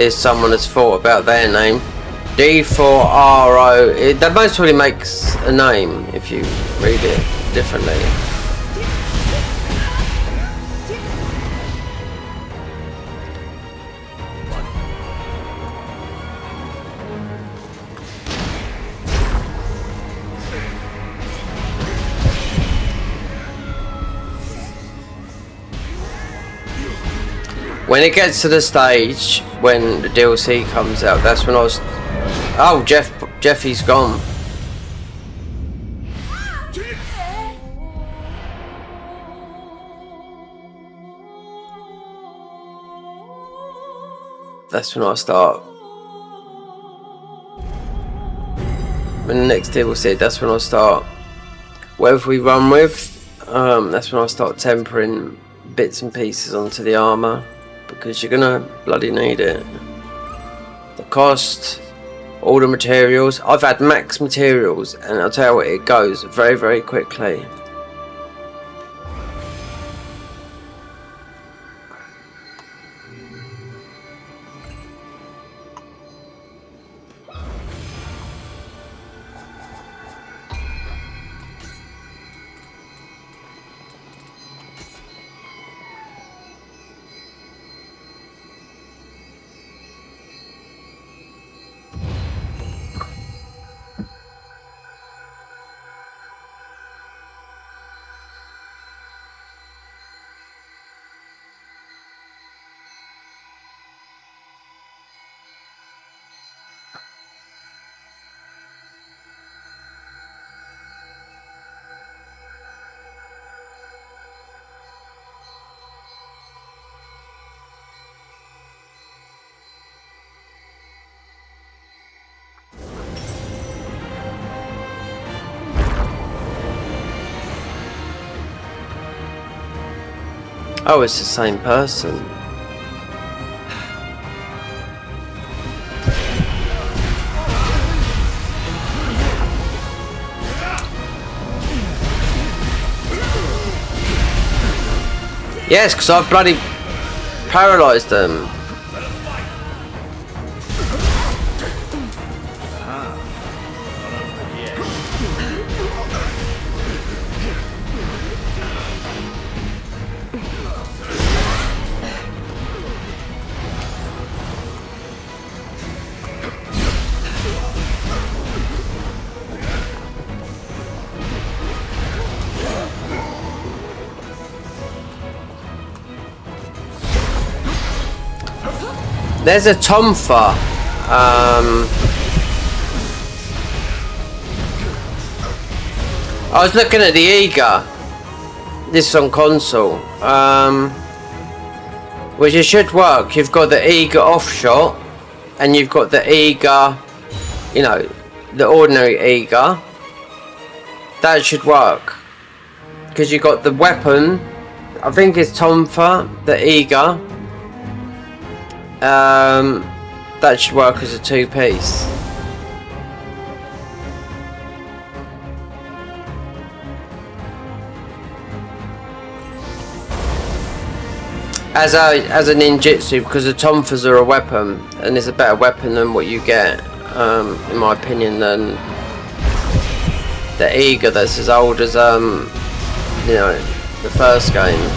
Speaker 1: Someone has thought about their name. D4RO. That most probably makes a name if you read it differently. When it gets to the stage when the DLC comes out, that's when I was. Oh, Jeffy's gone. That's when I start. When the next DLC, that's when I start. Whatever we run with, that's when I start tempering bits and pieces onto the armor. Because you're gonna bloody need it. The cost, all the materials. I've had max materials, and I'll tell you what, it goes very, very quickly. Oh, it's the same person. Yes, because I've bloody paralysed them. There's a Tomfa. I was looking at the Eager. This is on console. Which it should work. You've got the Eager offshot, and you've got the Eager, you know, the ordinary Eager. That should work. Because you've got the weapon. I think it's Tomfa, the Eager. That should work as a two-piece. as a ninjutsu, because the tonfas are a weapon, and it's a better weapon than what you get, in my opinion, than the Eager that's as old as you know, the first game.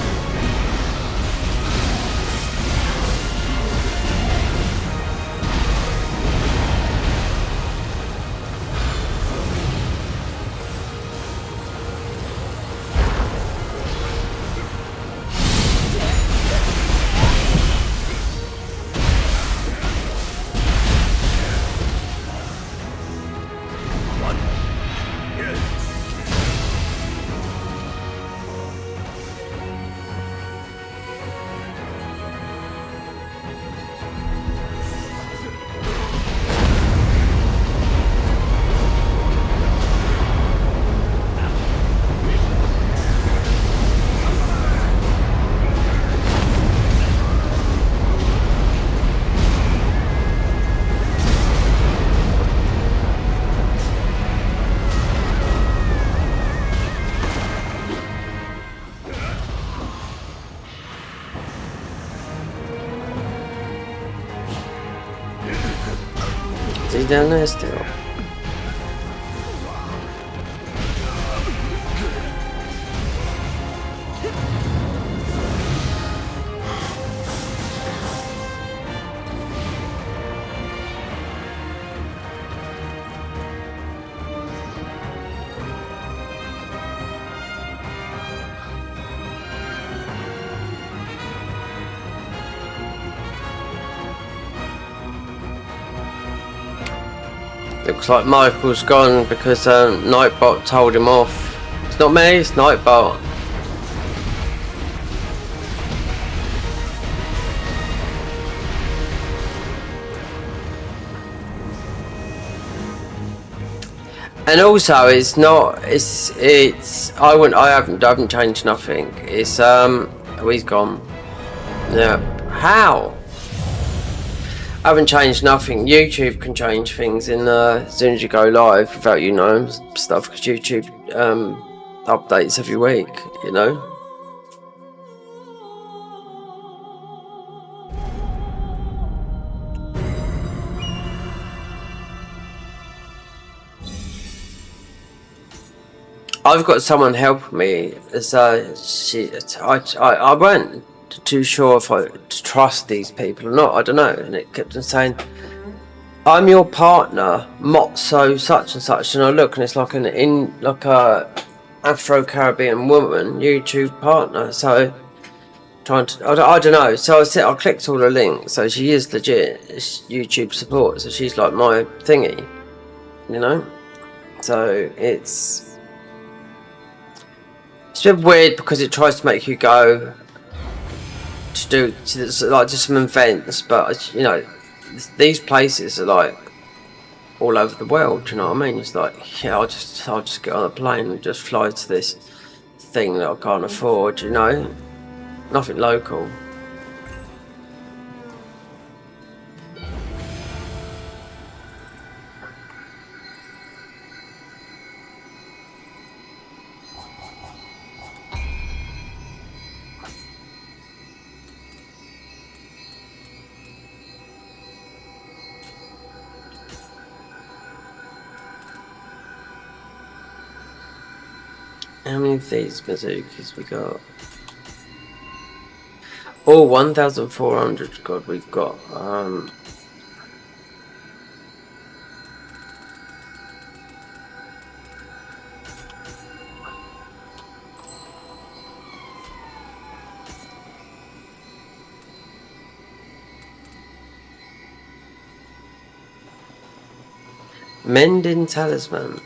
Speaker 1: Is he down there still? Looks like Michael's gone because Nightbot told him off. It's not me, it's Nightbot. And also, it's not. I haven't changed nothing. It's oh, he's gone. Yeah. How? I haven't changed nothing. YouTube can change things in as soon as you go live without you knowing stuff, because YouTube updates every week, you know. I've got someone helping me. As I weren't too sure if I trust these people or not. I don't know, and it kept on saying, "I'm your partner, Motso such and such," and I look, and it's like a Afro-Caribbean woman YouTube partner. So I don't know. So I clicked all the links. So she is legit. It's YouTube support. So she's like my thingy, you know. So it's a bit weird because it tries to make you go to some events, but you know, these places are like all over the world. Do you know what I mean? It's like, yeah, I'll just get on a plane and just fly to this thing that I can't afford. You know, nothing local. How many of these bazookas we got? Oh, 1,400. God, we've got Mending Talisman.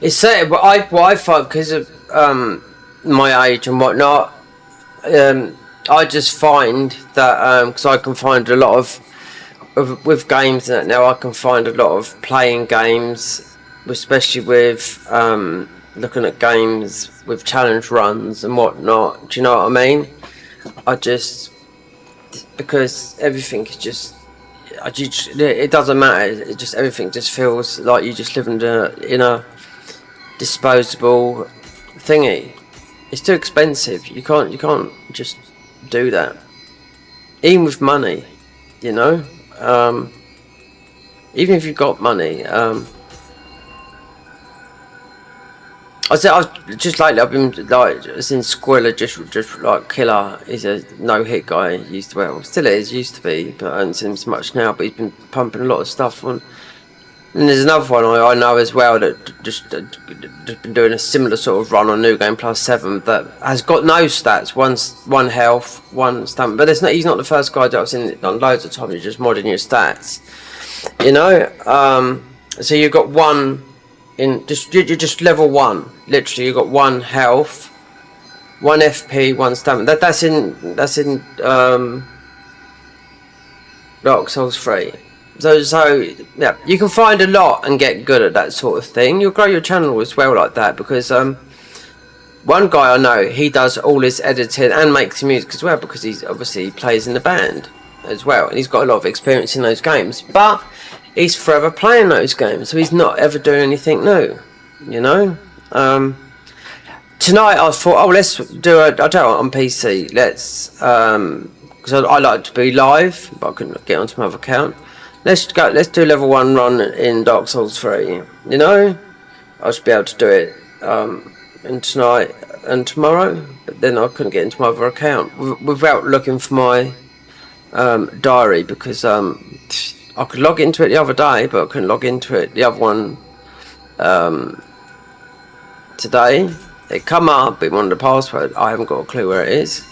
Speaker 1: It's certain, but I find, because of my age and whatnot, I just find that because I can find a lot of with games and that now, I can find a lot of playing games, especially with looking at games with challenge runs and whatnot. Do you know what I mean? because everything is just. It doesn't matter. It just everything just feels like you just live in a disposable thingy. It's too expensive. You can't just do that. Even with money, you know. Even if you've got money. I said I've just lately I've been like since Squilla just like Killer is a no hit guy. He used to still is used to be, but I don't see him so much now. But he's been pumping a lot of stuff on. And there's another one I know as well that just been doing a similar sort of run on New Game Plus 7 that has got no stats. One health, one stamina. But it's not. He's not the first guy that I've seen it on loads of times. You're just modding your stats, you know. So you've got one. You're just level 1. Literally, you've got 1 health, 1 FP, 1 stamina. That's in Dark Souls 3. So yeah, you can find a lot and get good at that sort of thing. You'll grow your channel as well like that because one guy I know, he does all his editing and makes music as well because he's obviously plays in the band as well and he's got a lot of experience in those games. But he's forever playing those games, so he's not ever doing anything new, you know. Tonight I thought, let's do I don't know, on PC. Let's because I like to be live, but I couldn't get onto my other account. Let's do level 1 run in Dark Souls 3. You know, I should be able to do it in tonight and tomorrow. But then I couldn't get into my other account without looking for my diary because I could log into it the other day, but I couldn't log into it the other one today. It come up, but it wanted the password. I haven't got a clue where it is.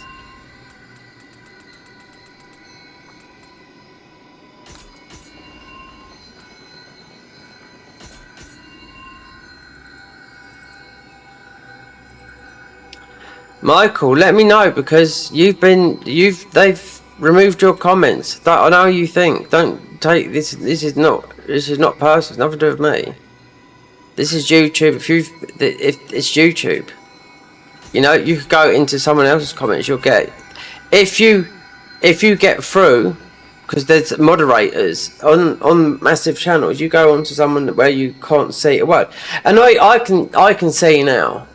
Speaker 1: Michael, let me know because they've removed your comments. I know you think. Don't take this. This is not personal. It's nothing to do with me. This is YouTube. If it's YouTube, you know, you could go into someone else's comments. You'll get if you get through because there's moderators on massive channels. You go onto someone where you can't see a word, and I can see now,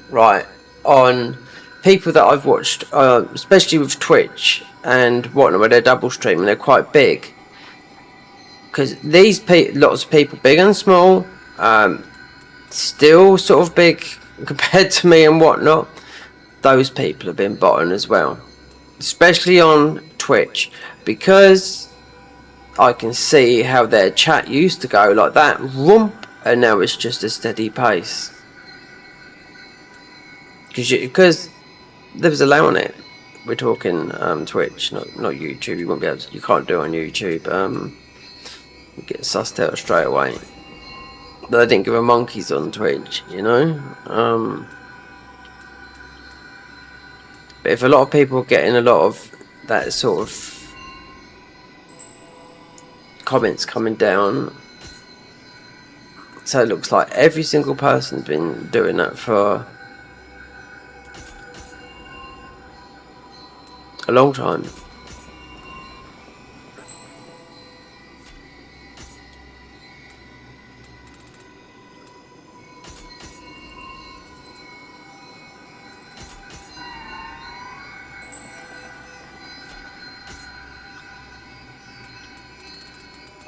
Speaker 1: right. On people that I've watched, especially with Twitch and whatnot, where they're double streaming, they're quite big. Because lots of people, big and small, still sort of big compared to me and whatnot. Those people have been botting as well, especially on Twitch, because I can see how their chat used to go like that, whoomp, and now it's just a steady pace. Because there was allowing it. We're talking Twitch, not YouTube. You won't be able to, you can't do it on YouTube. You get sussed out straight away. But I didn't give a monkeys on Twitch, you know. But if a lot of people are getting a lot of that sort of comments coming down, so it looks like every single person's been doing that for a long time.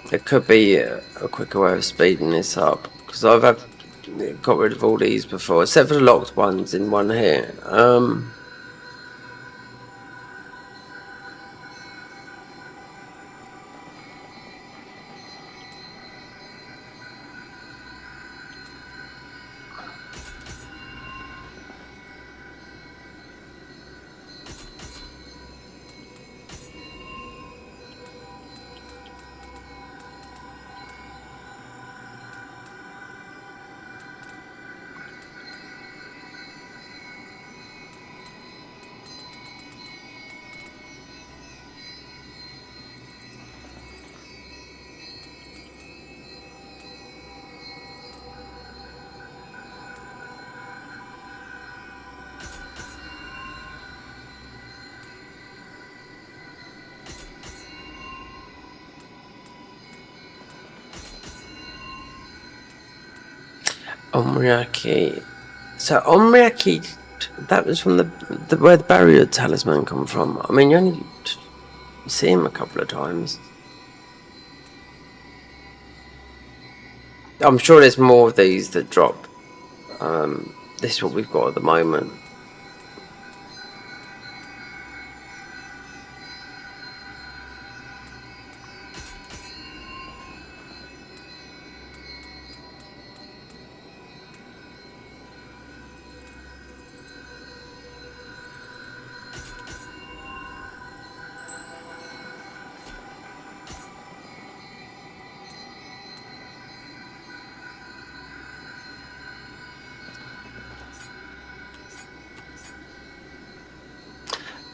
Speaker 1: There could be a quicker way of speeding this up because I've got rid of all these before, except for the locked ones in one here. Omriaki. So Omriaki, that was from the where the barrier talisman come from. I mean, you only see him a couple of times. I'm sure there's more of these that drop. This is what we've got at the moment.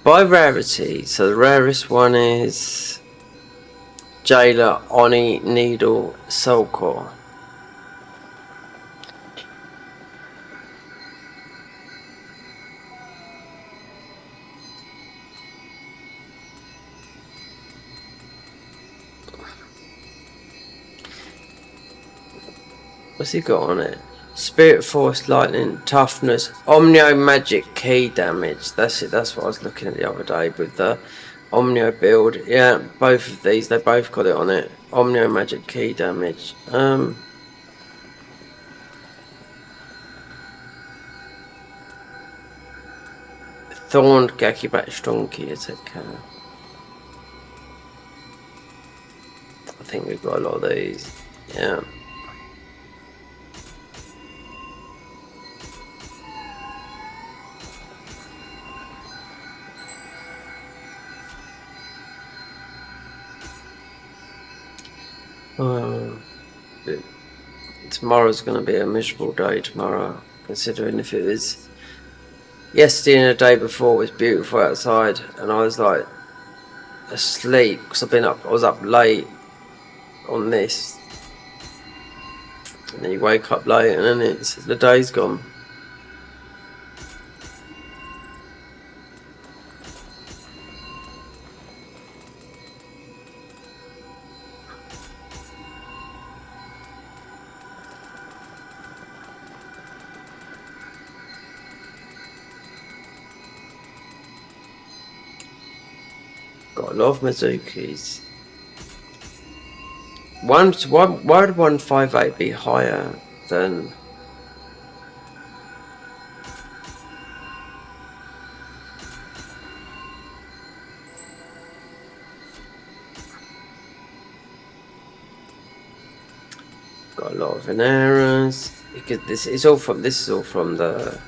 Speaker 1: By rarity, so the rarest one is Jailer Oni Needle Soul Core. What's he got on it? Spirit Force, Lightning, Toughness, Omnio Magic Key Damage. That's it, that's what I was looking at the other day with the Omnio build. Yeah, both of these, they both got it on it. Omnio Magic Key Damage. Thorned Gakibat Strong Key attack. I think we've got a lot of these. Yeah. Tomorrow's going to be a miserable day tomorrow, considering if it was yesterday and the day before was beautiful outside, and I was like asleep because I was up late on this, and then you wake up late and then the day's gone. Got a lot of Mizukis. Why would 158 be higher than... Got a lot of Veneras. This is all from the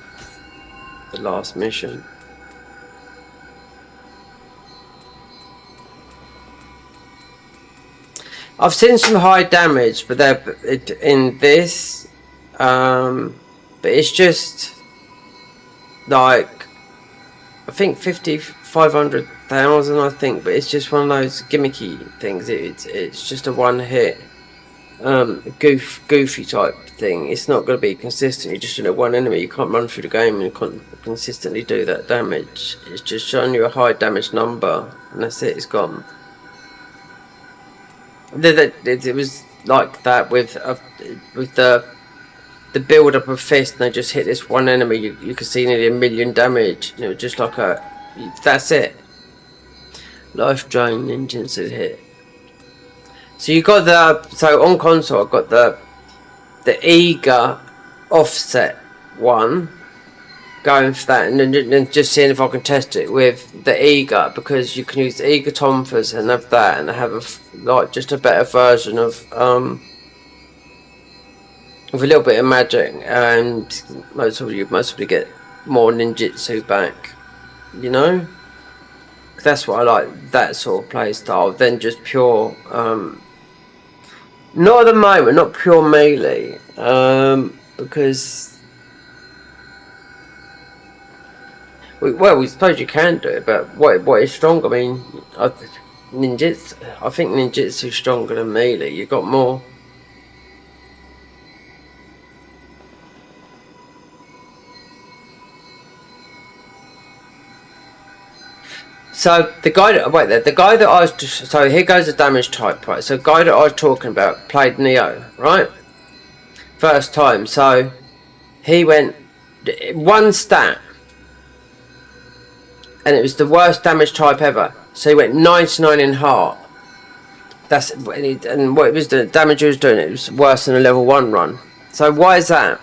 Speaker 1: last mission. I've seen some high damage, but they're in this, but it's just like I think 500,000. I think, but it's just one of those gimmicky things. It's just a one hit, goofy type thing. It's not going to be consistent. You're just in a one enemy. You can't run through the game and you can't consistently do that damage. It's just showing you a high damage number, and that's it. It's gone. It was like that with the build up of Fist, and they just hit this one enemy. You could see nearly 1 million damage. You know, just like that's it. Life Drain Ninjutsu hit. So you got on console I got the eager offset one, going for that, and then just seeing if I can test it with the eager, because you can use the eager tonfas and have that, and have just a better version of with a little bit of magic, and most probably get more ninjutsu back, you know. That's what I like, that sort of play style, than just pure not at the moment, not pure melee, because we suppose you can do it, but what is strong? I mean, I think ninjutsu is stronger than melee. You got more. So the guy that I was just, so here goes the damage type, right? So the guy that I was talking about played Nioh, right? First time. So He went one stat, and it was the worst damage type ever. So he went 99 in heart. That's and what it was doing. Damage he was doing, it was worse than a level 1 run. So why is that?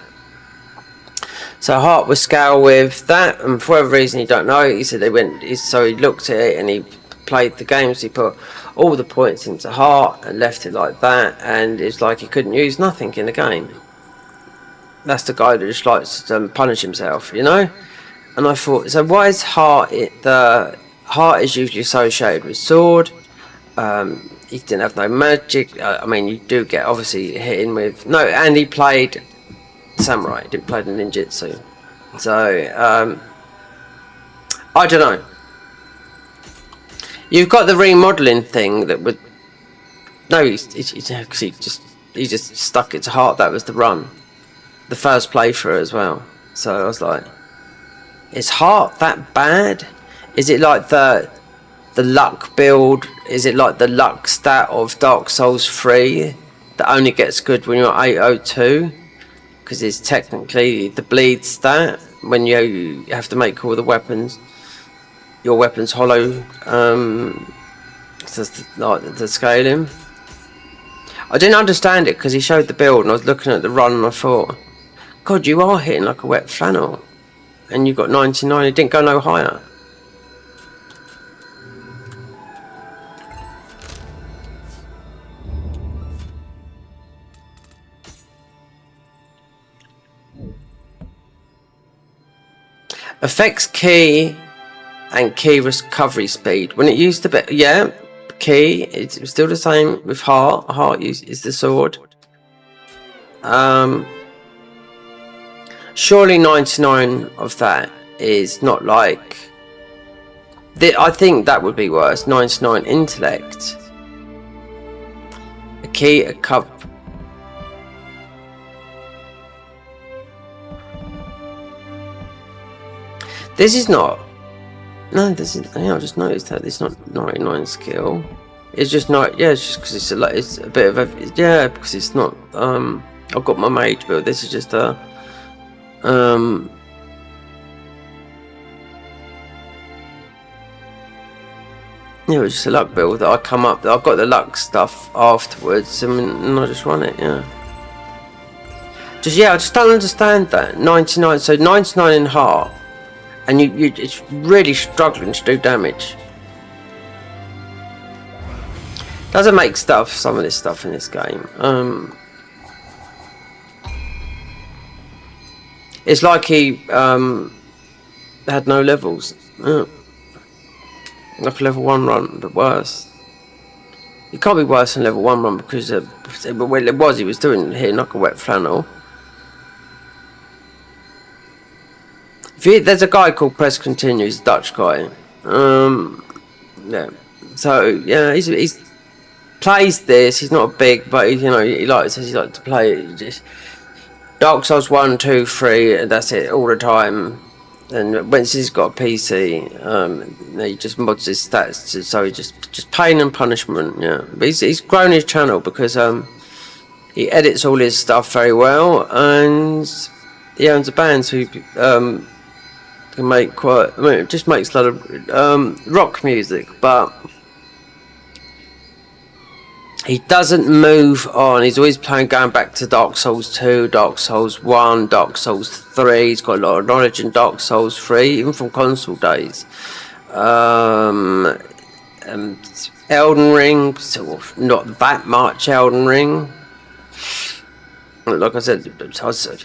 Speaker 1: So Hart was scale with that, and for whatever reason, you don't know. He said they went. So he looked at it and he played the games. He put all the points into Hart and left it like that, and it's like he couldn't use nothing in the game. That's the guy that just likes to punish himself, you know. And I thought, so why is Hart? The Hart is usually associated with sword. He didn't have no magic. I mean, you do get obviously hitting with no, and he played samurai. He didn't play the ninjutsu. So I don't know. You've got the remodeling thing that would. No, he just stuck it to Heart. That was the run, the first playthrough as well. So I was like, is Heart that bad? Is it like the luck build? Is it like the luck stat of Dark Souls 3 that only gets good when you're 802? Because it's technically the bleed stat when you have to make all the weapons, your weapons hollow. Like the scaling. I didn't understand it because he showed the build and I was looking at the run and I thought, God, you are hitting like a wet flannel, and you got 99. It didn't go no higher. Affects key and key recovery speed. When it used to be, yeah, key, it's still the same with Heart. Heart is the sword. Surely 99 of that is not like. I think that would be worse. 99 intellect. A key, a cover. This is not. No, this is. I just noticed that it's not 99 skill. It's just not. Yeah, it's just because it's a bit of a. Yeah, because it's not. I've got my mage build. This is just a. Yeah, it was just a luck build that I come up. I've got the luck stuff afterwards, and I just run it. Yeah. I just don't understand that 99. So 99 in heart. And it's really struggling to do damage. Doesn't make some of this stuff in this game. It's like he had no levels. Like a level 1 run, but worse. It can't be worse than level 1 run because when it was, he was hitting like a wet flannel. There's a guy called Press Continue, he's a Dutch guy. Yeah. So yeah, he's plays this. He's not big, but he likes to play it. Just Dark Souls 1, 2, 3, and that's it all the time. And once he's got a PC, he just mods his stats. So he just pain and punishment. Yeah, but he's grown his channel because he edits all his stuff very well, and he owns a band, so he can make it just makes a lot of rock music, but he doesn't move on. He's always going back to Dark Souls 2, Dark Souls 1, Dark Souls 3. He's got a lot of knowledge in Dark Souls 3, even from console days. Elden Ring, sort of not that much Elden Ring. Like I said,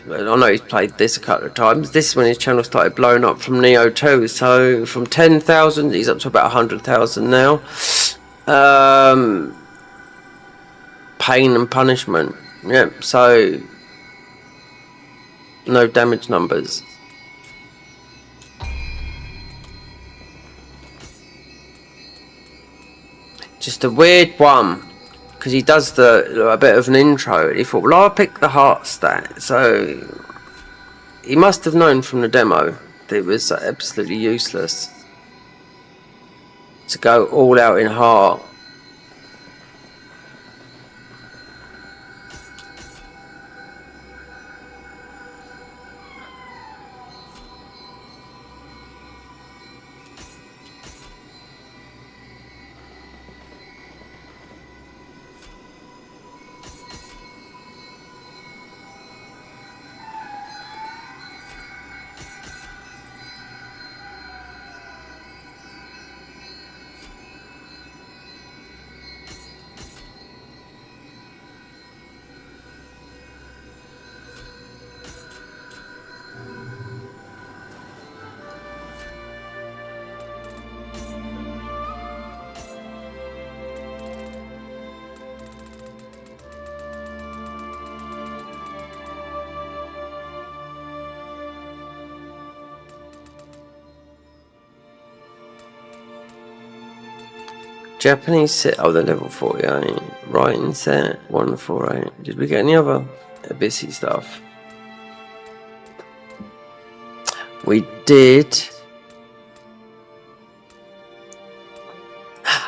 Speaker 1: I know he's played this a couple of times. This is when his channel started blowing up from Nioh 2. So from 10,000, he's up to about 100,000 now. Pain and punishment. Yeah, so no damage numbers. Just a weird one. Because he does a bit of an intro. He thought, well, I'll pick the heart stat. So he must have known from the demo that it was absolutely useless to go all out in heart. Japanese set. Oh, they're level 48. Writing set 148. Did we get any other Abyssy stuff? We did.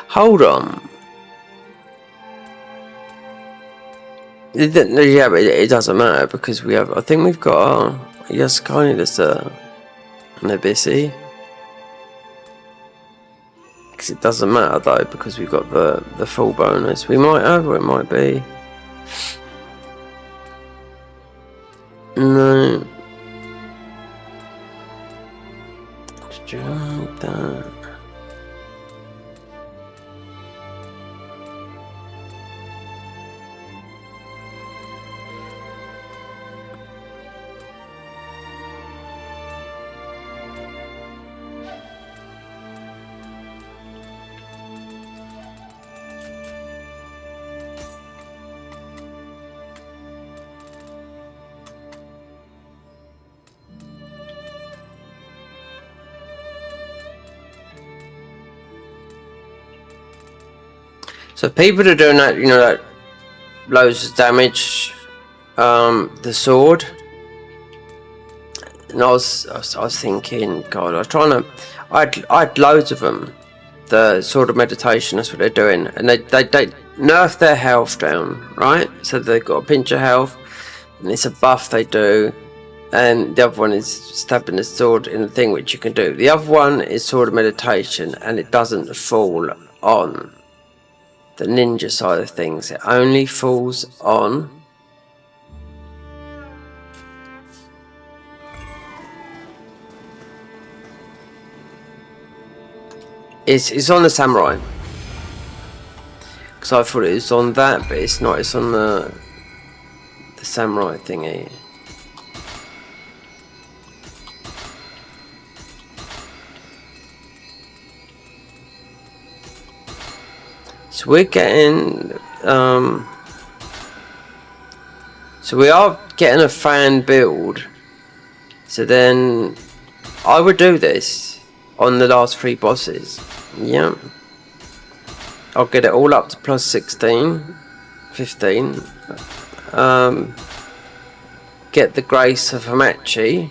Speaker 1: Hold on. Yeah, but it doesn't matter because we have. I think we've got. Yes, kind of just an Abyssy. Because it doesn't matter though because we've got the full bonus. We might have, or it might be. No. Did you like that? So people are doing that, you know, that loads of damage, the sword. And I was thinking, God, I was trying to, I had loads of them. The sword of meditation, that's what they're doing, and they nerf their health down, right? So they've got a pinch of health, and it's a buff they do. And the other one is stabbing the sword in the thing, which you can do. The other one is sword of meditation, and it doesn't fall on the ninja side of things. It only falls on it's on the samurai, because I thought it was on that, but it's not. It's on the samurai thingy. So we're getting, so we are getting a fan build. So then I would do this on the last 3 bosses. Yeah. I'll get it all up to plus 16, 15. Get the Grace of Hamachi.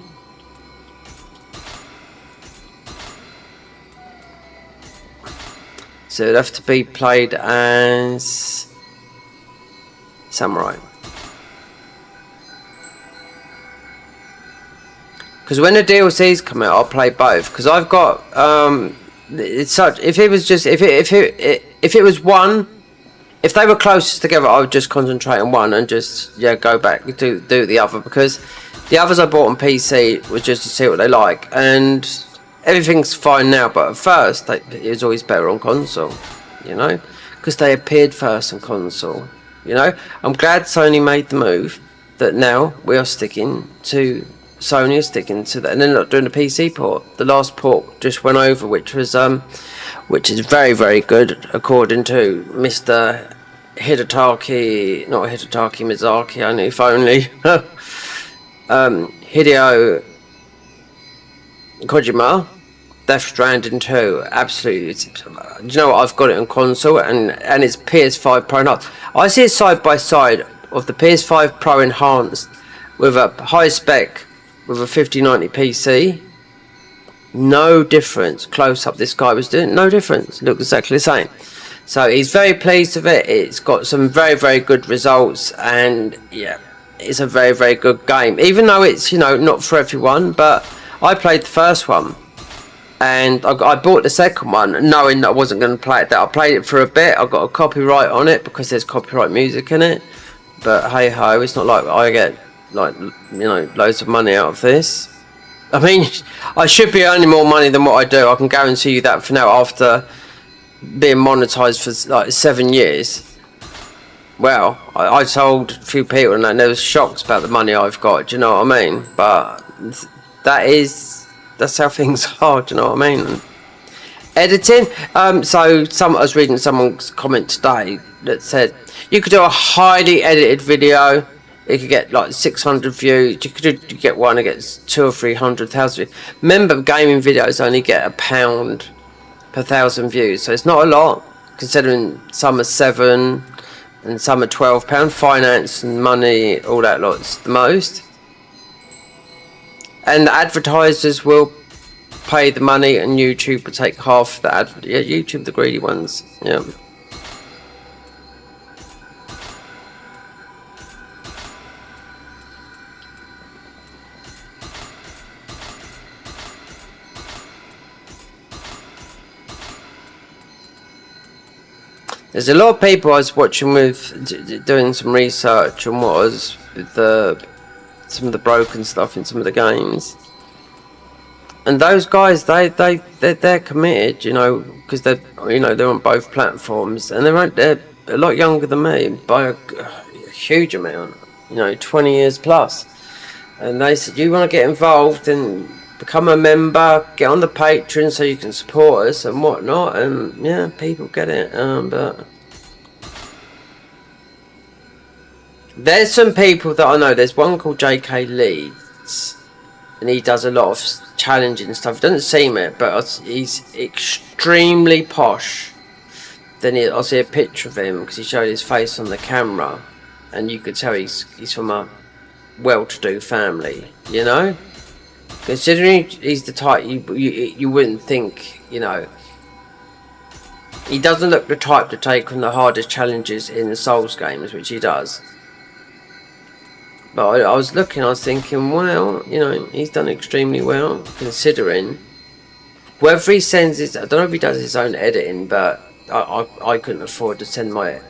Speaker 1: So it'd have to be played as samurai. Because when the DLCs come out, I'll play both. Because I've got it's such. If it was just if it was one, if they were closest together, I would just concentrate on one and just go back do the other. Because the others I bought on PC was just to see what they like, and everything's fine now, but at first it was always better on console, you know, because they appeared first on console, you know. I'm glad Sony made the move that now we are sticking to Sony, is sticking to that, and they're not doing the PC port. The last port just went over, which is very, very good according to Mr. Miyazaki, only if only Hideo Kojima. Death Stranding 2, absolutely. Do you know what? I've got it on console, and it's PS5 Pro Enhanced. I see it side by side of the PS5 Pro Enhanced with a high spec with a 5090 PC. No difference. Close up, this guy was doing no difference. Looked exactly the same. So he's very pleased with it. It's got some very, very good results, and yeah, it's a very, very good game. Even though it's, you know, not for everyone, but I played the first one. And I bought the second one knowing that I wasn't going to play it. I played it for a bit. I got a copyright on it because there's copyright music in it. But hey ho, it's not like I get, like, you know, loads of money out of this. I mean, I should be earning more money than what I do. I can guarantee you that for now, after being monetized for like 7 years. Well, I told a few people and they was shocked about the money I've got. Do you know what I mean? But that's how things are, do you know what I mean? Editing. So I was reading someone's comment today that said you could do a highly edited video. You could get like 600 views. You could get one that gets 200 or 300,000 views. Remember, gaming videos only get £1 per 1,000 views, so it's not a lot. considering some are £7 and some are £12. Finance and money, all that lot's the most. And the advertisers will pay the money, and YouTube will take half the ad. Yeah, YouTube, the greedy ones. Yeah. There's a lot of people I was watching with doing some research on what was with some of the broken stuff in some of the games, and those guys they're committed, you know, because they're on both platforms, and they're a lot younger than me by a huge amount, 20 years plus, and they said, you want to get involved and become a member, get on the Patreon so you can support us and whatnot, and yeah, people get it. But there's some people that I know. There's one called JK Leeds, and he does a lot of challenging stuff. He doesn't seem it, but he's extremely posh. Then I'll see a picture of him because he showed his face on the camera, and you could tell he's from a well-to-do family, you know. Considering he's the type you wouldn't think, he doesn't look the type to take on the hardest challenges in the Souls games, which he does. But I was thinking, well, he's done extremely well, considering whether he sends his, I don't know if he does his own editing, but I couldn't afford to send my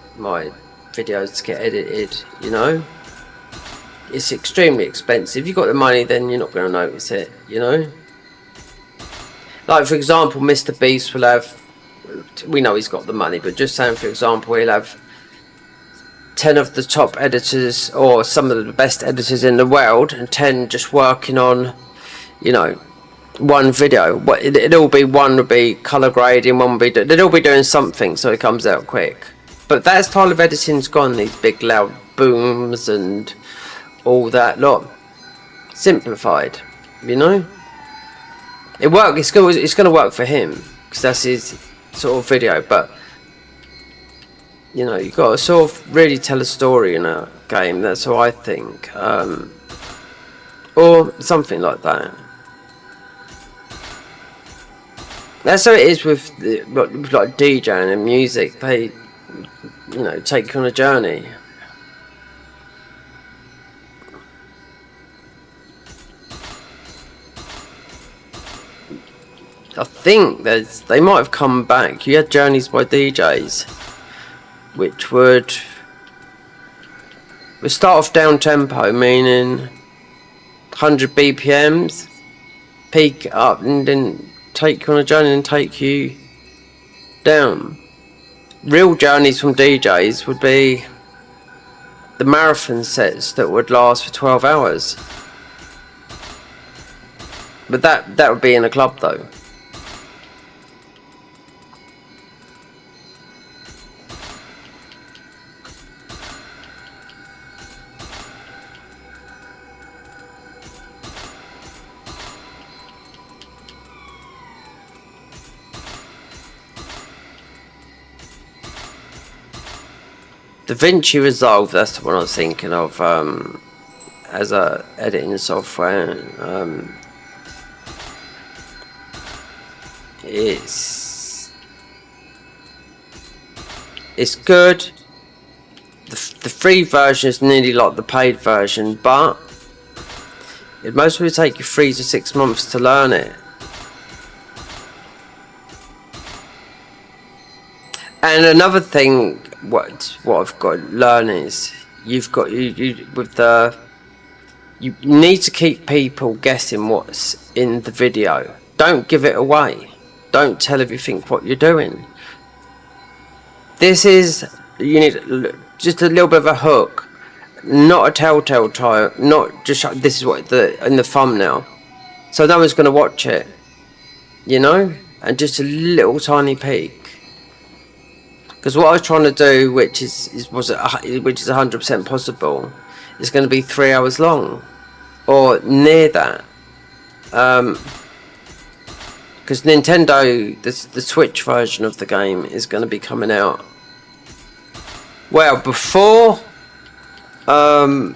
Speaker 1: videos to get edited, It's extremely expensive. If you've got the money, then you're not going to notice it, Like, for example, Mr. Beast will have, we know he's got the money, but just saying, for example, he'll have 10 of the top editors, or some of the best editors in the world, and 10 just working on, one video. One would be colour grading, one would be, they'd all be doing something so it comes out quick. But that style of editing's gone, these big loud booms and all that lot. Simplified, it works. It's going to work for him because that's his sort of video, but you've got to sort of really tell a story in a game. That's how I think, or something like that. That's how it is with like DJing and music. They take you on a journey. I think they might have come back. You had journeys by DJs, which would start off down tempo, meaning 100 BPMs, peak up, and then take you on a journey and take you down. Real journeys from DJs would be the marathon sets that would last for 12 hours. But that would be in a club though. DaVinci Resolve, that's the one I was thinking of, as a editing software. It's good. The free version is nearly like the paid version, but it mostly take you 3 to 6 months to learn it. And another thing, what I've got to learn is you need to keep people guessing what's in the video. Don't give it away. Don't tell everything what you're doing. You need just a little bit of a hook, not a telltale time, not just this is what in the thumbnail, so no one's going to watch it, and just a little tiny peek. Because what I was trying to do, which is 100% possible, is going to be 3 hours long, or near that. because Nintendo, the Switch version of the game is going to be coming out. Well, before, I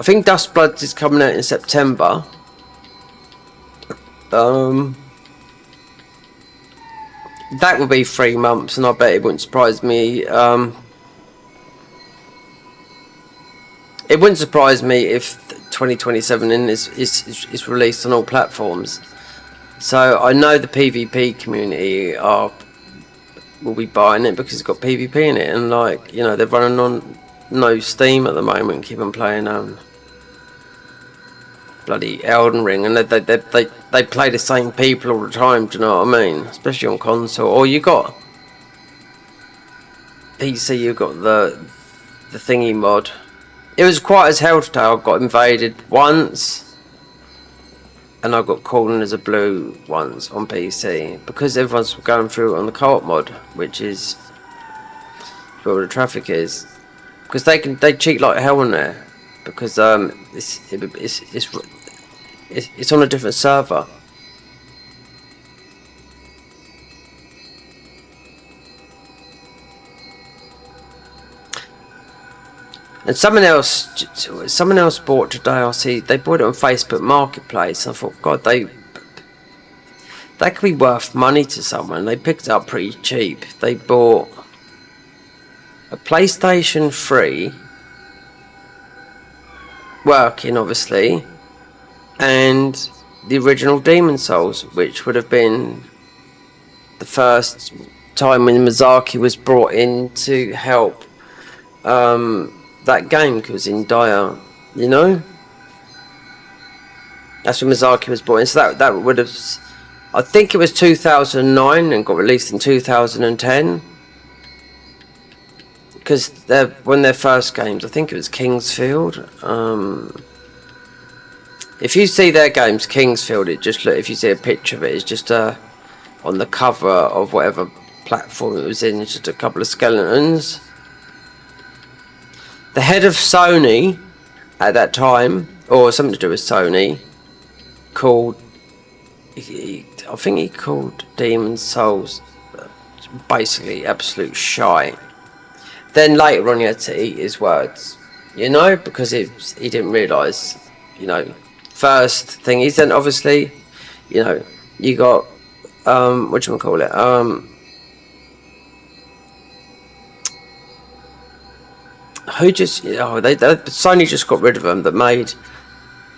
Speaker 1: think Dust Bloods is coming out in September. That would be 3 months, and I bet it wouldn't surprise me. It wouldn't surprise me if 2027 is released on all platforms. So I know the PvP community will be buying it because it's got PvP in it, and like, you know, they're running on no Steam at the moment, keep on playing bloody Elden Ring, and they play the same people all the time, do you know what I mean? Especially on console. Or you got PC, you got the thingy mod. It was quite as hell today. I got invaded once, and I got called in as a blue once on PC because everyone's going through it on the co-op mod, which is where the traffic is. Because they cheat like hell in there, because it's on a different server. And someone else bought today. I see they bought it on Facebook Marketplace. I thought, God, that could be worth money to someone. They picked it up pretty cheap. They bought a PlayStation 3, working obviously, and the original Demon Souls, which would have been the first time when Miyazaki was brought in to help that game, because it was in dire, you know. That's when Miyazaki was brought in. So that would have, I think it was 2009 and got released in 2010. Because when their first games, I think it was Kingsfield. If you see their games, Kingsfield, it just look. If you see a picture of it, it's just on the cover of whatever platform it was in, it's just a couple of skeletons. The head of Sony at that time, or something to do with Sony, called, I think he called Demon Souls basically absolute shite. Then later on he had to eat his words, you know, because he didn't realise, you know, first thing he's then obviously, you know, you got whatchamacallit, who just, Sony just got rid of them, that made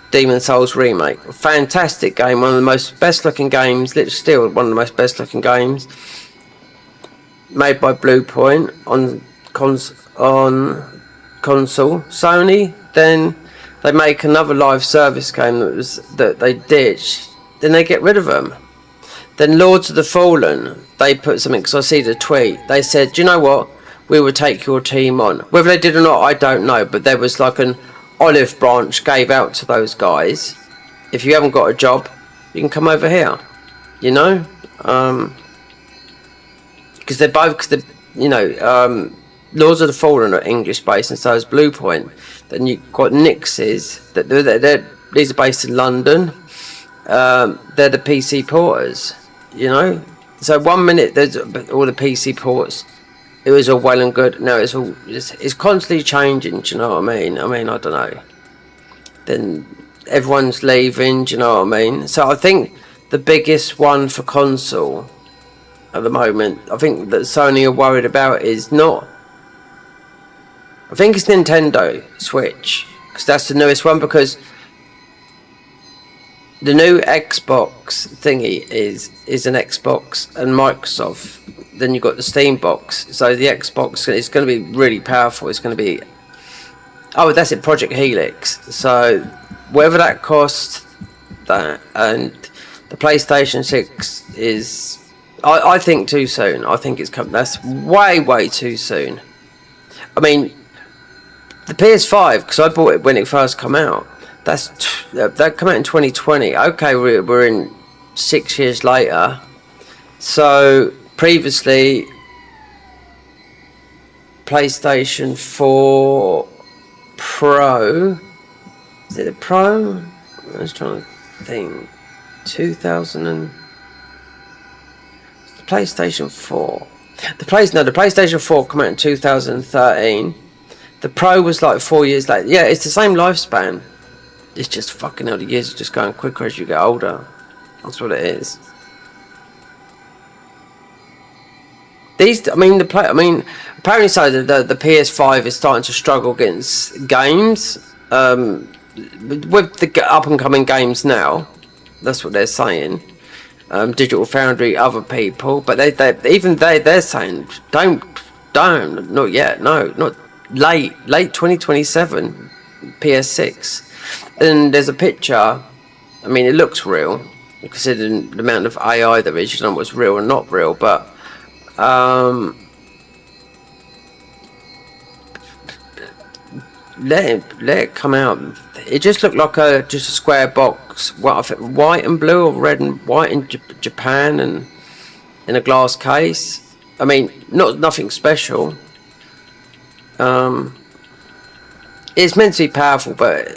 Speaker 1: Demon Souls remake. Fantastic game, one of the most best looking games, literally still one of the most best looking games, made by Blue Point on console. Sony, then they make another live service game that they ditched, then they get rid of them. Then Lords of the Fallen, they put something, because I see the tweet, they said, do you know what, we will take your team on. Whether they did or not, I don't know, but there was like an olive branch gave out to those guys. If you haven't got a job, you can come over here, you know, because they're both, you know, Lords of the Fallen are English based, and so is Blue Point. Then you've got Nix's, these are based in London. They're the PC porters, you know. So 1 minute there's all the PC ports, it was all well and good. Now it's constantly changing. Do you know what I mean? I don't know. Then everyone's leaving. Do you know what I mean? So I think the biggest one for console at the moment, I think that Sony are worried about is not. I think it's Nintendo Switch, because that's the newest one. Because the new Xbox thingy is an Xbox and Microsoft. Then you've got the Steam box. So the Xbox is going to be really powerful. It's going to be, oh, that's it, Project Helix. So whatever that costs, that, and the PlayStation 6 is, I think, too soon. I think it's come. That's way too soon. I mean, the PS5, because I bought it when it first came out. That came out in 2020. Okay, we're in 6 years later. So previously, PlayStation 4 Pro. Is it a Pro? I was trying to think. 2000 and the PlayStation 4. The PlayStation 4 came out in 2013. The Pro was like 4 years later. Yeah, it's the same lifespan. It's just fucking hell, the years are just going quicker as you get older. That's what it is. Apparently so the PS5 is starting to struggle against games. With the up and coming games now, that's what they're saying. Digital Foundry, other people, but they're saying don't, not yet, no, not late 2027, PS6. And there's a picture. I mean, it looks real, considering the amount of AI there is. You don't know what's real and not real, but let it come out. It just looked like just a square box, white and blue, or red and white in Japan, and in a glass case. I mean, nothing special. It's meant to be powerful, but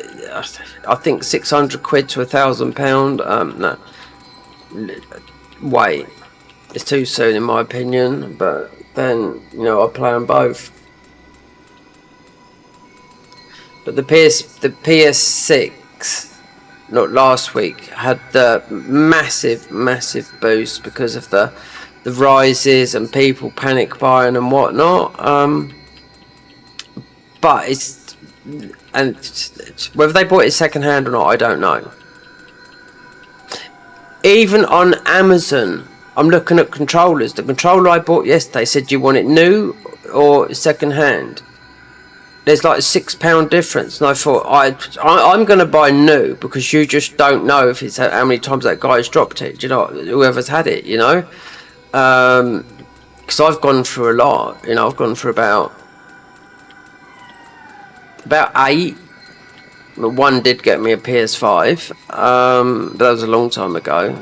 Speaker 1: I think 600 quid to £1,000. No, wait, it's too soon in my opinion. But then, you know, I play them both. But the PS6, not last week, had the massive boost because of the rises and people panic buying and whatnot. But whether they bought it second hand or not, I don't know. Even on Amazon, I'm looking at controllers. The controller I bought yesterday said, "Do you want it new or second hand?" There's like a £6 difference, and I thought I'm going to buy new, because you just don't know if it's how many times that guy's dropped it. Do you know, whoever's had it, you know? Because I've gone through a lot. You know, I've gone through about 8. One did get me a PS5, but that was a long time ago,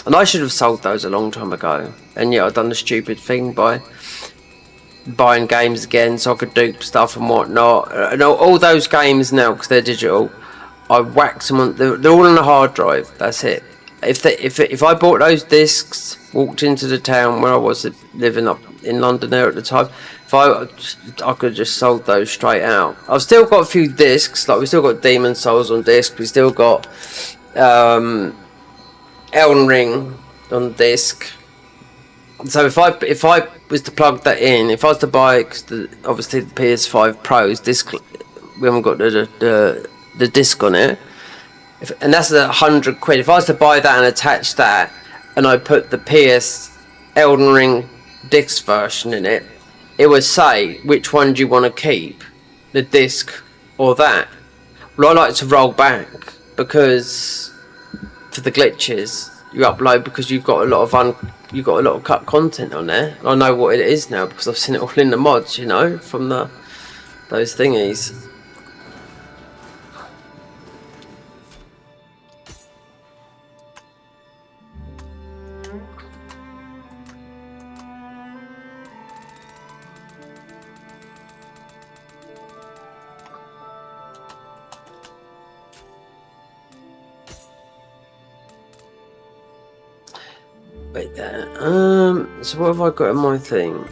Speaker 1: and I should have sold those a long time ago. And yeah, I've done the stupid thing by buying games again so I could dupe stuff and whatnot. And all those games now, because they're digital, I whacked them on. They're all on a hard drive. That's it. If I bought those discs, walked into the town where I was living up in London there at the time, I could have just sold those straight out. I've still got a few discs. Like, we still got Demon Souls on disc. We still got Elden Ring on disc. So if I was to plug that in, if I was to buy, obviously the PS5 Pro's disc, we haven't got the disc on it, and that's £100. If I was to buy that and attach that, and I put the PS Elden Ring disc version in it, it would say, which one do you want to keep, the disc or that? Well, I like to roll back, because for the glitches you upload, because you've got a lot of cut content on there. I know what it is now because I've seen it all in the mods, you know, from those thingies. Wait there. So what have I got in my thing?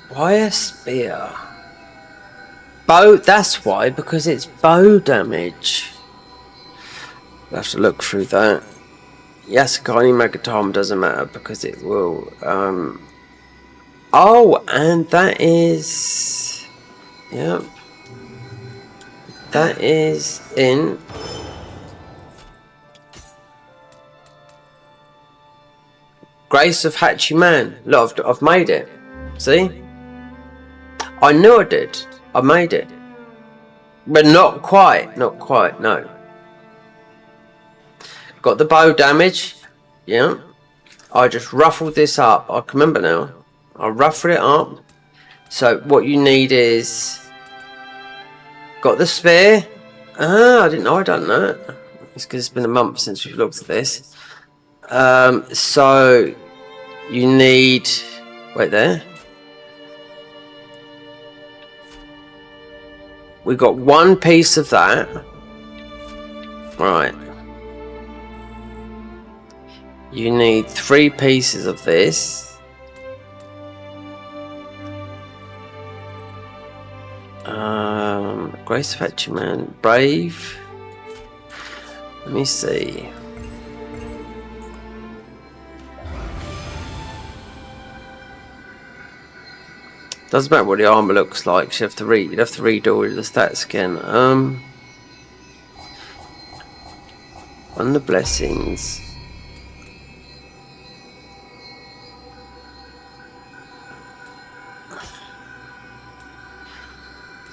Speaker 1: Why a spear? Bow, that's why, because it's bow damage. We'll have to look through that. Yasakani Magatom doesn't matter because it will. Oh, and that is. Yep. That is in. Grace of Hachiman. Look, I've made it. See? I knew I did. I made it. But not quite, no. Got the bow damage, yeah. I just ruffled this up, I can remember now. I ruffled it up. So what you need is... Got the spear. I didn't know I'd done that. It's because it's been a month since we've looked at this. So you need... Wait there. We got one piece of that. Right. You need 3 pieces of this. Grace Fetching Man. Brave. Let me see. Doesn't matter what the armor looks like. You'd have to read all the stats again. On the blessings.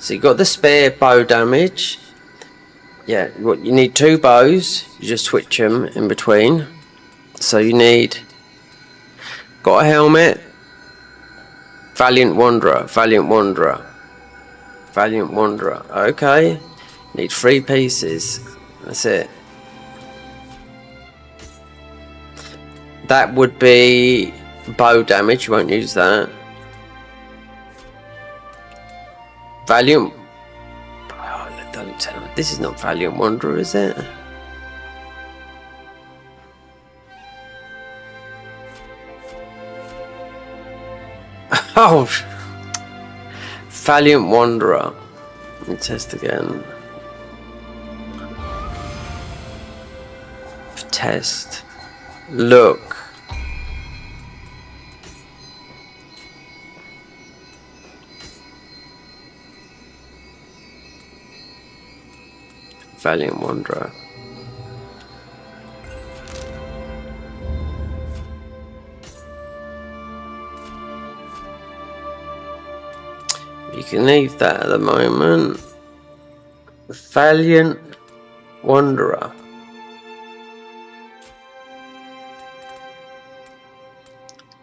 Speaker 1: So you got the spare bow damage. Yeah, you need 2 bows. You just switch them in between. So you need... Got a helmet. Valiant Wanderer. Okay. Need 3 pieces. That's it. That would be bow damage. You won't use that. Valiant. Oh, don't tell me. This is not Valiant Wanderer, is it? Oh, Valiant Wanderer. Let me test again. Test. Look. Valiant Wanderer. You can leave that at the moment. Valiant Wanderer.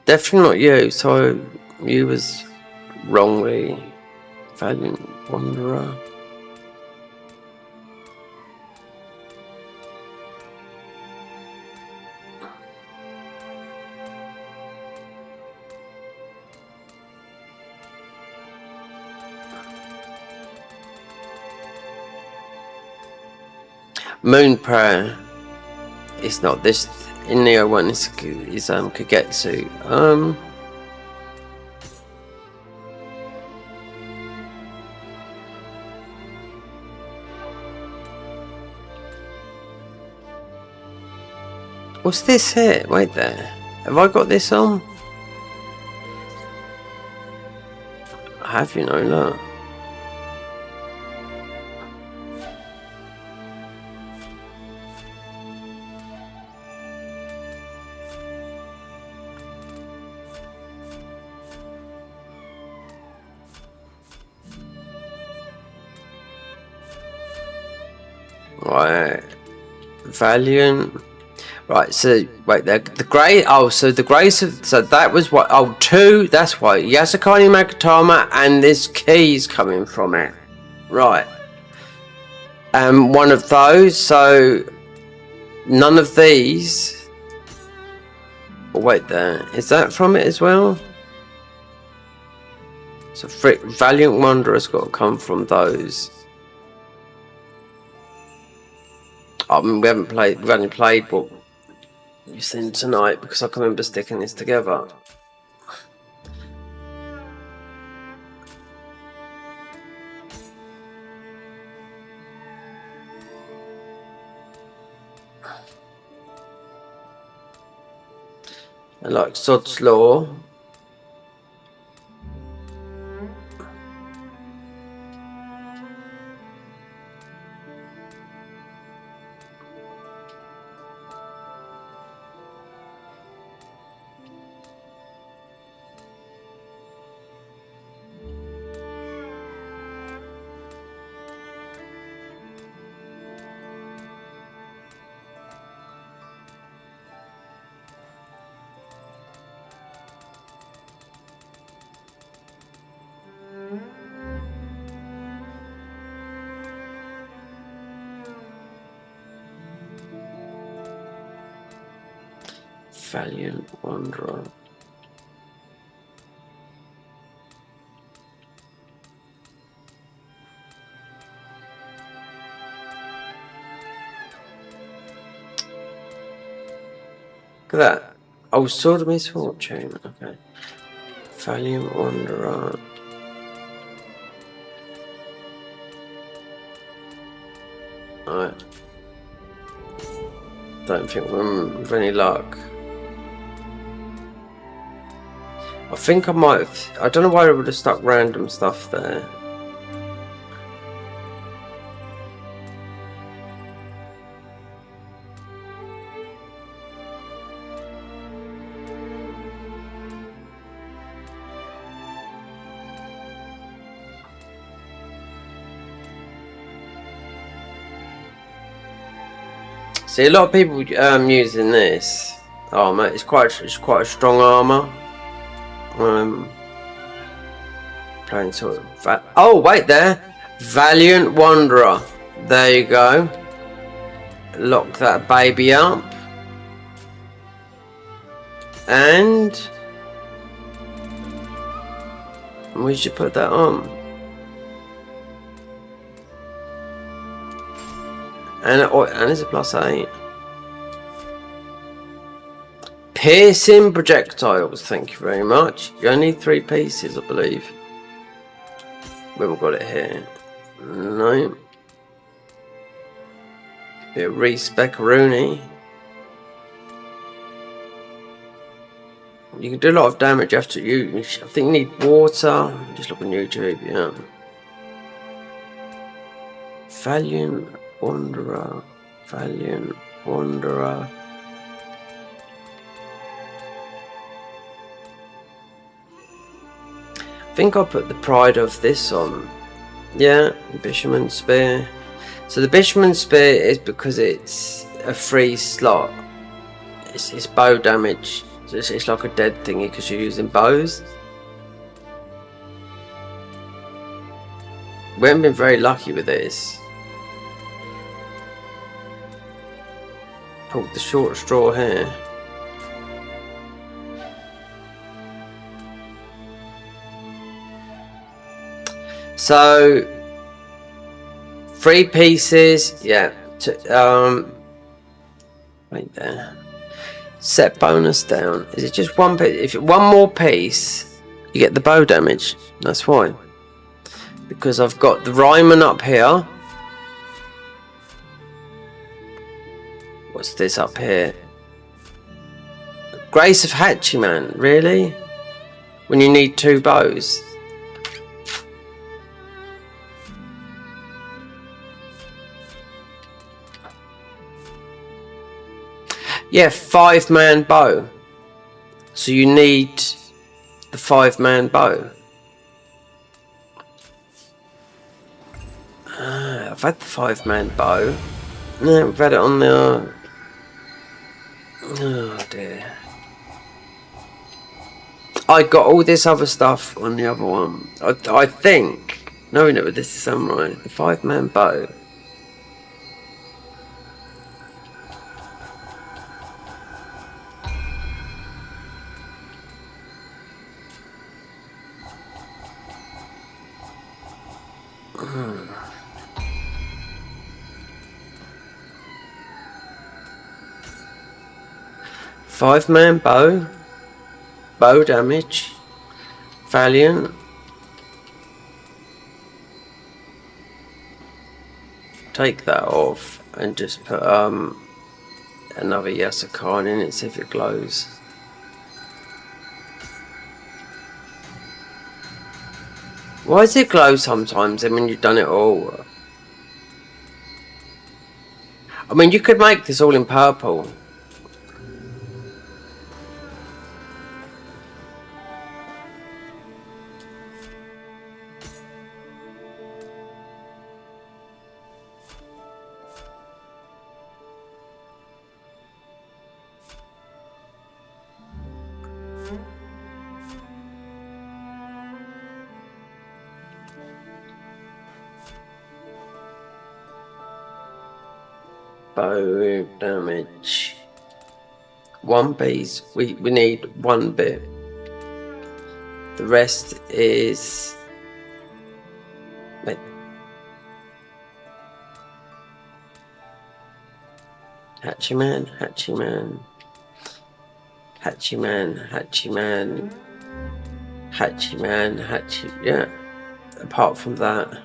Speaker 1: Definitely not you, so you was wrongly. Valiant Wanderer. Moon Prayer is not this. In Nioh 1 is Kagetsu. What's this here? Wait there. Have I got this on? I have, you know, look. Right, Valiant. Right, so wait, the grey. Oh, so the grace of. So that was what. Oh, 2. That's why Yasukani Magatama and this key's coming from it. Right. One of those. So none of these. Oh, wait, there is that from it as well. So Valiant Wanderer's got to come from those. I mean, we've only played what you've seen tonight because I can remember sticking this together. And like Sod's Law. Valiant Wanderer. Look at that. Oh, Sword of Misfortune. Okay. Valiant Wanderer. Alright. Don't think we're with any luck. I think I might have. I don't know why I would have stuck random stuff there. See, a lot of people using this. Oh mate, it's quite a strong armor. Playing sort of. Oh wait, there, Valiant Wanderer. There you go. Lock that baby up, and we should put that on. And it's a +8. Piercing projectiles, thank you very much. You only need 3 pieces, I believe. We haven't got it here. No. Bit of respec-a-rooney. You can do a lot of damage after you. I think you need water. Just look on YouTube, yeah. Valiant Wanderer. Valiant Wanderer. I think I'll put the pride of this on. Yeah, Bisherman Spear. So the Bisherman Spear is because it's a free slot. It's bow damage. So it's like a dead thingy because you're using bows. We haven't been very lucky with this. Pulled the short straw here. So 3 pieces, yeah. Right there. Set bonus down. Is it just 1 piece? If one more piece, you get the bow damage. That's why. Because I've got the Ryman up here. What's this up here? Grace of Hachiman, really? When you need 2 bows. Yeah, 5-man bow. So you need the 5-man bow. I've had the 5-man bow. No, we've had it on the. Oh dear. I got all this other stuff on the other one. I think. No, no, this is samurai. The 5-man bow. Five-man bow. Bow damage. Valiant. Take that off and just put another Yasukan in it, see if it glows. Why does it glow sometimes then when you've done it all? I mean, you could make this all in purple. Bow damage. one piece. We need one bit. The rest is... Wait. Hatchy man, hatchy man. Hatchy man, hatchy man. Hatchy man, hatchy... Yeah. Apart from that...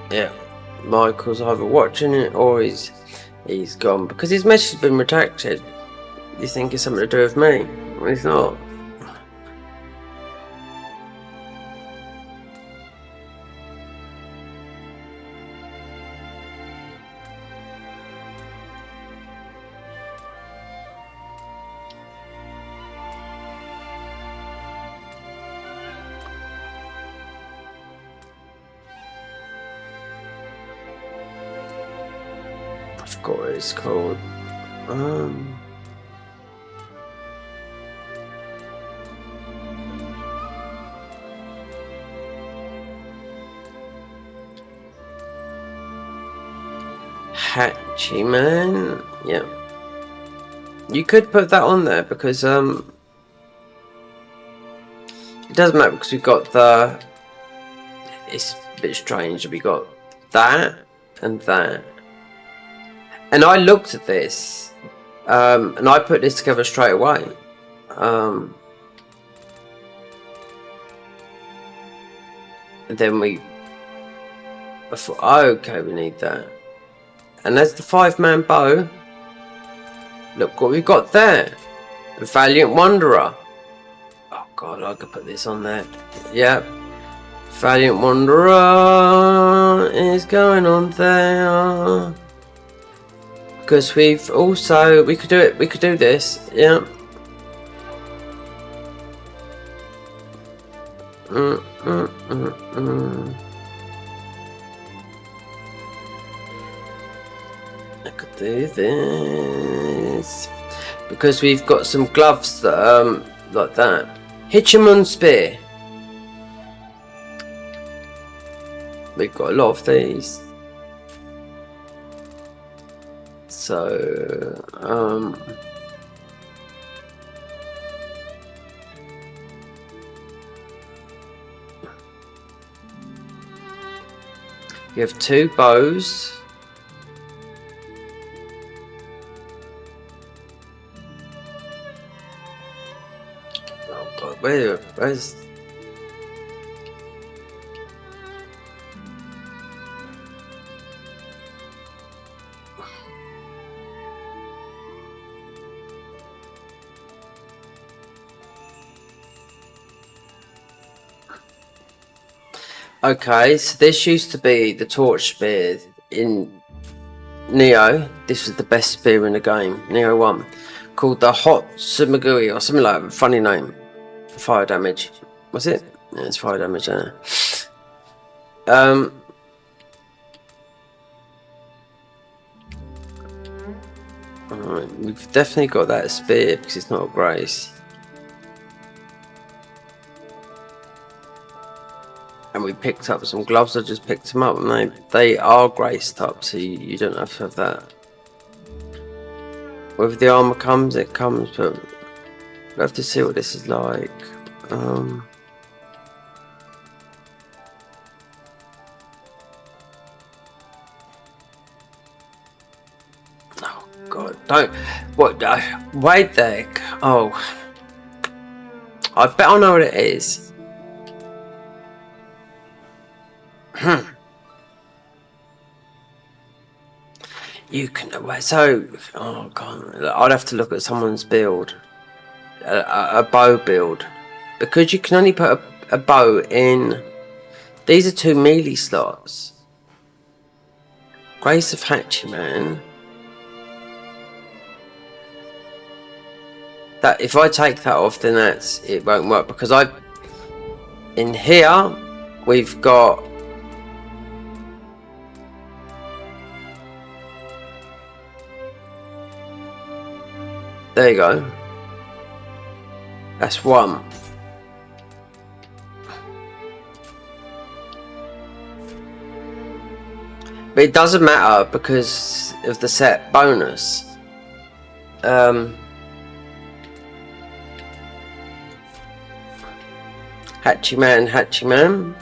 Speaker 1: Yeah, Michael's either watching it or he's gone because his message has been redacted. You think it's something to do with me? Well, it's not. I forgot what it's called. Hatchy man. Yeah. You could put that on there because it doesn't matter because we've got the... It's a bit strange. We got that and that. And I looked at this, and I put this together straight away. And then I thought, oh, okay, we need that. And there's the 5-man bow. Look what we've got there. The Valiant Wanderer. Oh god, I could put this on there. Yep. Valiant Wanderer is going on there. Because we've also, we could do this, yeah. I could do this. Because we've got some gloves that, like that. Hitchman spear. We've got a lot of these. So, you have 2 bows. Oh god, where's... Okay, so this used to be the torch spear in Nioh. This was the best spear in the game, Nioh 1. Called the Hot Sumagui or something like that, funny name. Fire damage. Was it? Yeah, it's fire damage, yeah. Alright, we've definitely got that spear because it's not a grace. And we picked up some gloves. I just picked them up, and they are graced up, so you don't have to have that. Whether the armor comes, it comes, but we'll have to see what this is like. Oh god, don't. What? Wait there. Oh, I bet I know what it is. You can so. Oh god, I'd have to look at someone's build, a bow build, because you can only put a bow in. These are 2 melee slots. Grace of Hachiman. That if I take that off, then it won't work, because in here we've got there you go. That's 1. But it doesn't matter because of the set bonus. Hachiman.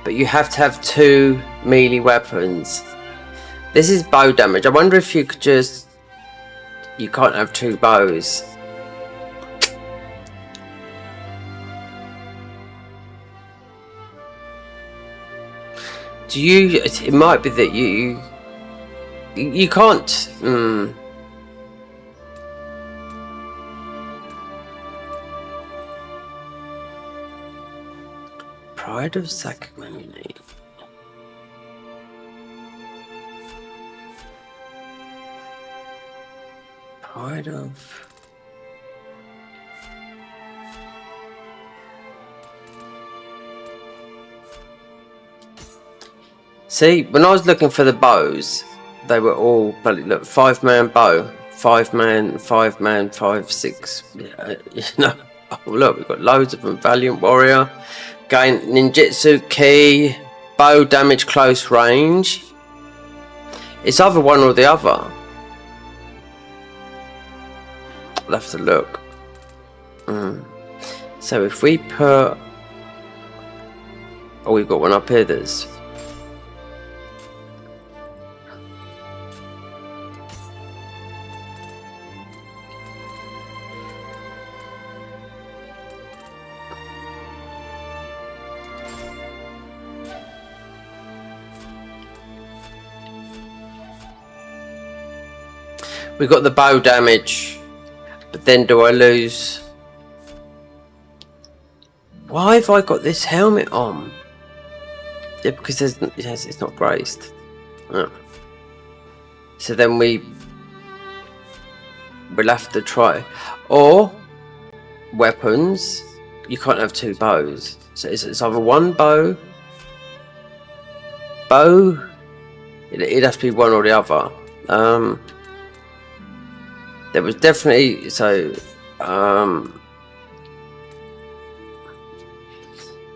Speaker 1: But you have to have 2 melee weapons. This is bow damage. I wonder if you could just... You can't have 2 bows. Do you... It might be that you can't... Pride of Sakamuni. Pride of... See, when I was looking for the bows, they were all, but look, 5-man bow, 5-man, 5, 6, yeah, you know. Oh, look, we've got loads of them. Valiant Warrior, gain ninjutsu key, bow damage close range. It's either one or the other. I'll have to look. So if we put... Oh, we've got one up here that's... We got the bow damage, but then do I lose? Why have I got this helmet on? Yeah, because it's not braced. Oh. So then we'll have to try. Or weapons. You can't have 2 bows. So it's either 1 bow. It'd have to be one or the other. There was definitely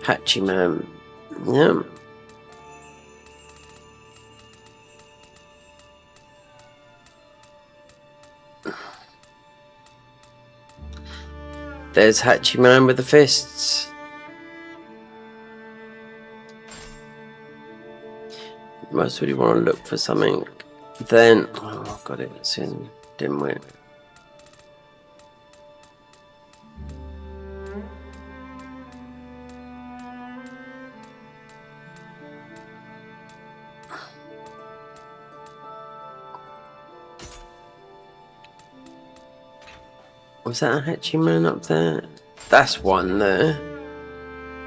Speaker 1: Hachiman, yeah. There's Hachiman with the fists. Most really want to look for something. Then oh, got it. It's in. Didn't we? Was that a Hachiman up there? That's one there.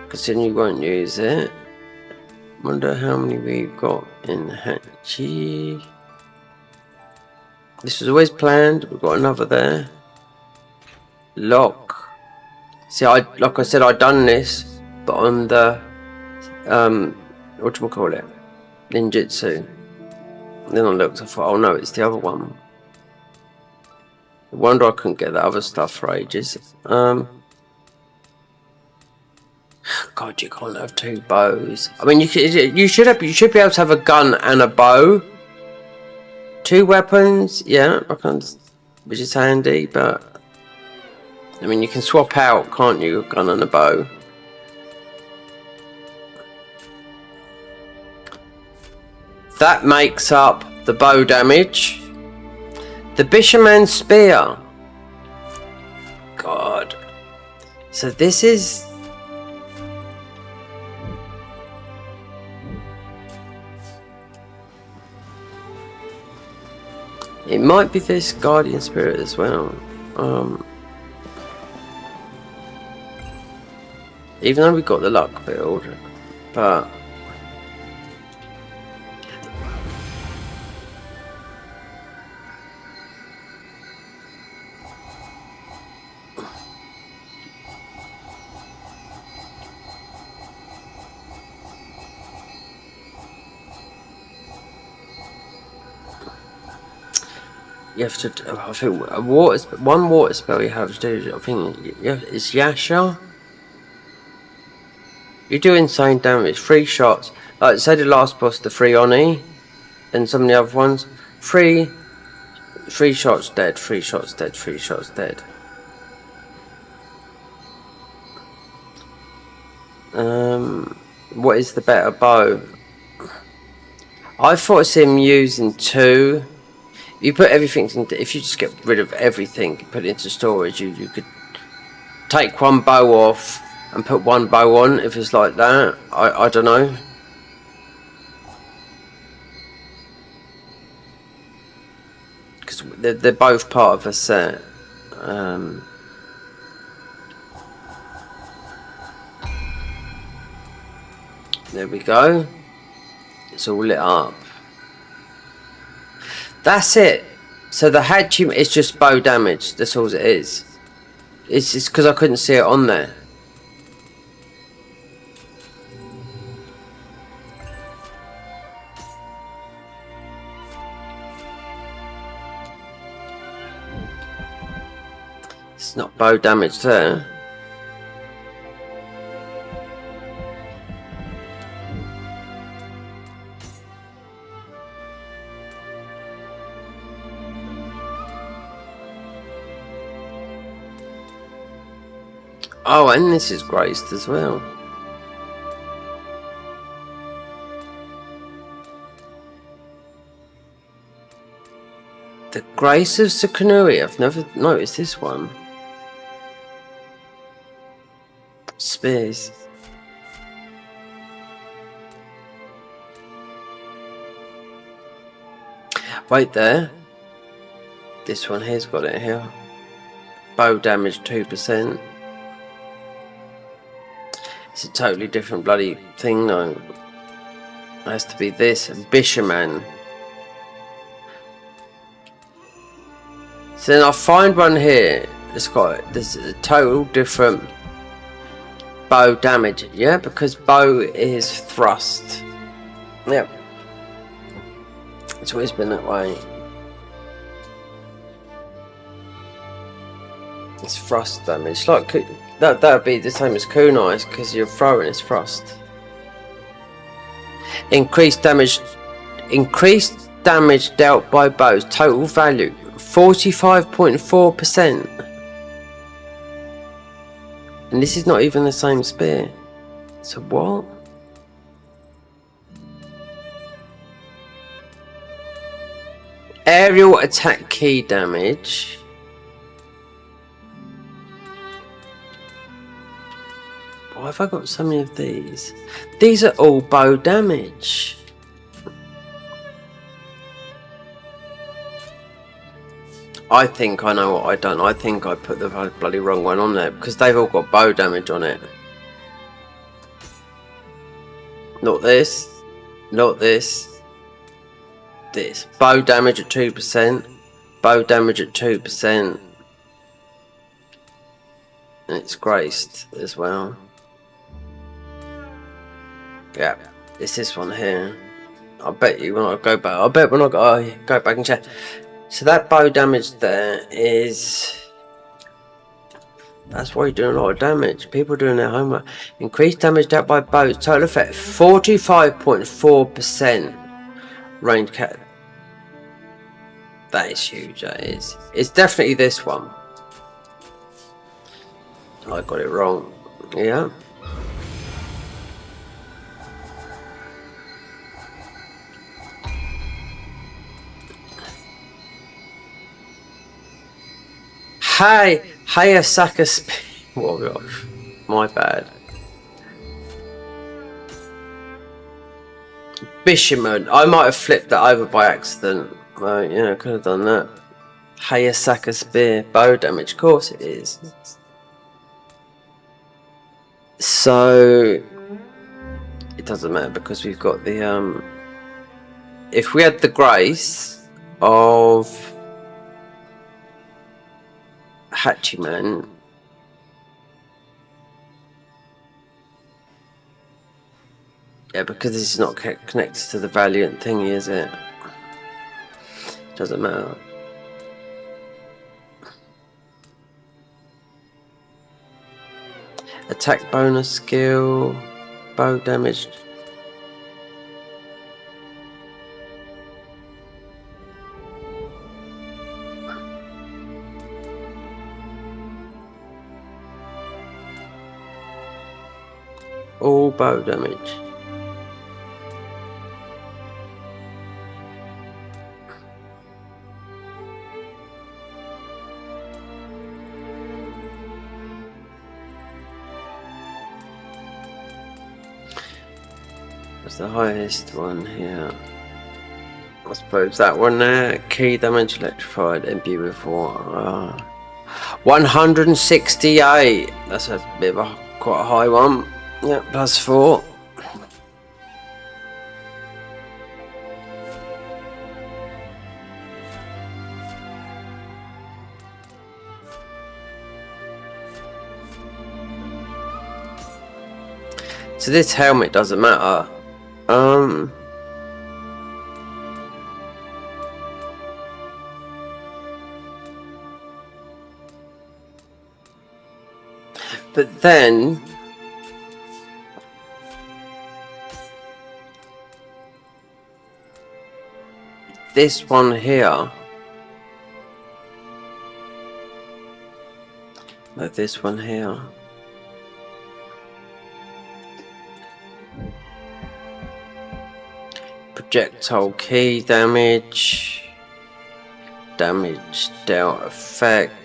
Speaker 1: Because then you won't use it. Wonder how many we've got in Hachi. This was always planned. We've got another there. Lock. See, like I said, I'd done this, but on the whatchamacallit? Ninjutsu. And then I looked, I thought, oh no, it's the other one. No wonder I couldn't get the other stuff for ages. God, you can't have 2 bows. I mean, you should be able to have a gun and a bow. 2 weapons, yeah, which is handy, but I mean, you can swap out, can't you, a gun and a bow? That makes up the bow damage. The Bishaman Spear. God. So this is... It might be this Guardian Spirit as well. Even though we got the luck build, but you have to. I think one water spell you have to do. I think it's Yasha. You do insane damage. 3 shots. Like say the last boss, the 3 Oni, and some of the other ones. 3 shots dead. 3 shots dead. 3 shots dead. What is the better bow? I thought it's him using 2. You put everything into, if you just get rid of everything, put it into storage, you could take 1 bow off and put 1 bow on if it's like that. I don't know. Because they're both part of a set. There we go. It's all lit up. That's it. So the Hachi is just bow damage. That's all it is. It's just because I couldn't see it on there. It's not bow damage there. Oh, and this is graced as well. The Grace of Sukunui. I've never noticed this one. Spears. Wait there. This one here's got it here. Bow damage 2%. It's a totally different bloody thing though. It has to be this. Bishaman. So then I'll find one here. It's got this a total different bow damage. Yeah, because bow is thrust. Yep. It's always been that way. It's thrust damage. Like that would be the same as kunai because you're throwing it's thrust. Increased damage dealt by bows. Total value 45.4%. And this is not even the same spear. So what? Aerial attack key damage. Why have I got so many of these? These are all bow damage. I think I know what I done. I think I put the bloody wrong one on there because they've all got bow damage on it. Not this. Not this. This. Bow damage at 2%. Bow damage at 2%. And it's graced as well. Yeah, it's this one here. I bet you when I go back, when I go back and check. So that bow damage there is. That's why you're doing a lot of damage. People are doing their homework. Increased damage dealt by bows. Total effect 45.4% range cat. That is huge. That is. It's definitely this one. I got it wrong. Yeah. Hey, Hayasaka speed. Oh gosh, my bad. Bishaman. I might have flipped that over by accident. Yeah, I could have done that. Hayasaka spear. Bow damage. Of course it is. So it doesn't matter because we've got the if we had the grace of Hachiman, yeah, because this is not connected to the Valiant thingy, is it? Doesn't matter. Attack bonus skill, bow damage. All bow damage. What's the highest one here? I suppose that one there. Key damage, electrified, imbue with water. 168. That's a bit of quite a high one. Yeah, +4. So this helmet doesn't matter. But then this one here, like this one here, projectile key damage, damage dealt effect,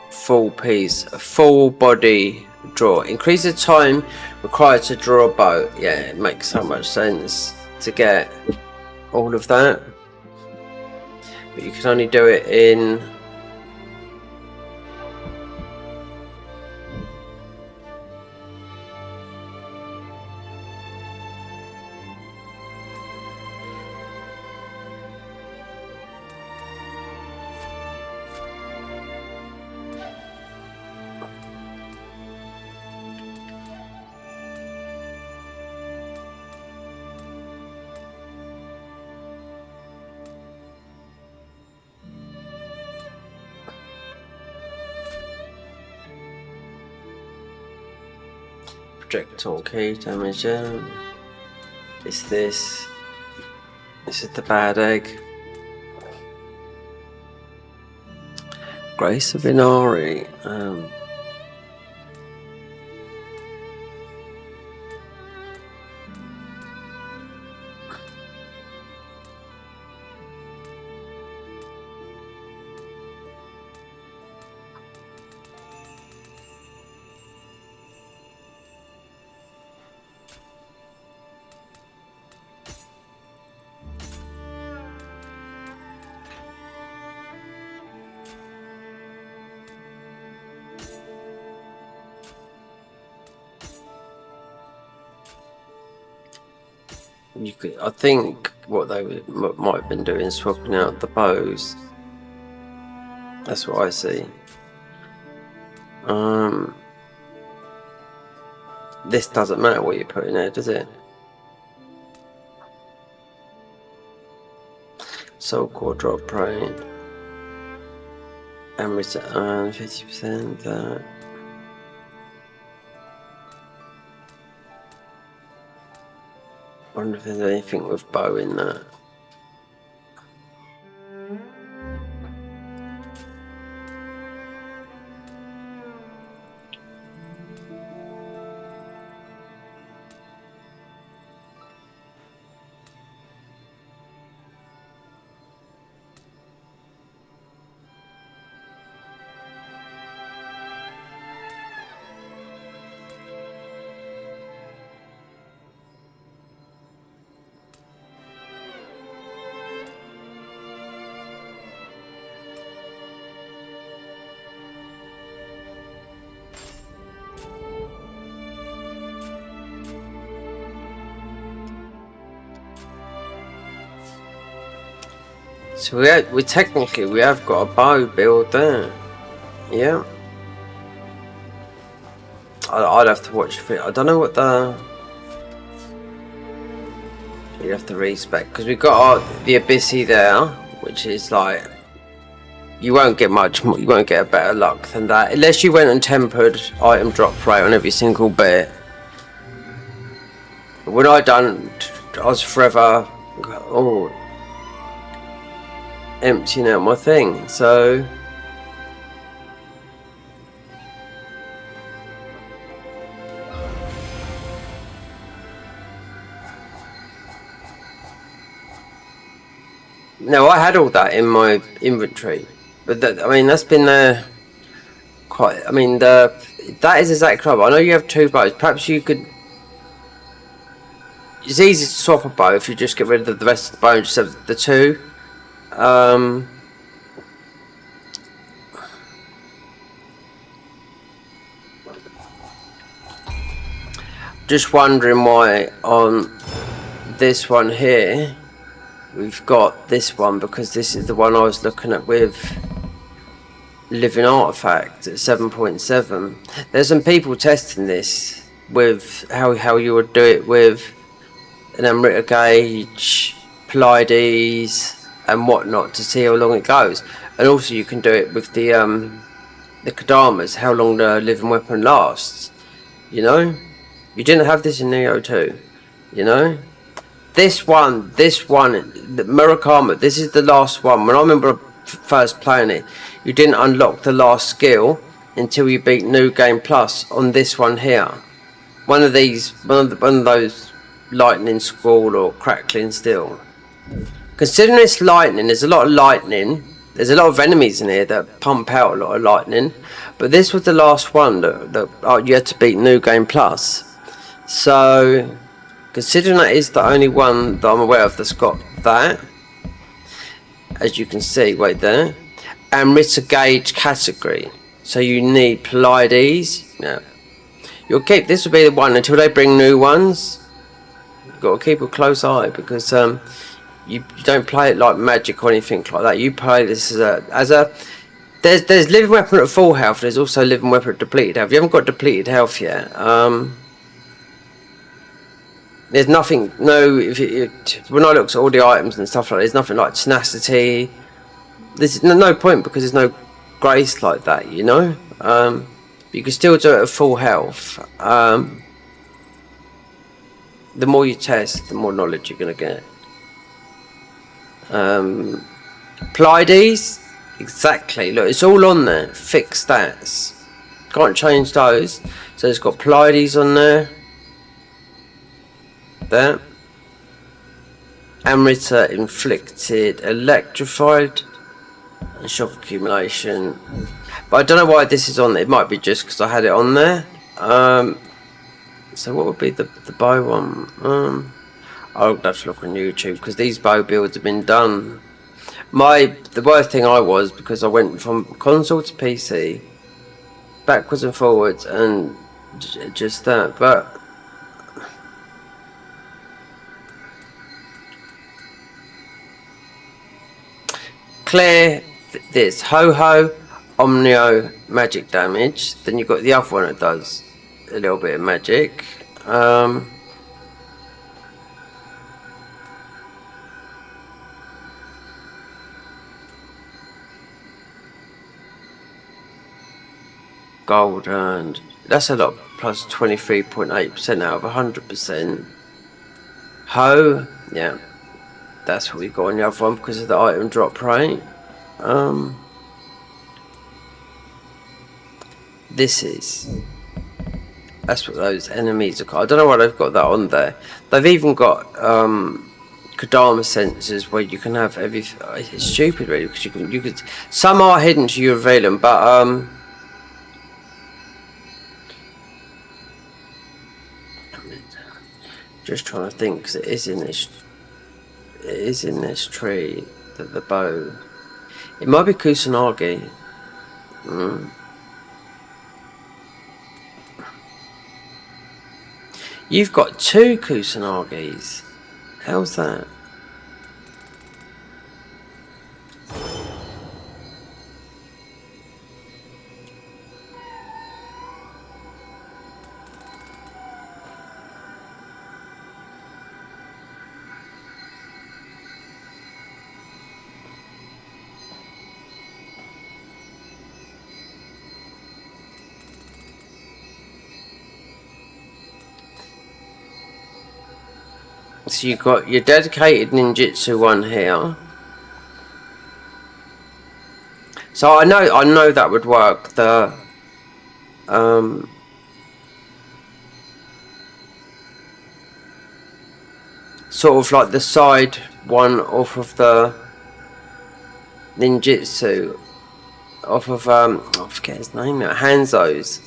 Speaker 1: full piece, a full body draw, increase the time required to draw a bow. Yeah, it makes so much sense to get all of that, but you can only do it in projectile key damage. It's this. This is the bad egg. Grace of Inari. You could, I think, what they might have been doing is swapping out the bows. That's what I see. This doesn't matter what you put in there, does it? Soul Core drop brain. And return 50% that. I wonder if there's anything with bow in that. So we technically we have got a bow build there. Yeah. I'd have to watch it. I don't know what the. You have to respec because we've got the Abyssy there, which is like you won't get much. You won't get a better luck than that unless you went and tempered item drop rate on every single bit. But when I done, I was forever emptying out my thing. So. No, I had all that in my inventory, but that, I mean that's been there quite. I mean that is exactly right. I know you have two bows. Perhaps you could. It's easy to swap a bow if you just get rid of the rest of the bow and just have the two. Just wondering why on this one here. We've got this one because this is the one I was looking at with Living Artifact at 7.7. There's some people testing this with how you would do it with an Amrita gauge, Pleiades and whatnot to see how long it goes. And also you can do it with the Kadamas, how long the living weapon lasts. You know? You didn't have this in Nioh 2, you know? This one, the Murakama, this is the last one. When I remember first playing it, you didn't unlock the last skill until you beat New Game Plus on this one here. One of those lightning squall or crackling steel. Considering it's lightning, there's a lot of lightning. There's a lot of enemies in here that pump out a lot of lightning. But this was the last one that you had to beat New Game Plus. So. Considering that is the only one that I'm aware of that's got that, as you can see right there, Amrita gauge category. So you need Pleiades. Yeah, you'll keep this will be the one until they bring new ones. You've got to keep a close eye because you don't play it like Magic or anything like that. You play this as a there's living weapon at full health. There's also living weapon at depleted health. You haven't got depleted health yet. There's nothing, when I look at all the items and stuff like that, there's nothing like tenacity. There's no point because there's no grace like that, you know? You can still do it at full health. The more you test, the more knowledge you're going to get. Pleiades, exactly. Look, it's all on there. Fixed stats. Can't change those. So it's got Pleiades on there. There. Amrita inflicted, electrified, and shock accumulation. But I don't know why this is on there. It might be just because I had it on there. So what would be the bow one? I'll have to look on YouTube because these bow builds have been done. The worst thing I was because I went from console to PC, backwards and forwards, and just that. But clear this ho-ho omnio magic damage. Then you've got the other one that does a little bit of magic. Gold and that's a lot, plus 23.8% out of 100%. Ho, yeah. That's what we got on the other one because of the item drop rate. That's what those enemies are called. I don't know why they've got that on there. They've even got Kodama sensors where you can have everything. It's stupid really because you could. Some are hidden to you reveal them, but just trying to think because it is in this tree, the bow. It might be Kusanagi. You've got 2 Kusanagis. How's that? So you've got your dedicated ninjutsu one here. So I know that would work. The sort of like the side one off of the ninjutsu, off of I forget his name now, Hanzo's.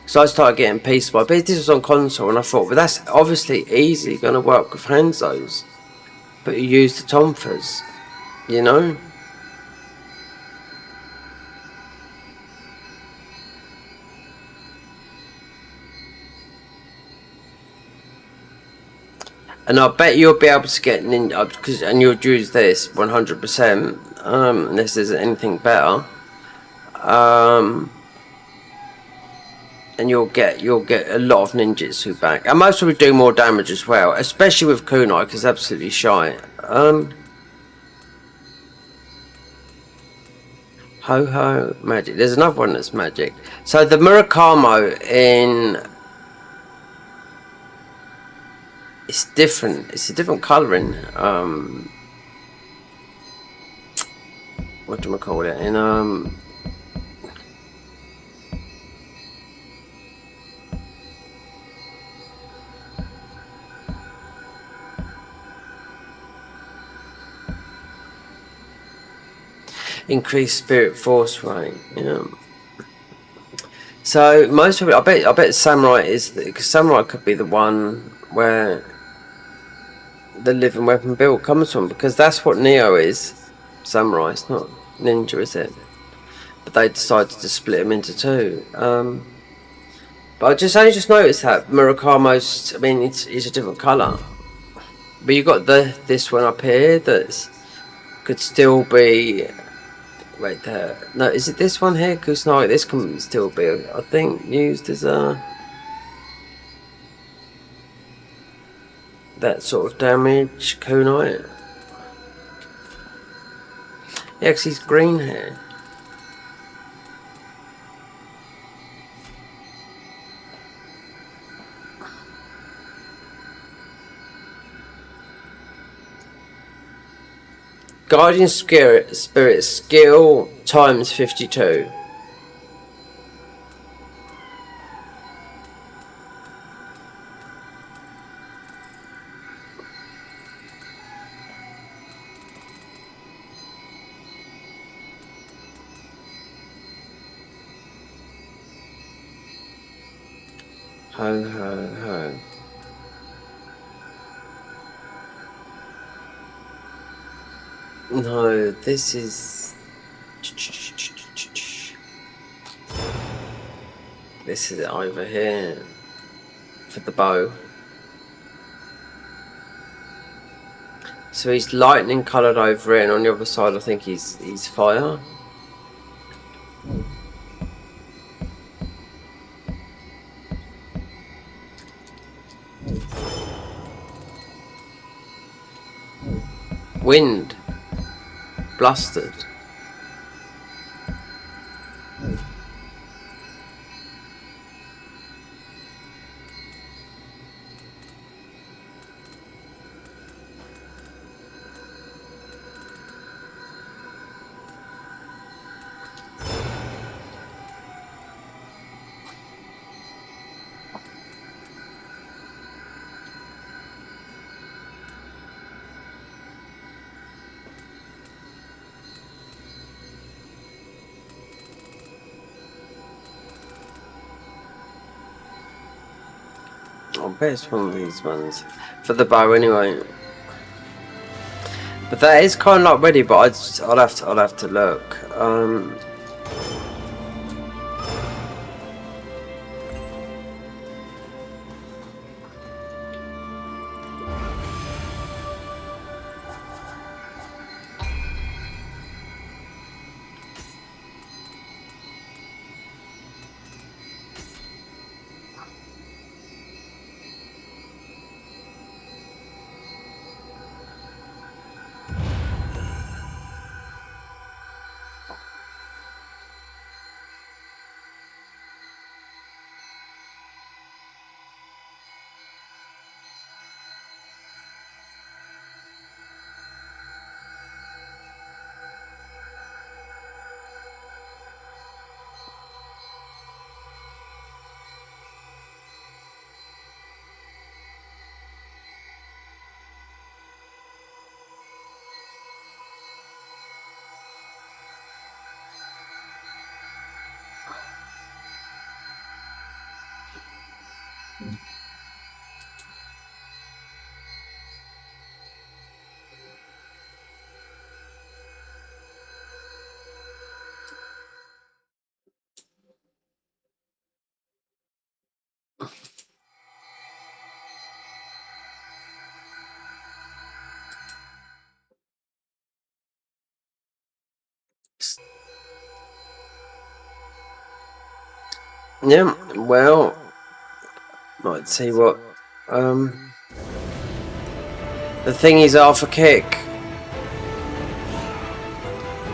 Speaker 1: So I started getting piece by piece. This was on console, and I thought, well, that's obviously easily going to work with Hanzo's, but you use the Tonfas, you know. And I bet you'll be able to get ninja, and you'll use this 100%, unless there's anything better. And you'll get a lot of ninjutsu back, and most of them do more damage as well, especially with kunai, because absolutely shy. Ho ho magic. There's another one that's magic. So the Murakamo in it's different. It's a different colouring. What do I call it? In increased spirit force rate. Yeah. So most of it, I bet samurai is because samurai could be the one where the living weapon build comes from, because that's what Nioh is. Samurai, it's not ninja, is it? But they decided to split them into two. But I only just noticed that Murakamo's, I mean, it's a different colour. But you got this one up here that's could still be. Wait there. No, is it this one here? Because no, this can still be, I think, used as a that sort of damage kunai. Yeah, because he's green here. Guardian spirit skill times 52. Ho ho ho. No, this is. This is over here for the bow. So he's lightning coloured over it, and on the other side, I think he's fire. Wind. Blustered. I bet it's one of these ones for the bow anyway. But that is kind of like ready, but I'll have to look. Yeah, well, might see what. The thing is half a kick.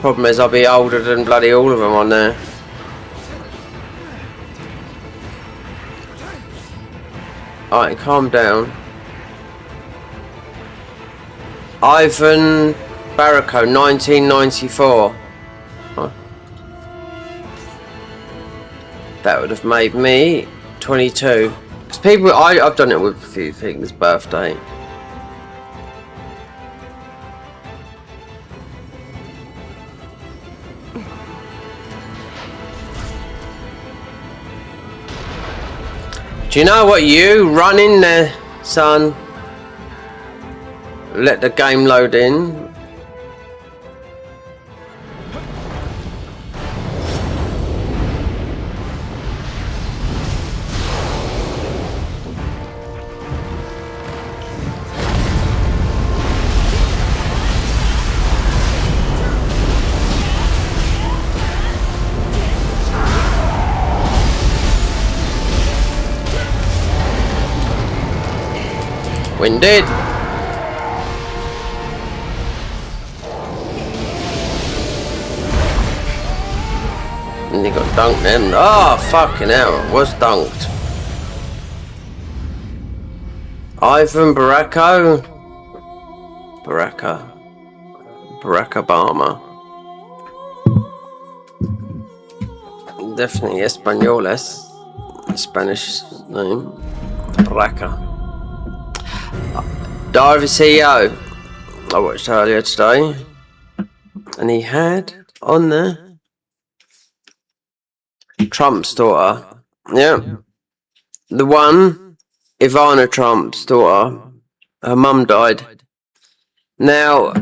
Speaker 1: Problem is, I'll be older than bloody all of them on there. Alright, calm down. Ivan Barako, 1994. Huh. That would have made me 22. Because people, I've done it with a few things, birthday. Do you know what? You run in there, son. Let the game load in. Winded. And he got dunked then. Oh, fucking hell. It was dunked. Ivan Barako. Barack Obama. Definitely Españoles. Spanish name. Baraka. Diary of a CEO. I watched earlier today. And he had on there Trump's daughter. Yeah. The one, Ivana Trump's daughter. Her mum died. Now,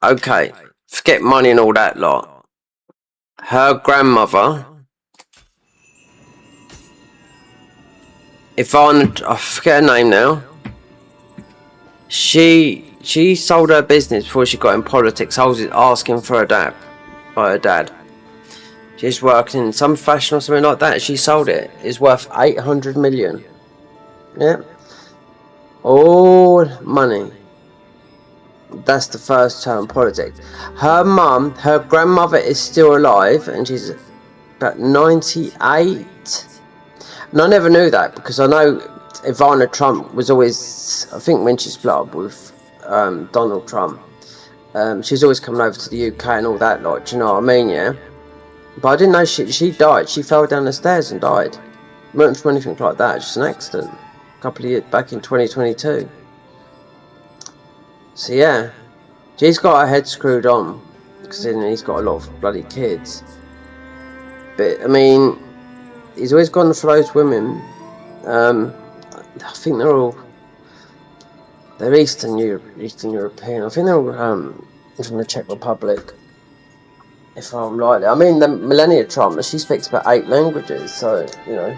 Speaker 1: okay, forget money and all that lot. Her grandmother, Ivana, I forget her name now. She sold her business before she got in politics. I was asking for her dad, by her dad. She's working in some fashion or something like that. She sold it. It's worth 800 million. Yeah. All money. That's the first term politics. Her mum, her grandmother is still alive, and she's about 98. And I never knew that because I know Ivana Trump was always, I think when she split up with Donald Trump, she's always coming over to the UK and all that lot, do you know what I mean, yeah? But I didn't know she died. She fell down the stairs and died. It wasn't from anything like that, just an accident. A couple of years back in 2022. So yeah, she's got her head screwed on, because he's got a lot of bloody kids. But, I mean, he's always gone for those women. I think they're Eastern European. I think they're all from the Czech Republic, if I'm right. I mean, the Melania Trump, she speaks about 8 languages, so, you know.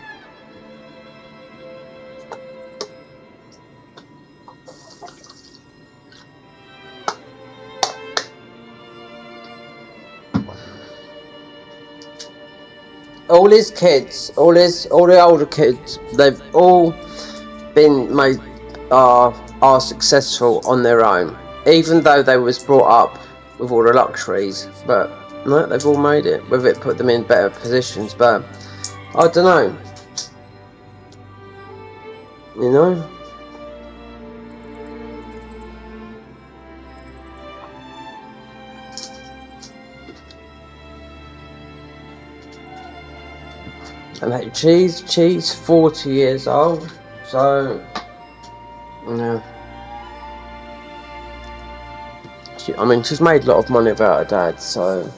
Speaker 1: All his kids, all the older kids, they've all been made are successful on their own, even though they was brought up with all the luxuries. But no, they've all made it. Whether it put them in better positions, but I don't know. You know. And like, she's 40 years old, so yeah. I mean, she's made a lot of money without her dad, so.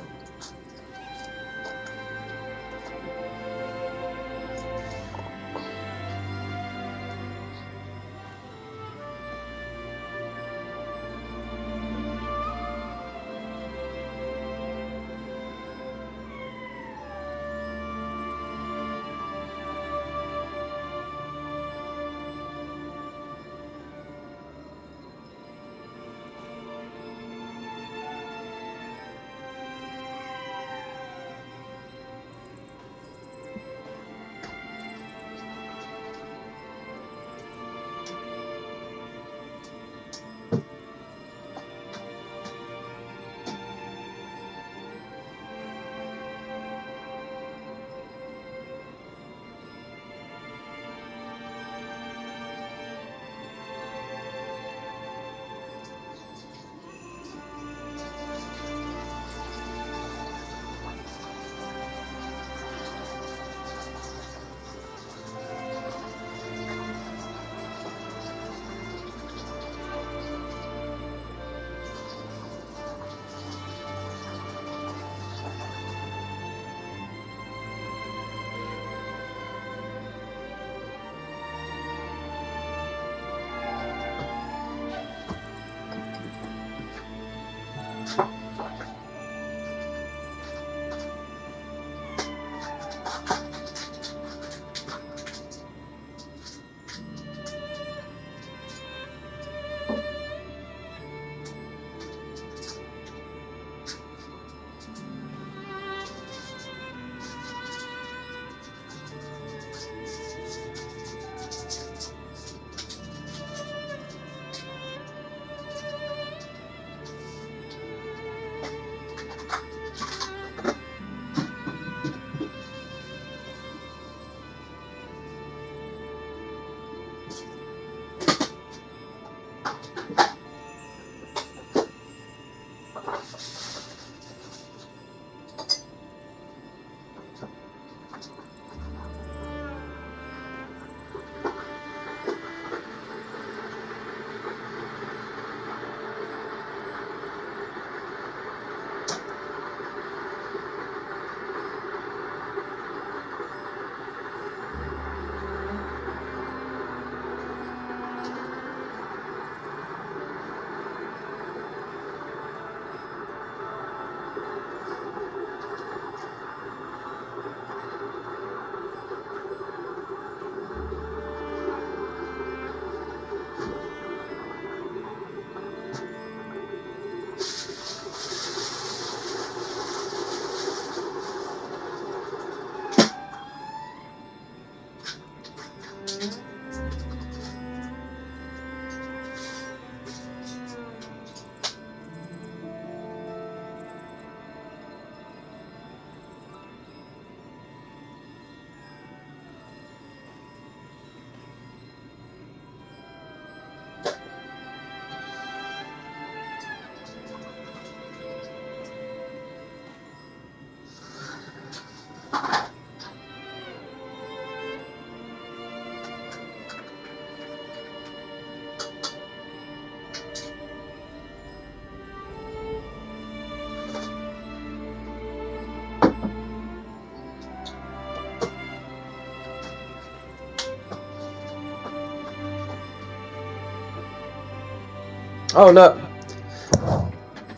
Speaker 1: Oh look,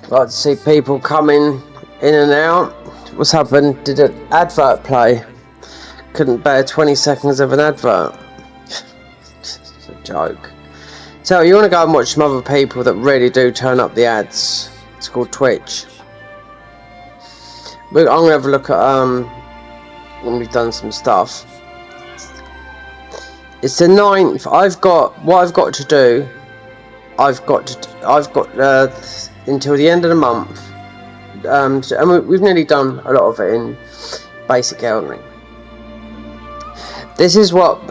Speaker 1: like to see people coming in and out. What's happened? Did an advert play? Couldn't bear 20 seconds of an advert. It's a joke. So you want to go and watch some other people that really do turn up the ads. It's called Twitch. I'm gonna have a look at when we've done some stuff. It's the 9th. What I've got to do. I've got until the end of the month. And we've nearly done a lot of it in basic Elden. This is what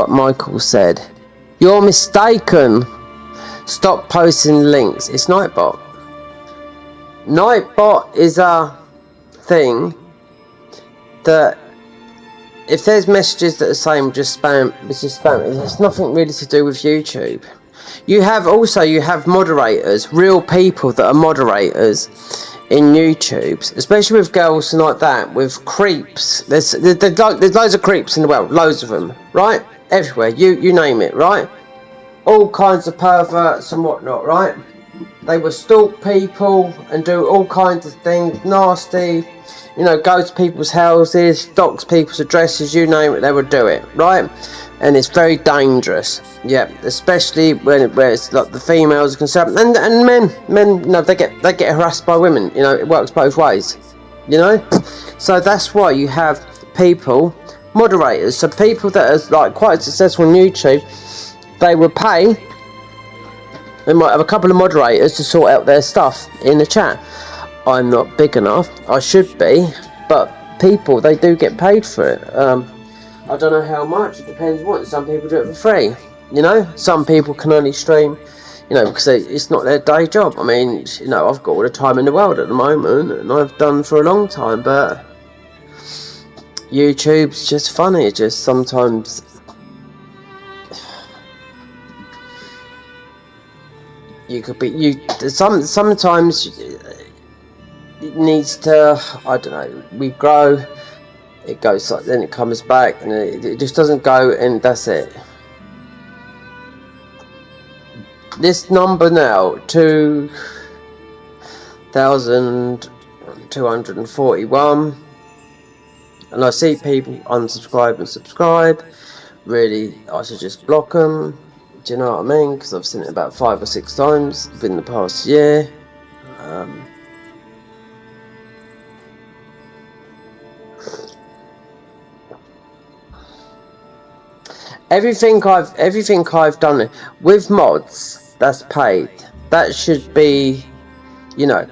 Speaker 1: Michael said. You're mistaken. Stop posting links. It's Nightbot. Nightbot is a thing that if there's messages that are saying just spam, it's just spam. It's nothing really to do with YouTube. You have moderators, real people that are moderators in YouTubes, especially with girls like that, with creeps. There's loads of creeps in the world, loads of them, right? Everywhere, you name it, right? All kinds of perverts and whatnot, right? They will stalk people and do all kinds of things, nasty, you know, go to people's houses, dox people's addresses, you name it, they would do it, right? And it's very dangerous, yeah, especially where it's like the females are concerned, and men, you know, they get harassed by women, you know, it works both ways, you know. So that's why you have people, moderators, so people that are like quite successful on YouTube, they will pay. They might have a couple of moderators to sort out their stuff in the chat. I'm not big enough. I should be, but people, they do get paid for it. I don't know how much. It depends what. Some people do it for free. You know, some people can only stream, you know, because it's not their day job. I mean, you know, I've got all the time in the world at the moment, and I've done for a long time. But YouTube's just funny. Just sometimes. You could be sometimes it needs to, I don't know, we grow, it goes like, then it comes back, and it just doesn't go, and that's it. This number now, 2,241, and I see people unsubscribe and subscribe. Really, I should just block them. Do you know what I mean? Because I've seen it about 5 or 6 times within the past year. Everything I've done with mods, that's paid. That should be, you know,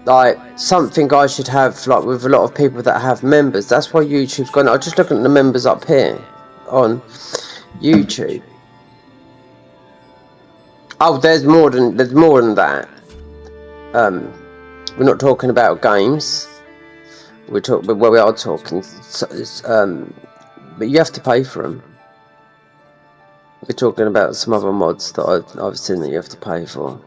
Speaker 1: like something I should have, like with a lot of people that have members. That's why YouTube's gone. I'm just looking at the members up here on YouTube. Oh, there's more than that. We're not talking about games. We are talking. But you have to pay for them. We're talking about some other mods that I've seen that you have to pay for.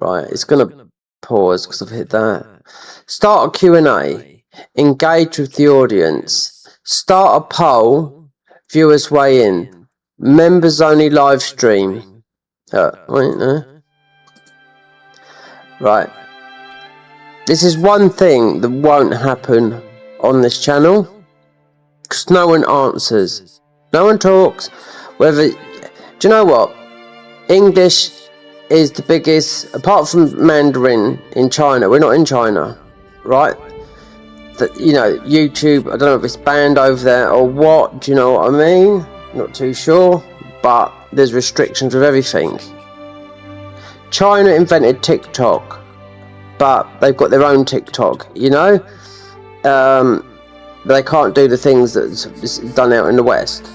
Speaker 1: Right, it's gonna pause because I've hit that. Start a Q&A. Engage with the audience. Start a poll. Viewers weigh in. Members only live stream. Wait, no. Right. This is one thing that won't happen on this channel. Because no one answers. No one talks. Whether. Do you know what? English is the biggest. Apart from Mandarin in China. We're not in China. Right? That, you know, YouTube, I don't know if it's banned over there or what, do you know what I mean? Not too sure, but there's restrictions with everything. China invented TikTok, but they've got their own TikTok, you know? They can't do the things that's done out in the West.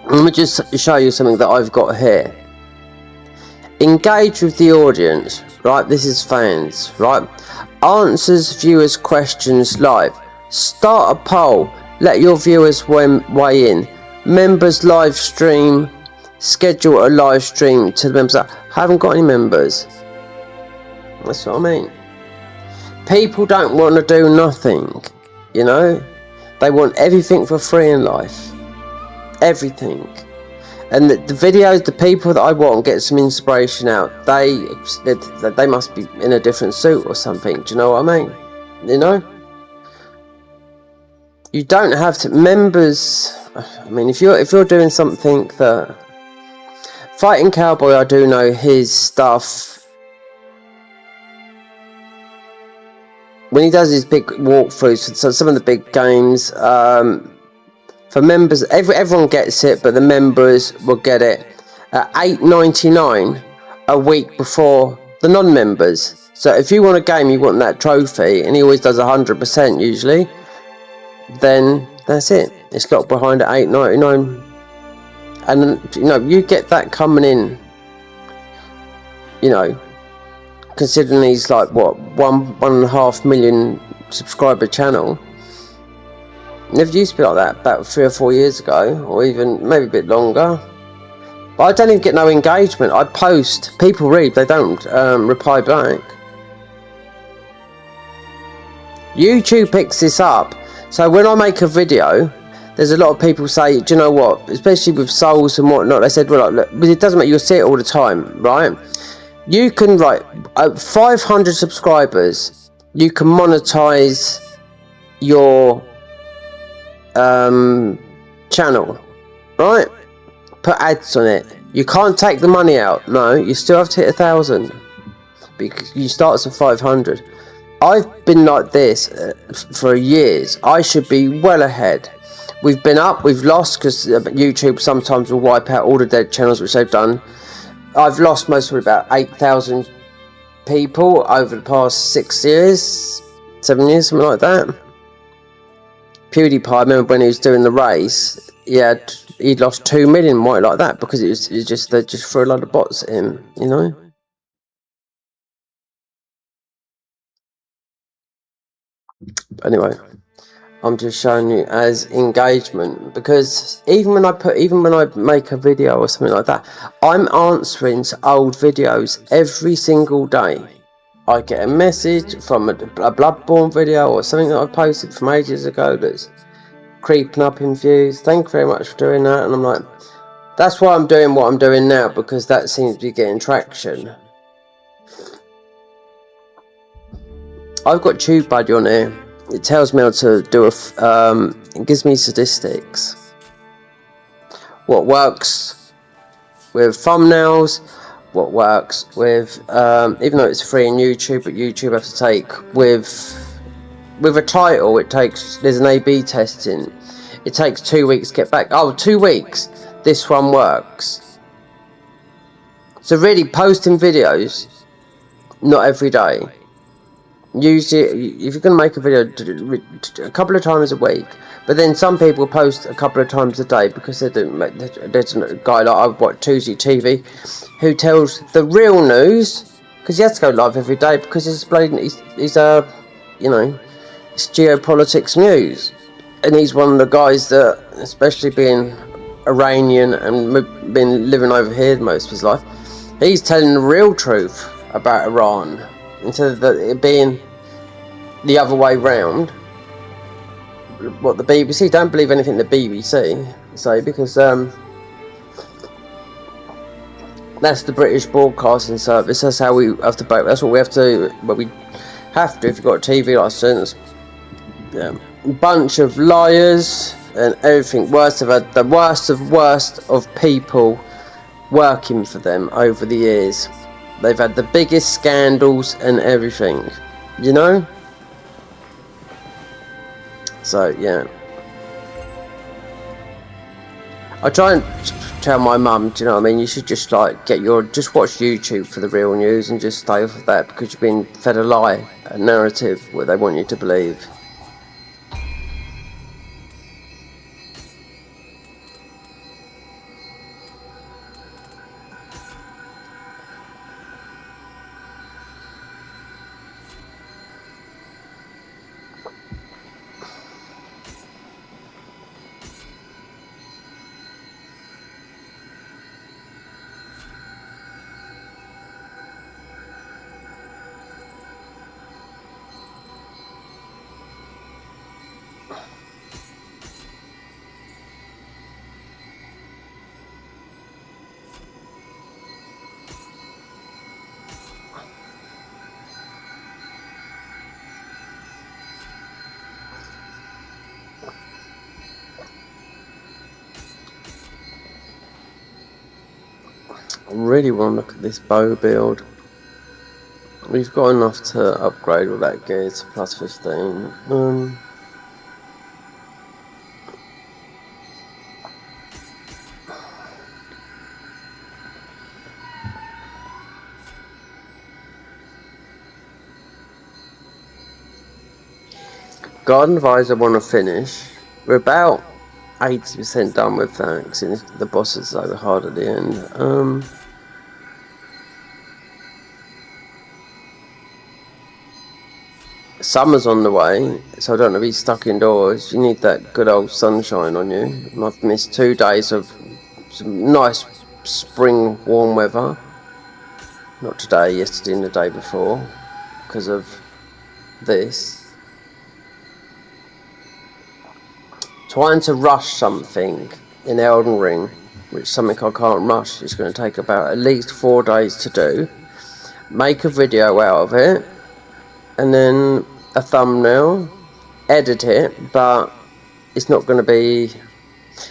Speaker 1: Let me just show you something that I've got here. Engage with the audience, right? This is fans, right? Answers viewers' questions live. Start a poll. Let your viewers weigh in. Members live stream. Schedule a live stream to the members that haven't got any members. That's what I mean. People don't want to do nothing, you know. They want everything for free in life. Everything. And the videos, the people that I want to get some inspiration out, they must be in a different suit or something. Do you know what I mean? You know? You don't have to. Members, I mean, if you're doing something that... Fighting Cowboy, I do know his stuff. When he does his big walkthroughs, so some of the big games, for members, everyone gets it, but the members will get it at $8.99 a week before the non-members. So if you want a game, you want that trophy, and he always does 100% usually, then that's it. It's locked behind at $8.99. And, you know, you get that coming in, you know, considering he's like, what, 1.5 million subscriber channel. Never used to be like that about 3 or 4 years ago, or even maybe a bit longer. But I don't even get no engagement. I post, people read, they don't reply back. YouTube picks this up. So when I make a video, there's a lot of people say, do you know what, especially with souls and whatnot, they said, well, look, it doesn't matter, you'll see it all the time, right? You can, right, 500 subscribers, you can monetize your channel, right? Put ads on it. You can't take the money out. No, you still have to hit 1,000 because you start at 500. I've been like this for years. I should be well ahead. We've been up, we've lost, because YouTube sometimes will wipe out all the dead channels which they've done. I've lost most of about 8,000 people over the past 6 years, 7 years, something like that. PewDiePie, I remember when he was doing the race, he'd lost 2 million, right, like that, because it was just, they just threw a lot of bots at him, you know. Anyway, I'm just showing you as engagement, because even when I make a video or something like that, I'm answering to old videos every single day. I get a message from a Bloodborne video or something that I posted from ages ago that's creeping up in views. Thank you very much for doing that. And I'm like, that's why I'm doing what I'm doing now, because that seems to be getting traction. I've got TubeBuddy on here. It tells me how to do it gives me statistics. What works with thumbnails, what works with, even though it's free in YouTube, but YouTube has to take with a title, there's an A/B testing. It takes 2 weeks to get back. Oh, 2 weeks. This one works. So really posting videos, not every day. Usually, if you're going to make a video, a couple of times a week. But then some people post a couple of times a day because they don't. There's a guy like I watch Tuesday TV who tells the real news, because he has to go live every day because he's you know, it's geopolitics news, and he's one of the guys that, especially being Iranian and been living over here most of his life, he's telling the real truth about Iran, instead of it being the other way round. What the BBC, don't believe anything the BBC say, because that's the British Broadcasting Service. That's how we have to vote. That's what we have to. But we have to if you've got a TV license. Yeah, bunch of liars and everything. They've had the worst of people working for them over the years. They've had the biggest scandals and everything, you know. So yeah, I try and tell my mum, do you know what I mean, you should just like just watch YouTube for the real news and just stay off of that, because you've been fed a lie, a narrative what they want you to believe. I really want to look at this bow build. We've got enough to upgrade with that gear to plus 15. Garden Visor want to finish. We're about 80% done with that because the boss is so hard at the end. Summer's on the way, so I don't want to be stuck indoors. You need that good old sunshine on you. And I've missed 2 days of some nice spring warm weather. Not today, yesterday and the day before, because of this. Trying to rush something in Elden Ring, which is something I can't rush, is going to take about at least 4 days to do. Make a video out of it, and then a thumbnail, edit it, but it's not going to be...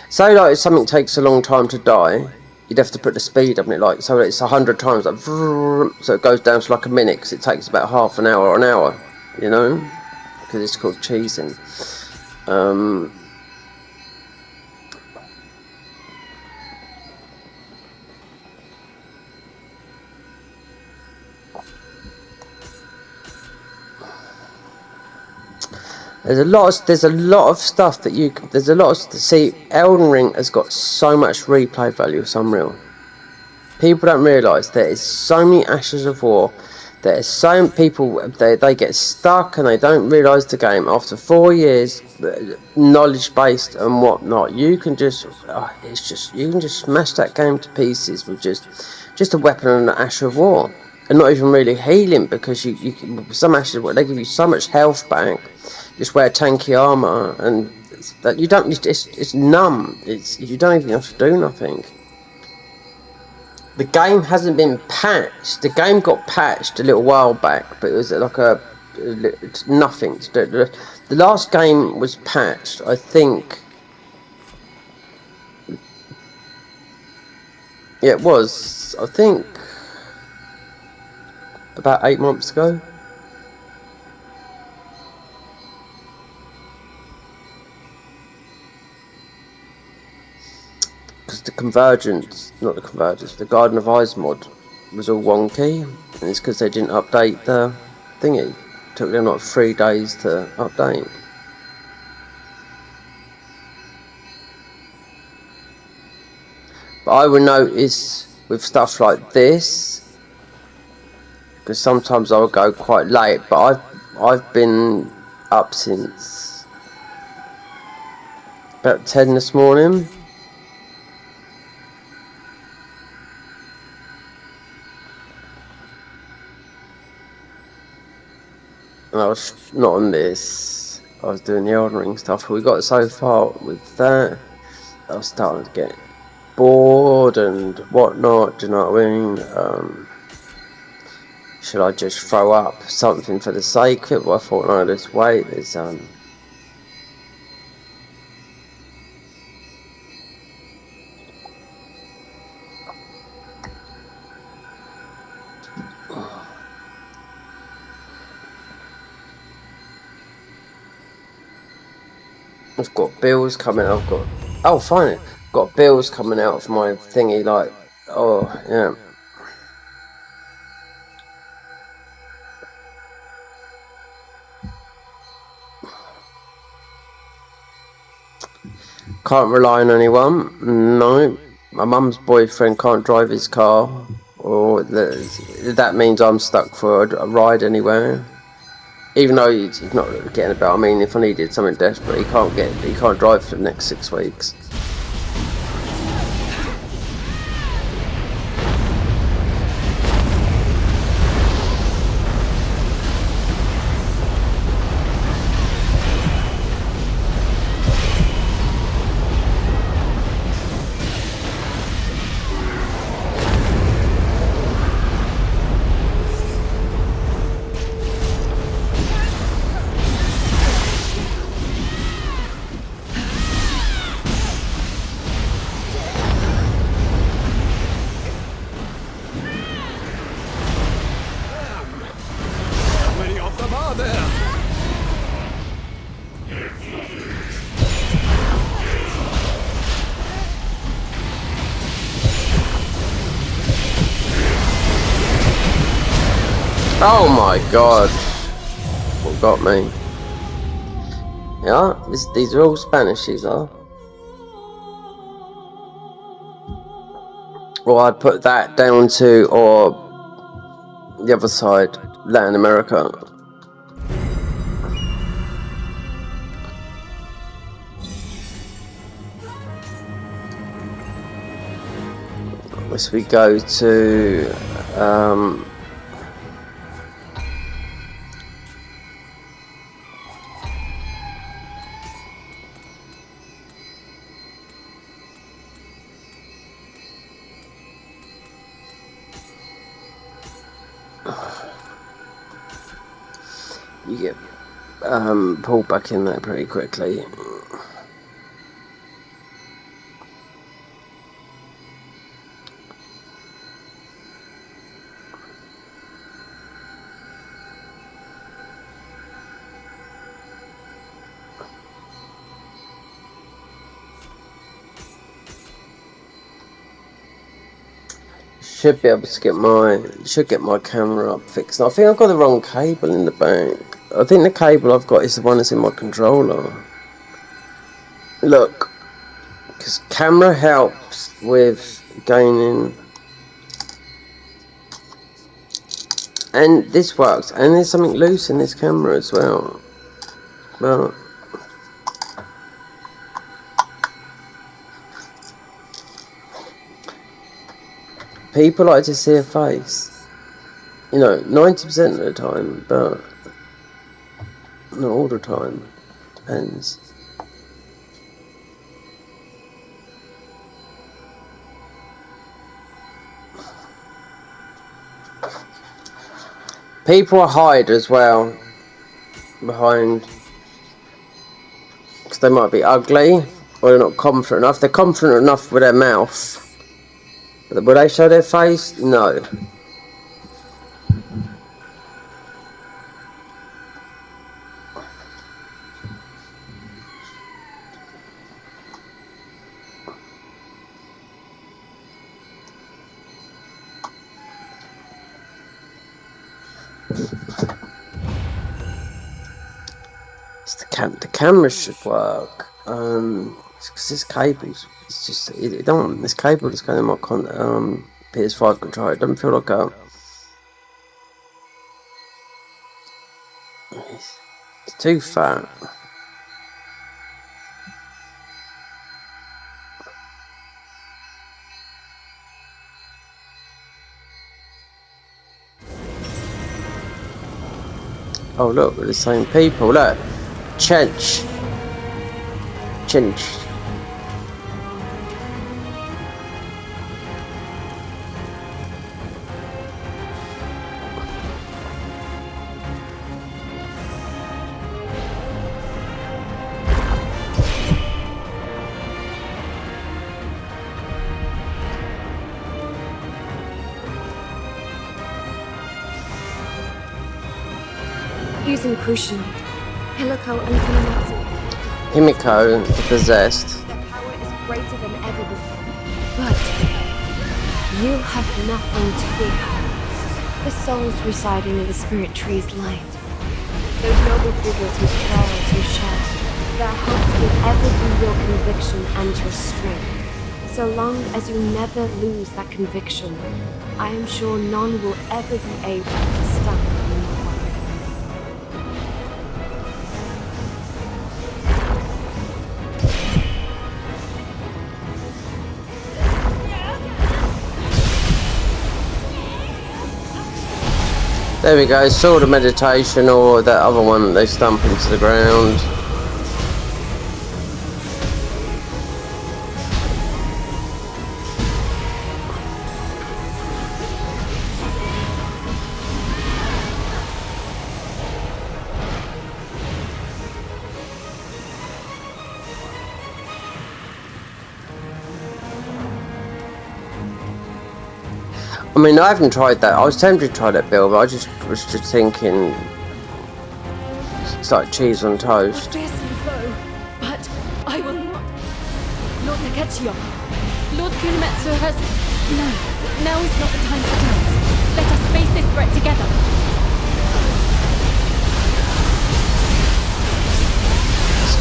Speaker 1: Say like if something takes a long time to die, you'd have to put the speed up in it, like, so it's 100 times, like, so it goes down to like a minute, because it takes about half an hour or an hour, you know, because it's called cheesing. There's a lot of stuff that you. There's a lot of. See, Elden Ring has got so much replay value. It's unreal. People don't realise there is so many Ashes of War. There's so many people. They get stuck and they don't realise the game. After 4 years, knowledge based and whatnot, you can just. It's just you can just smash that game to pieces with just a weapon and an Ash of War, and not even really healing because you some Ashes of War they give you so much health back. Just wear tanky armor, and that you don't. It's numb. You don't even have to do nothing. The game hasn't been patched. The game got patched a little while back, but it was like nothing to do. The last game was patched, I think. Yeah, it was. I think about 8 months ago. The Garden of Eyes mod was all wonky, and it's because they didn't update the thingy. It took them like 3 days to update. But I would notice with stuff like this, because sometimes I'll go quite late, but I've been up since about 10 this morning. And I was not on this. I was doing the Elden Ring stuff. We got so far with that, I was starting to get bored and whatnot. Do you know what I mean? Should I just throw up something for the sake of it? But I thought, no, let's wait. There's I've got bills coming. Fine. Got bills coming out of my thingy. Like, oh yeah. Can't rely on anyone. No, my mum's boyfriend can't drive his car, or that means I'm stuck for a ride anywhere. Even though he's not getting about. I mean, if I needed something desperate, he can't drive for the next 6 weeks. Oh my god. What got me? Yeah, these are all Spanish, these are. Or I'd put that down to, or the other side, Latin America. As we go to you get pulled back in there pretty quickly. Should be able to get my camera up fixed. I think I've got the wrong cable in the back. I think the cable I've got is the one that's in my controller. Look, because camera helps with gaining, and this works. And there's something loose in this camera as well. But people like to see a face, you know, 90% of the time, but not all the time. Depends. People hide as well behind, because they might be ugly or they're not confident enough. They're confident enough with their mouth. Would they show their face? No. The camera should work. Because this cable's, it's just, it don't, this cable that's going in my PS5 controller, it doesn't feel like it's too fat. Oh look, we're the same people, look. Chench.
Speaker 6: Using Crucial, Himiko and Kunamatsu.
Speaker 1: Himiko, possessed.
Speaker 6: Their power is greater than ever before. But you have nothing to fear. The souls residing in the spirit tree's light. Those noble figures whose trials you share. Their hopes will ever be your conviction and your strength. So long as you never lose that conviction, I am sure none will ever be able to stop your work.
Speaker 1: There we go, sword of meditation, or that other one that they stump into the ground. I mean, I haven't tried that. I was tempted to try that build, but I was just thinking it's like cheese on toast.
Speaker 6: Fearsome foe, but I will not. Lord Takechio, Lord Kunamatsu has... No, now is not the time for doubts. Let us face this threat together.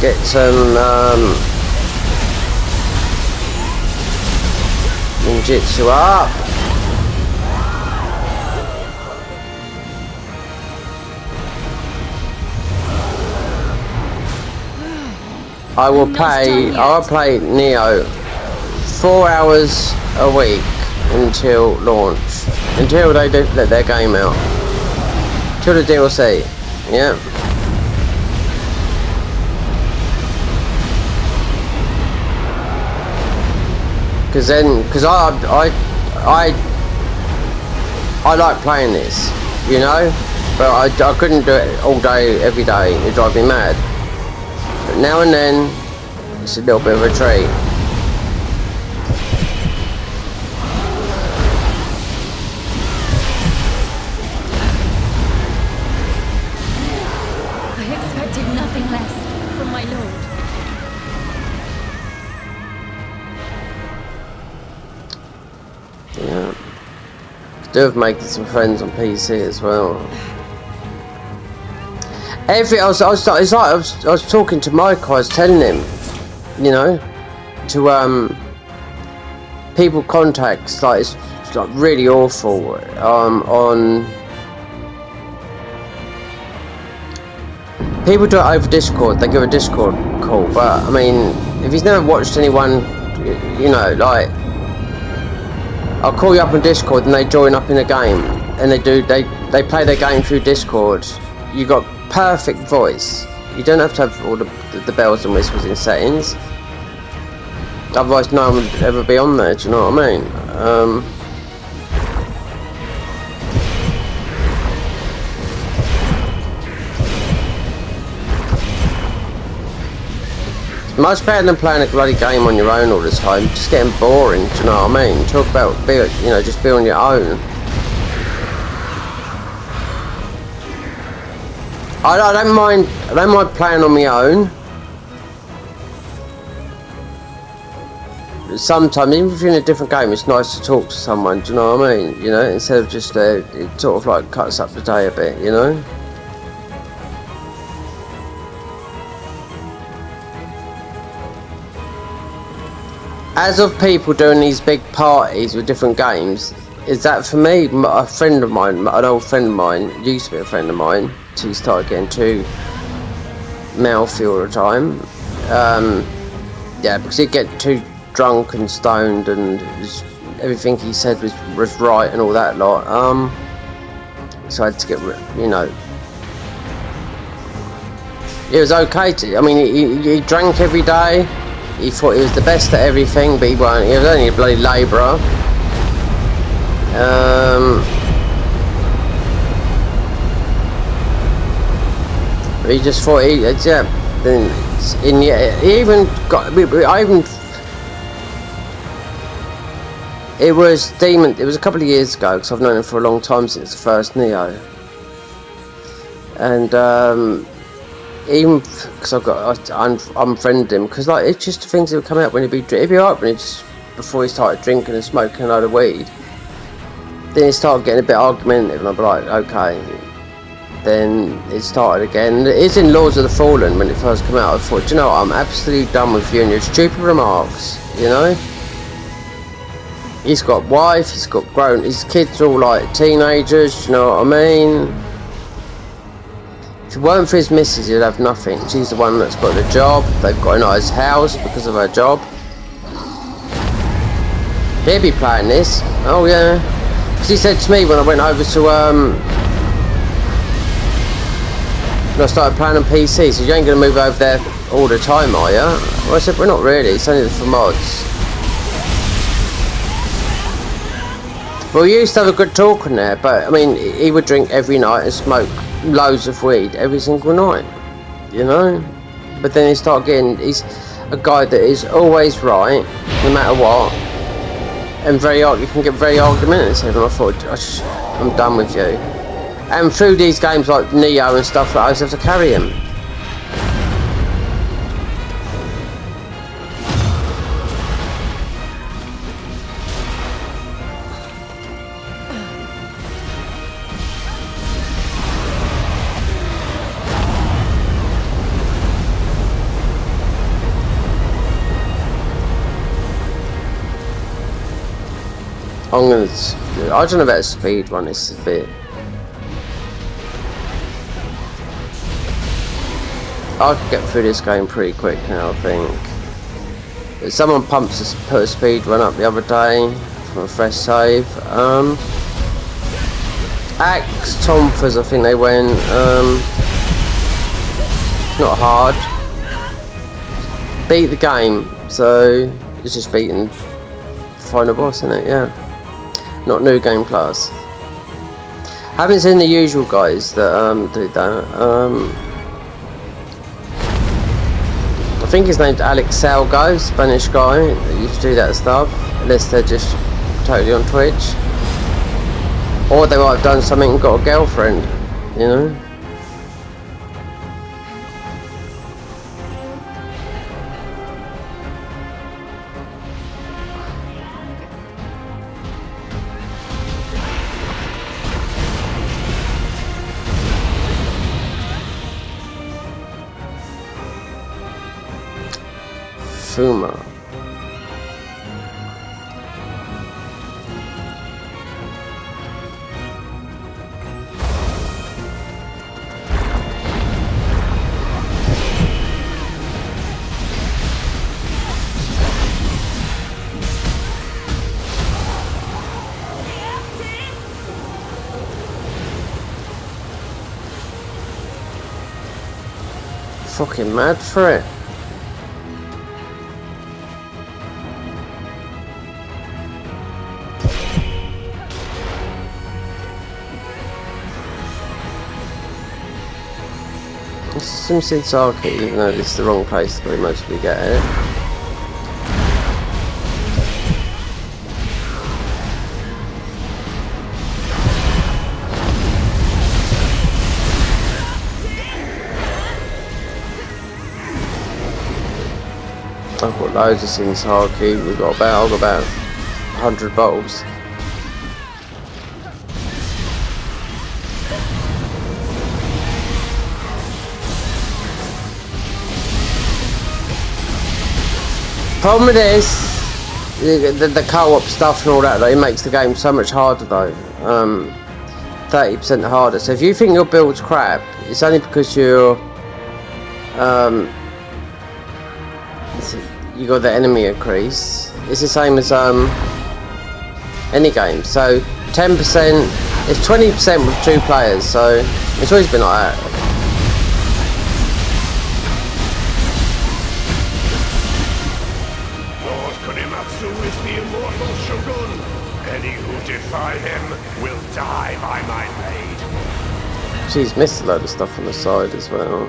Speaker 1: get some ninjutsu up. I'll play Nioh 4 hours a week until launch. Until they let their game out. Till the DLC. Yeah. Because I like playing this, you know, but I couldn't do it all day, every day. It drives me mad. But now and then, it's a little bit of a treat.
Speaker 6: I expected nothing less from my lord.
Speaker 1: Yeah. Do have making some friends on PC as well. I was talking to Mike. I was telling him, you know, to people contacts, like it's like really awful. On people do it over Discord. They give a Discord call, but I mean, if he's never watched anyone, you know, like, I'll call you up on Discord and they join up in a game, and they play their game through Discord. You got perfect voice. You don't have to have all the bells and whistles in settings. Otherwise, no one would ever be on there. Do you know what I mean? It's much better than playing a bloody game on your own all the time. Just getting boring. Do you know what I mean? Talk about just be on your own. I don't mind playing on my own. Sometimes, even if you're in a different game, it's nice to talk to someone. Do you know what I mean? You know, instead of just it sort of like cuts up the day a bit. You know. As of people doing these big parties with different games, is that for me? A friend of mine, an old friend of mine, used to be a friend of mine. He started getting too mouthy all the time. Yeah, because he'd get too drunk and stoned, and everything he said was right and all that lot. So I had to get, you know. It was okay to. I mean, he drank every day. He thought he was the best at everything, but he weren't. He was only a bloody labourer. He just thought he even got. It was Demon. It was a couple of years ago, because I've known him for a long time, since the first Nioh. And even because I unfriended him, because like it's just the things that would come out when he'd be alright when before he started drinking and smoking a load of weed. Then he started getting a bit argumentative, and I'd be like, okay. Then it started again. It's in Laws of the Fallen when it first came out. I thought, you know what, I'm absolutely done with you and your stupid remarks, you know. He's got wife, he's got grown, his kids are all like teenagers, do you know what I mean? If it weren't for his missus, he'd have nothing. She's the one that's got the job. They've got a nice house because of her job. He'll be playing this. Oh yeah. Because he said to me when I went over to when I started playing on PC, he said, you ain't going to move over there all the time, are you? Well, I said, well, not really. It's only for mods. Well, we used to have a good talk on there, but I mean, he would drink every night and smoke loads of weed every single night, you know. But then he started getting. He's a guy that is always right, no matter what, and you can get very argumentative. And I thought, I'm done with you. And through these games like Nioh and stuff, like I just have to carry him. I'm gonna. I don't know about speed run. It's a bit. I could get through this game pretty quick now, I think. Someone put a speed run up the other day from a fresh save. Axe Tomfers, I think they went. Not hard. Beat the game, so it's just beating the final boss, isn't it? Yeah. Not New Game Plus. Haven't seen the usual guys that do that. I think his name's Alex Salgo, Spanish guy that used to do that stuff, unless they're just totally on Twitch. Or they might have done something and got a girlfriend, you know? Fuma. Fucking mad for it. Some Sinsaki, even though this is the wrong place to pretty mostly get it. I've got loads of Sinsaki. I've got about 100 bottles. Problem with this, the co-op stuff and all that, though, it makes the game so much harder though. 30% harder. So if you think your build's crap, it's only because you got the enemy increase. It's the same as any game. So 10%, it's 20% with 2 players. So it's always been like that.
Speaker 2: Is the immortal Shogun. Any who defy him will die by my blade.
Speaker 1: She's missed a load of stuff on the side as well.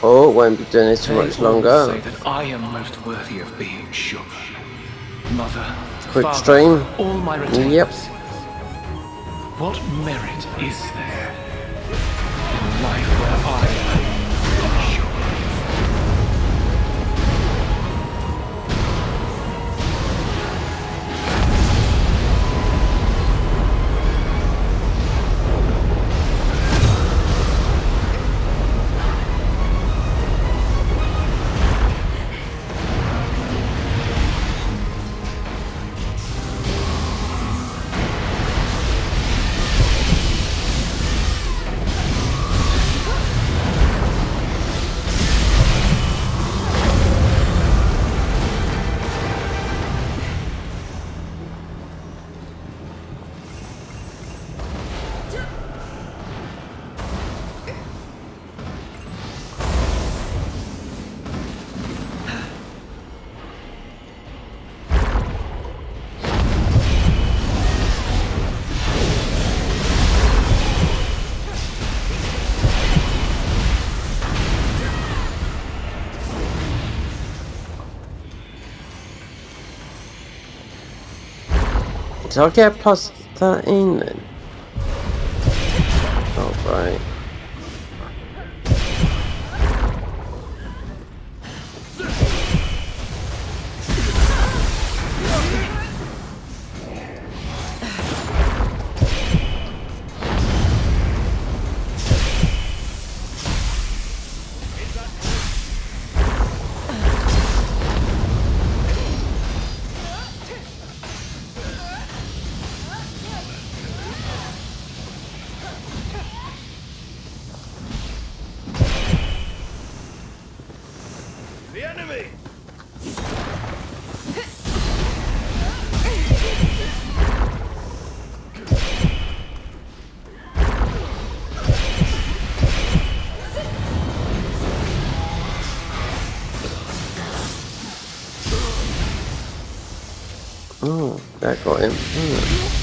Speaker 1: Oh, won't be doing this too much longer.
Speaker 4: Say that I am most worthy of being shook. Mother,
Speaker 1: Quick
Speaker 4: father,
Speaker 1: stream.
Speaker 4: all my retainers.
Speaker 1: Yep.
Speaker 4: What merit is there in life where I am shook?
Speaker 1: Did I get plus 13 then? Oh, right.
Speaker 2: me!
Speaker 1: Oh, that got him. Hmm.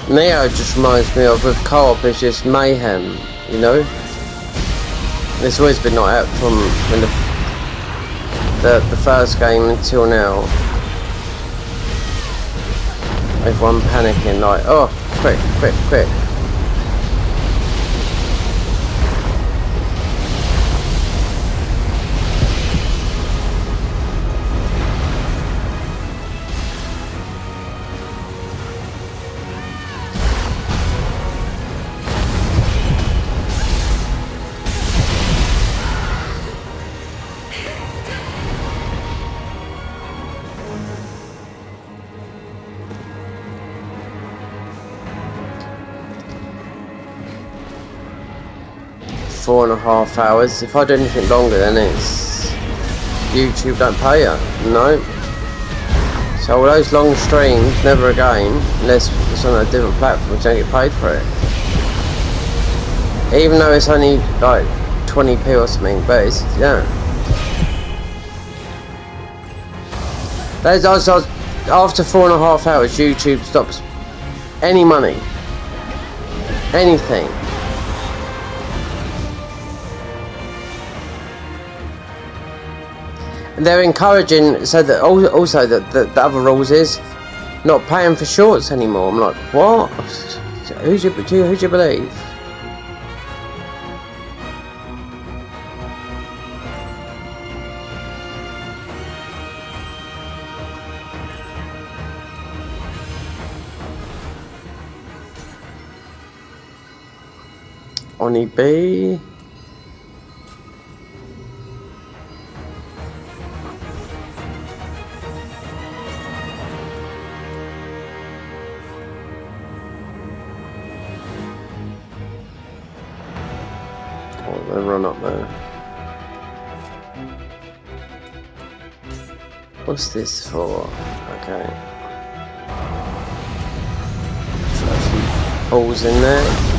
Speaker 1: Nioh just reminds me of with co-op, it's just mayhem, you know? It's always been like that from when the first game until now. Everyone panicking like, oh, quick, quick, quick. Four and a half hours. If I do anything longer, then it's YouTube don't pay you. No. So all those long streams, never again, unless it's on a different platform, you don't get paid for it. Even though it's only like 20p or something, but it's yeah. After 4.5 hours, YouTube stops any money, anything. They're encouraging, so that also that the other rules is not paying for shorts anymore. I'm like, what? Who'd you believe? Oni B. Run up there. What's this for? Okay. Throw some balls in there.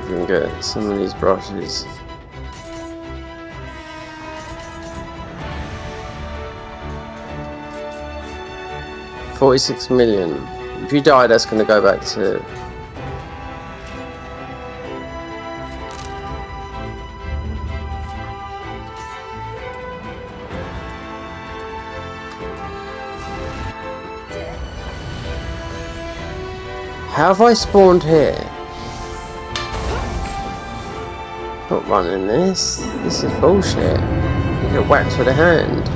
Speaker 1: we can get some of these brushes. $46 million. If you die, that's going to go back to... How have I spawned here? Not running this. This is bullshit. You get whacked with a hand.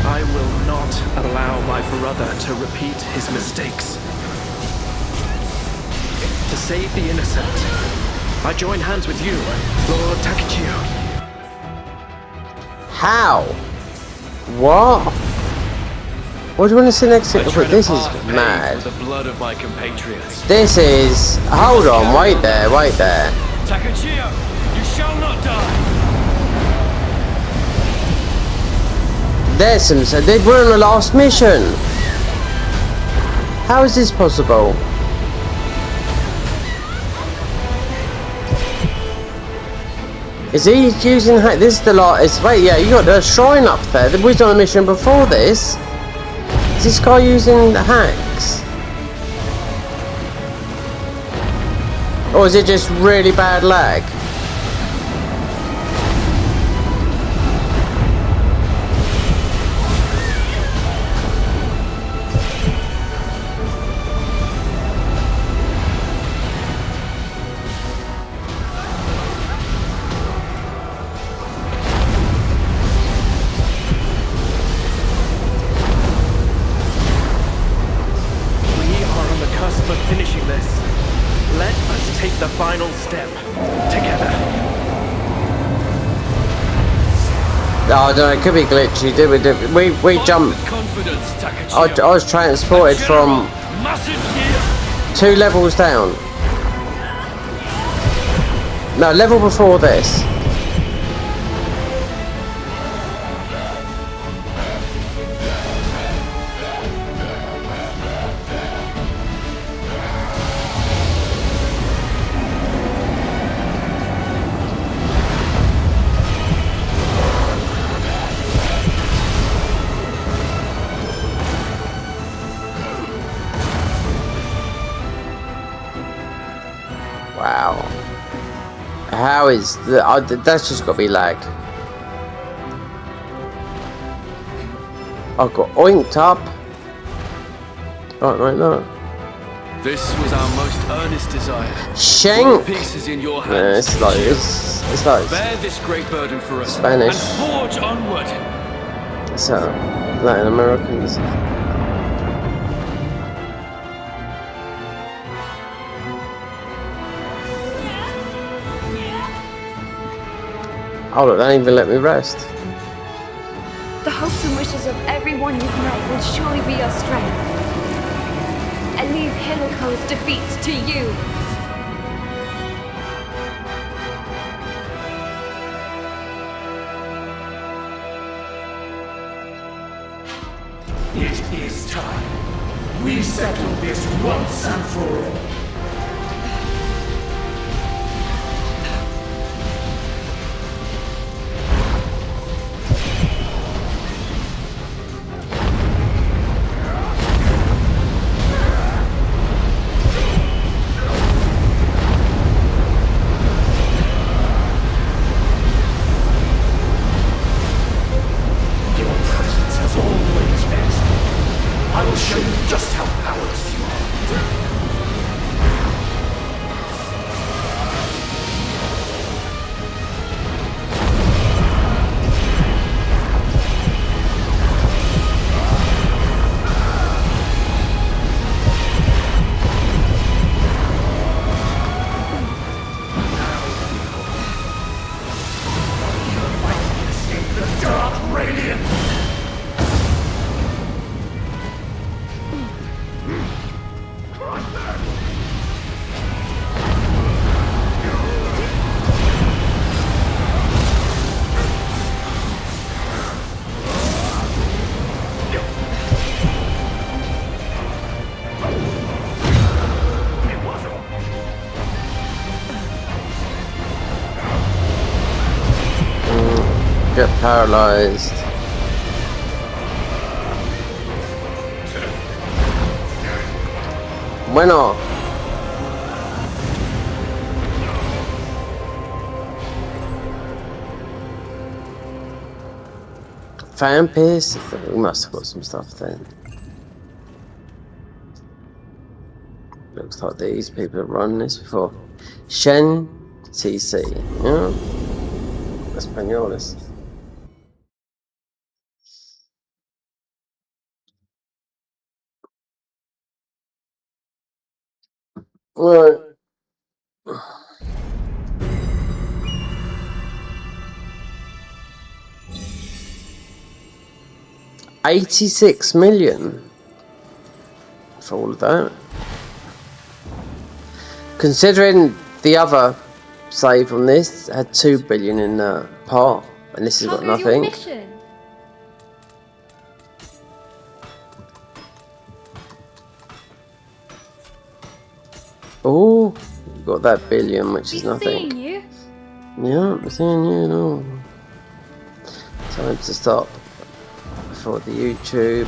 Speaker 5: I will not allow my brother to repeat his mistakes. To save the innocent, I join hands with you, Lord Takechiyo.
Speaker 1: How? What? What do you want to see next? This is mad.
Speaker 3: The blood of my compatriots.
Speaker 1: This is... Hold on, wait there.
Speaker 3: Takechiyo, you shall not die.
Speaker 1: There's some... We're on the last mission. How is this possible? Is he using hack? This is the last. Wait, yeah, you got the shrine up there. We was on a mission before this. Is this guy using the hacks? Or is it just really bad lag?
Speaker 5: Finishing this. Let us take the final step together.
Speaker 1: Oh, I don't know, it could be glitchy. We jumped. I was transported from 2 levels down. No, level before this. Wow. How is that's just got to be lag. I got oinked up. Right now.
Speaker 3: This was our most earnest desire.
Speaker 1: Shank.
Speaker 3: Pieces in your
Speaker 1: Yeah,
Speaker 3: hands.
Speaker 1: it's like
Speaker 3: Bear this great burden for us.
Speaker 1: Spanish.
Speaker 3: And forge onward.
Speaker 1: So Latin Americans. Oh look, they didn't even let me rest.
Speaker 6: The hopes and wishes of everyone you've met will surely be your strength. And leave Hinoko's defeat to you.
Speaker 2: It is time. We settle this once and for all. I will show you just how powerless you are.
Speaker 1: Jet paralyzed. Winner. Fan Pierce? We must have got some stuff then. Looks like these people have run this before. Shen TC. Yeah. Españoles. Right. $86 million for all of that. Considering the other save on this had 2 billion in the part, and this has got nothing. Oh, you got that billion, which is nothing.
Speaker 6: You?
Speaker 1: Yeah, I'm seeing you. No. Time to stop for the YouTube.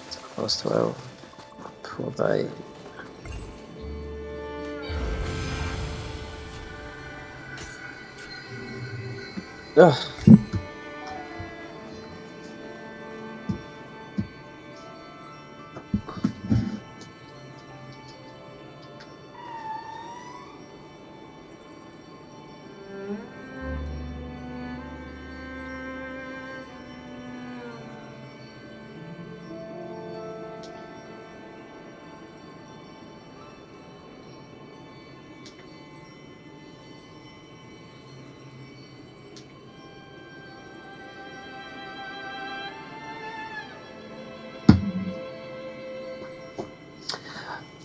Speaker 1: It's past 12. Before they. Ugh.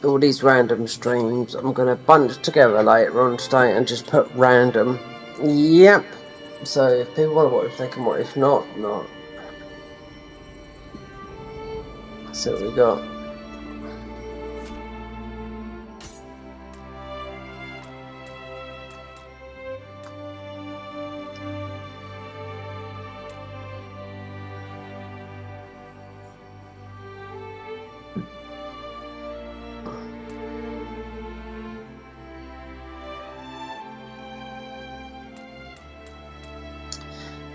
Speaker 1: All these random streams I'm gonna bunch together later on today and just put random. Yep. So if people want to watch, they can watch. If not, not. So what we got.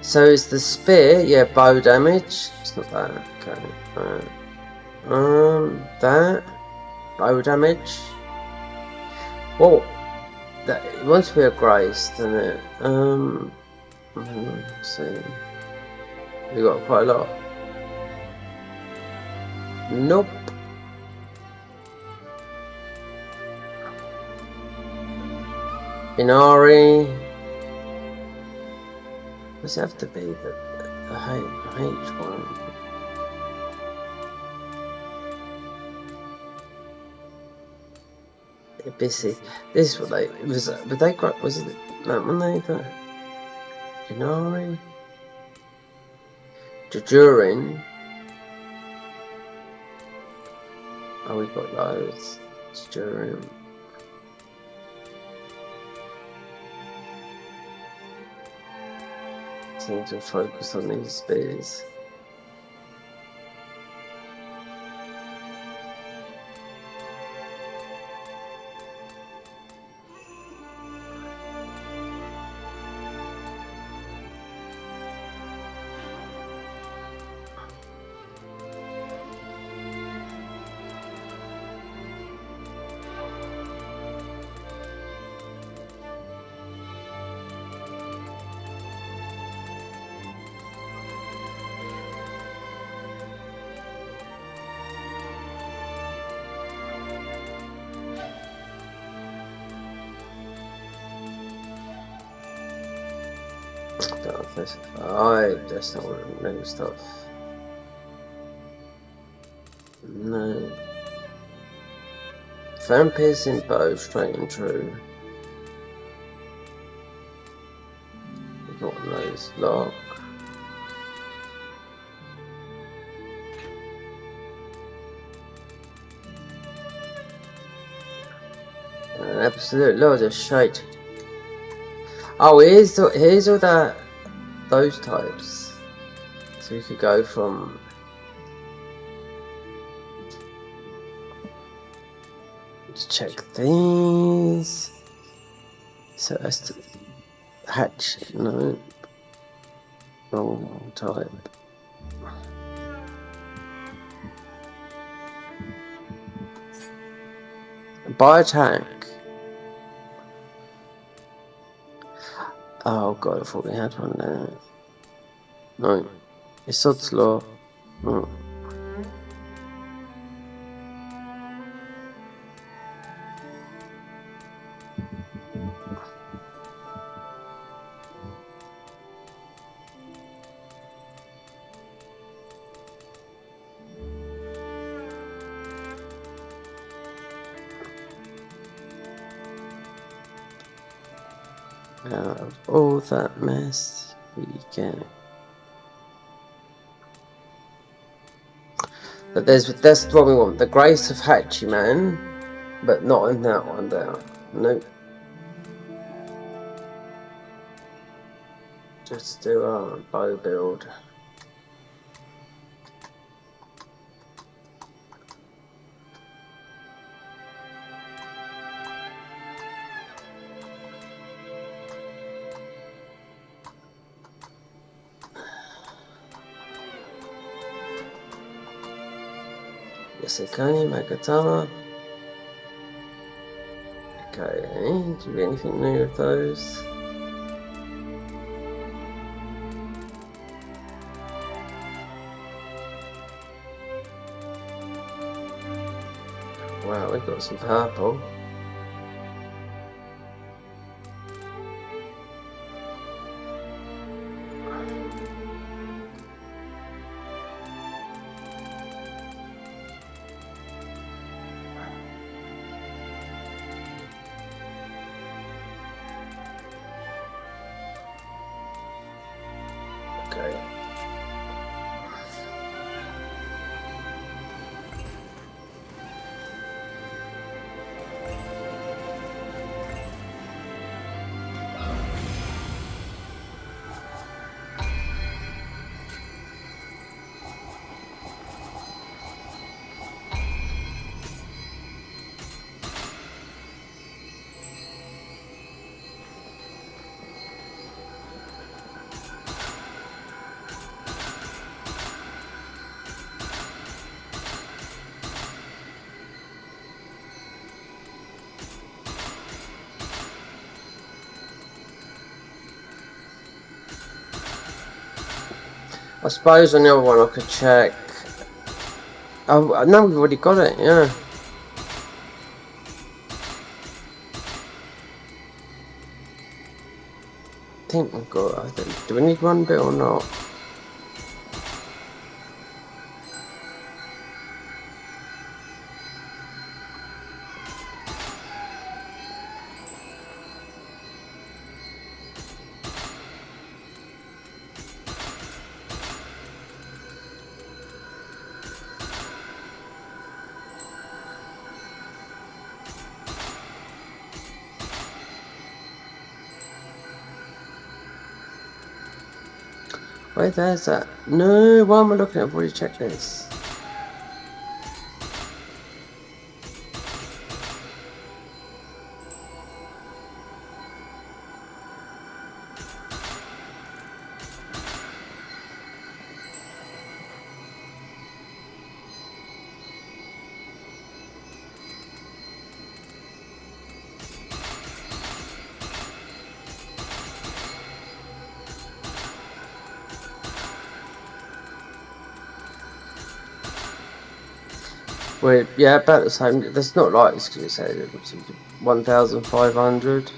Speaker 1: So is the spear, yeah, bow damage. It's not that. Okay. That bow damage. Well, that it wants to be a grace, doesn't it? Let's see. We got quite a lot. Nope. Inari. Does it have to be the H one? Busy. This is what they was. But they got was it that one they got? Inari. Jajurin. Oh, we got loads. Jajurin. Seem to focus on these spears. That's not what new stuff. No. Fan piercing bow, straight and true. We got one of those. Lock. An absolute load of shite. Oh, here's all those types. So we could go from. Let's check these. So that's the hatch. No. Wrong type. Buy a tank. Oh god, I thought we had one there. No. It's Sod's Law. Oh. Out of all that mess we get. But that's what we want. The grace of Hatchy Man, but not in that one there. Nope. Just do our bow build. Yasekani, Magatama. Okay, do we have anything new with those? Wow, we've got some purple. Okay. I suppose on the other one I could check. Oh no, we've already got it. Yeah. I think we've got. I think. Do we need one bit or not? Wait, there's that. No, why am I looking at? I've already checked this. Wait, yeah, about the same. That's not like it's going to say 1,500.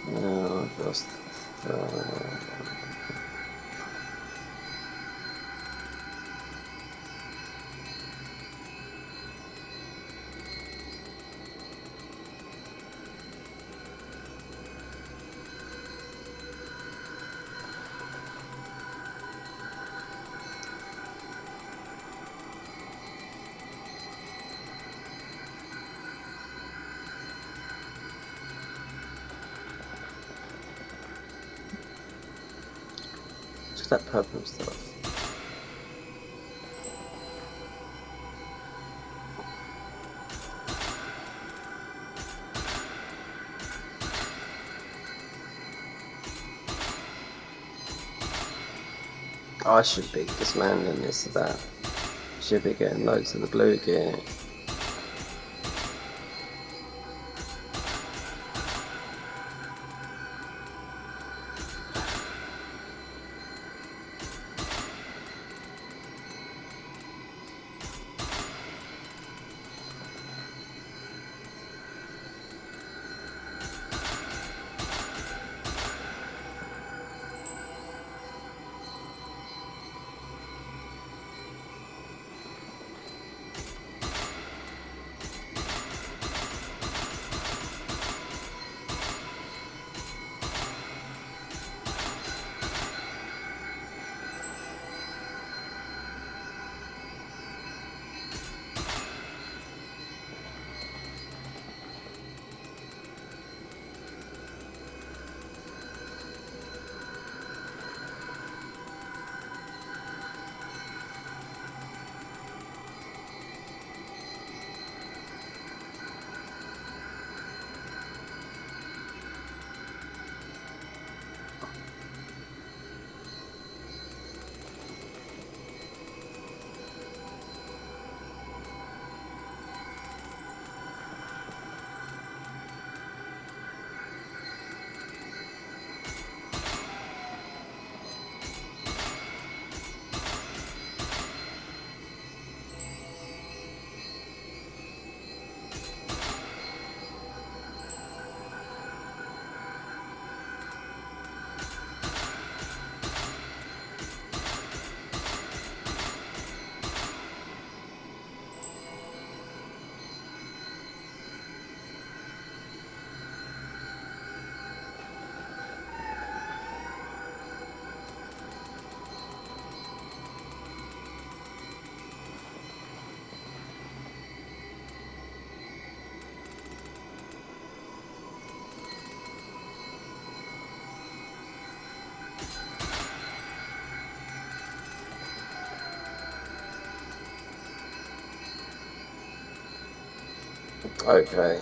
Speaker 1: No, I've lost. for that purple stuff. I should be dismantling this or that. Should be getting loads of the blue gear. Okay.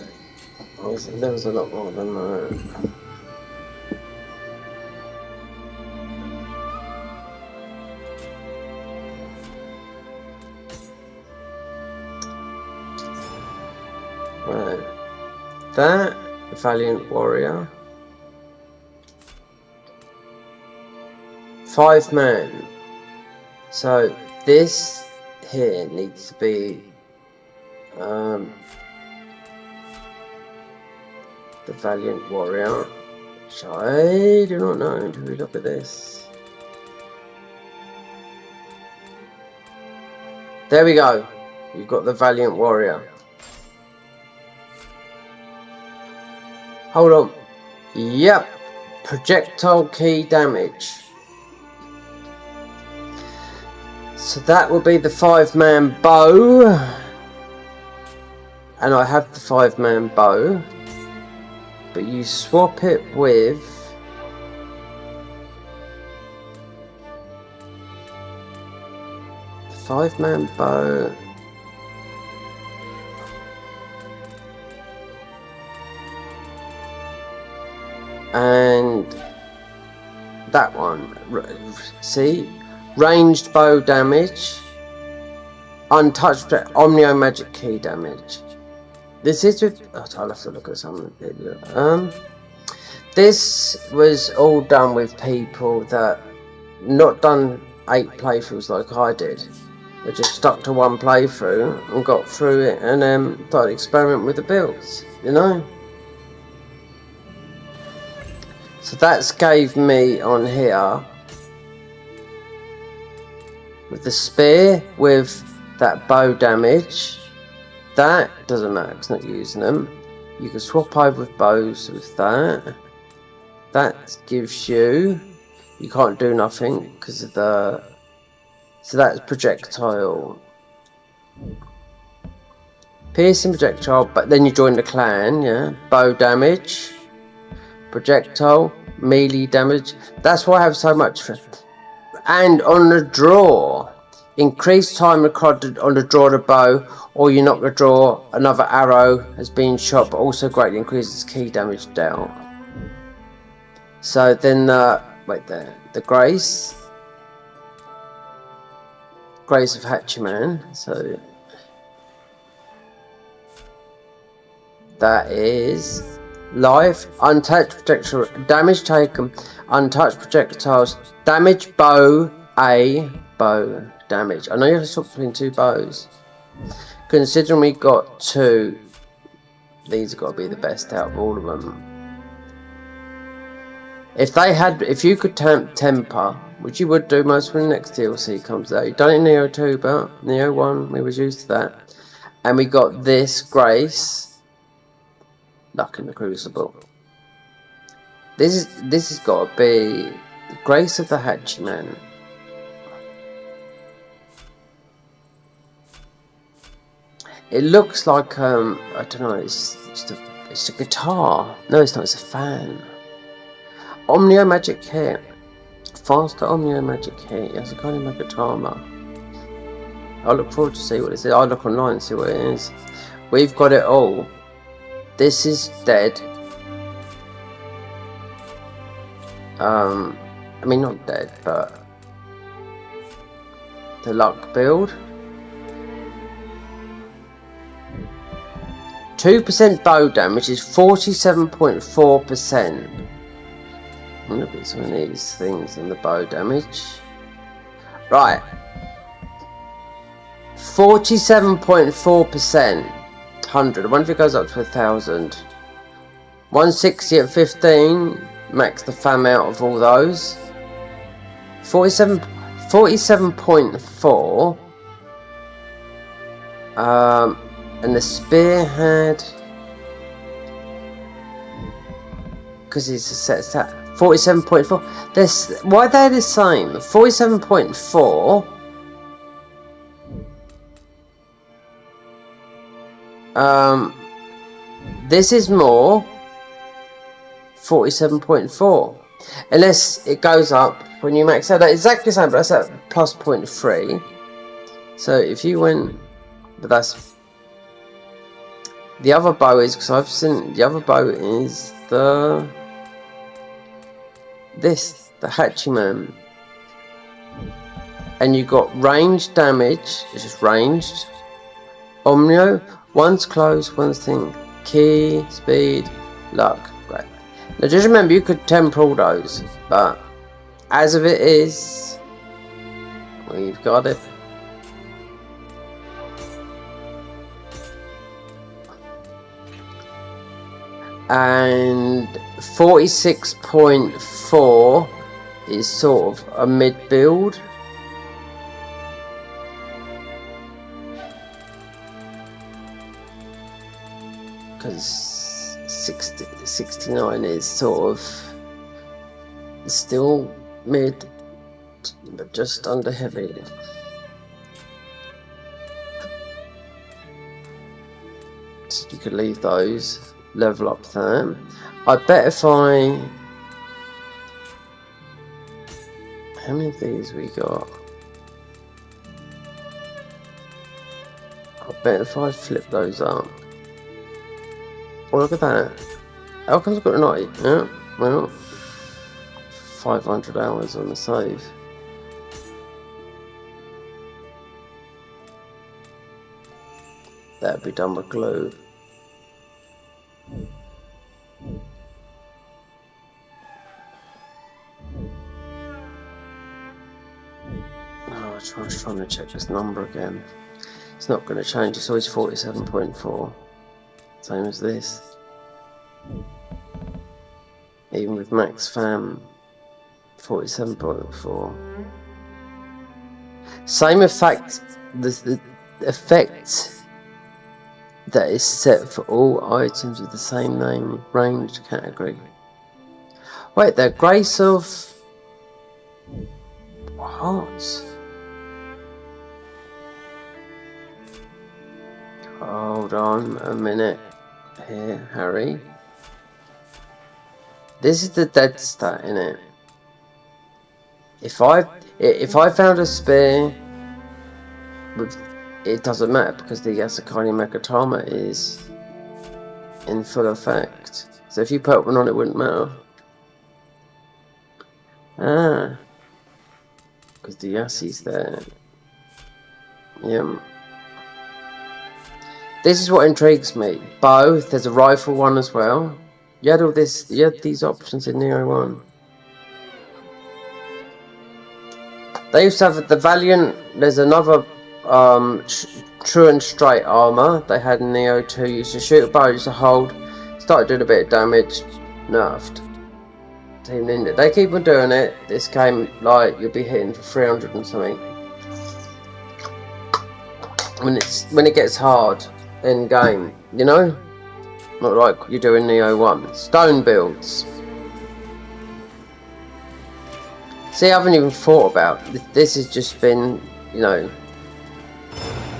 Speaker 1: There was a lot more than that. Right. That Valiant Warrior. 5 man. So this here needs to be the Valiant Warrior, which I do not know until we look at this. There we go. You've got the Valiant Warrior. Hold on. Yep. Projectile key damage. So that will be the 5 man bow. And I have the 5 man bow. But you swap it with the 5 man bow. And that one. See? Ranged bow damage. Untouched Omnio magic key damage. This is with... Oh, I'll have to look at some of it. This was all done with people that not done 8 playthroughs like I did. They just stuck to one playthrough and got through it and started experimenting with the builds, you know? So that's gave me on here with the spear with that bow damage. That doesn't matter, it's not using them. You can swap over with bows with that. That gives you can't do nothing because of the, so that's projectile. Piercing projectile, but then you join the clan, yeah. Bow damage, projectile, melee damage. That's why I have so much and on the draw. Increased time recorded on the draw of the bow, or you're not going to draw another arrow has been shot, but also greatly increases key damage dealt. So then the Grace of Hachiman, so that is life, untouched projectile, damage taken, untouched projectiles, damage bow, bow damage. I know you have to swap between two bows. Considering we got two, these have got to be the best out of all of them. If you could temper, which you would do most when the next DLC comes out. You've done it in Nioh 2, but Nioh 1, we was used to that. And we got this Grace, Luck in the Crucible. This has got to be the Grace of the Hachiman. It looks like I don't know. It's a guitar. No, it's not. It's a fan. Omnio magic hair. Faster Omnio magic hair. It has a kind of Magatama. I look forward to see what it is. I'll look online and see what it is. We've got it all. This is dead. I mean not dead, but the luck build. 2% bow damage is 47.4%. Look at some of these things and the bow damage. Right. 47.4%. 100. I wonder if it goes up to 1,000. 160 at 15. Max the fam out of all those. 47.4. And the spearhead, because it's a set stat, 47.4. Why are they the same? 47.4. This is more. 47.4. Unless it goes up when you max out. That's exactly the same, but that's at plus 0.3. So if you went, but that's. The other bow is, because I've seen, the other bow is the Hachiman. And you got ranged damage, it's just ranged. Omnio, one's close, one's thing. Key, speed, luck, great. Now just remember you could temper all those, but as of it is, we've got it. And 46.4 is sort of a mid build. Because 69 is sort of still mid, but just under heavy. So you could leave those. Level up that. I bet if how many of these we got? I bet if I flip those up. Oh, look at that. How comes I've got a night? Yeah, well, 500 hours on the save. That'd be done with glue. I was trying to check this number again. It's not going to change, it's always 47.4. Same as this. Even with max fam, 47.4. Same effect, the effect that is set for all items with the same name, ranged category. Wait, the Grace of... What? Hold on a minute here, Harry. This is the dead stat, innit? If I found a spear with, it doesn't matter because the Yasakani Megatama is in full effect. So if you put one on, it wouldn't matter. Ah, because the Yassi's there. Yeah. This is what intrigues me. Bow, there's a rifle one as well. You had all this, you had these options in Nioh 1. They used to have the Valiant, there's another true and straight armor they had in Nioh 2. You used to shoot a bow, used to hold, started doing a bit of damage, nerfed. Team Ninja. They keep on doing it. This game, like, you'll be hitting for 300 and something. When it gets hard in game, you know? Not like you do in Nioh 1. Stone builds. See, I haven't even thought about this. Has just been, you know,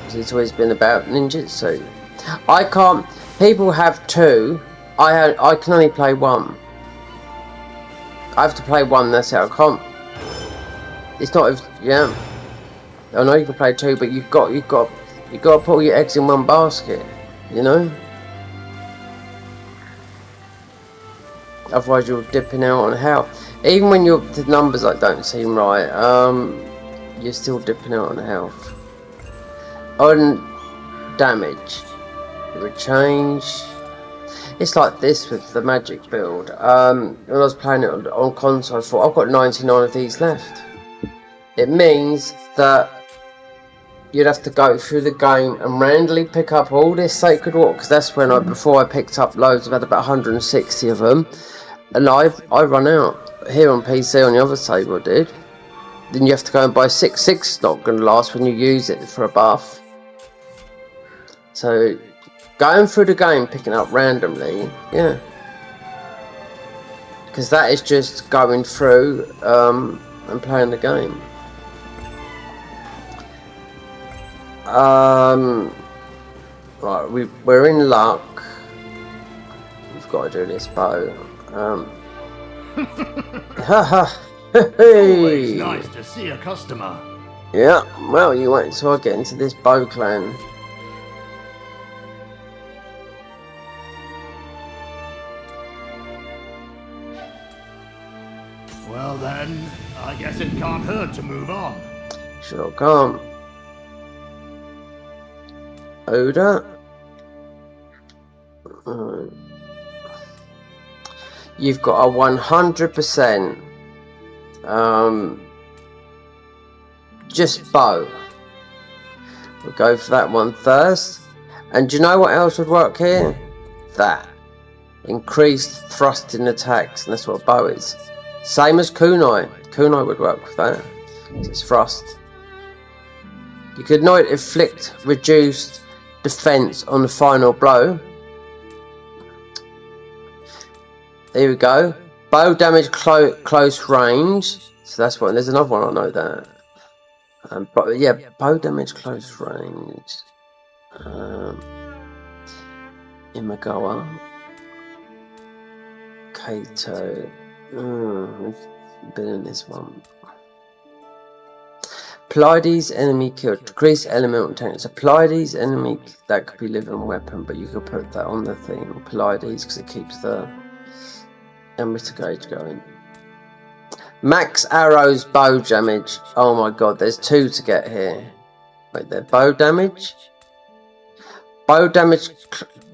Speaker 1: it's always been about ninjutsu. I can't. People have 2. I can only play 1. I have to play 1. That's it. I can't. It's not. Yeah. I know you can play 2, but you've got to put all your eggs in one basket. You know. Otherwise, you're dipping out on health. Even when the numbers like don't seem right, you're still dipping out on health. On damage, it would change. It's like this with the magic build. When I was playing it on console, I thought I've got 99 of these left. It means that you'd have to go through the game and randomly pick up all this sacred water, because that's when before I picked up loads. I've had about 160 of them, and I run out. Here on PC on the other side I did. Then you have to go and buy 6. 6 is not going to last when you use it for a buff. So going through the game picking up randomly, yeah, because that is just going through and playing the game. Right, we're in luck. We've got to do this bow.
Speaker 2: Always nice to see a customer.
Speaker 1: Yeah, well, you wait until I get into this bow clan.
Speaker 2: Well then, I guess it can't hurt to move on.
Speaker 1: Sure can't. Oda. You've got a 100% just bow. We'll go for that one first. And do you know what else would work here? That. Increased thrust in attacks, and that's what a bow is. Same as kunai. Kunai would work with that. It's thrust. You could not inflict reduced defense on the final blow. There we go. Bow damage close range. So that's one. There's another one, I know that. But yeah, bow damage close range. Imagawa. Kaito. We've been in this one. Pleiades enemy killed. Decrease elemental attack. So Pleiades enemy, that could be living weapon, but you could put that on the thing. Pleiades, because it keeps the emitter gauge going. Max arrows bow damage. Oh my god, there's 2 to get here. Wait there, bow damage. Bow damage,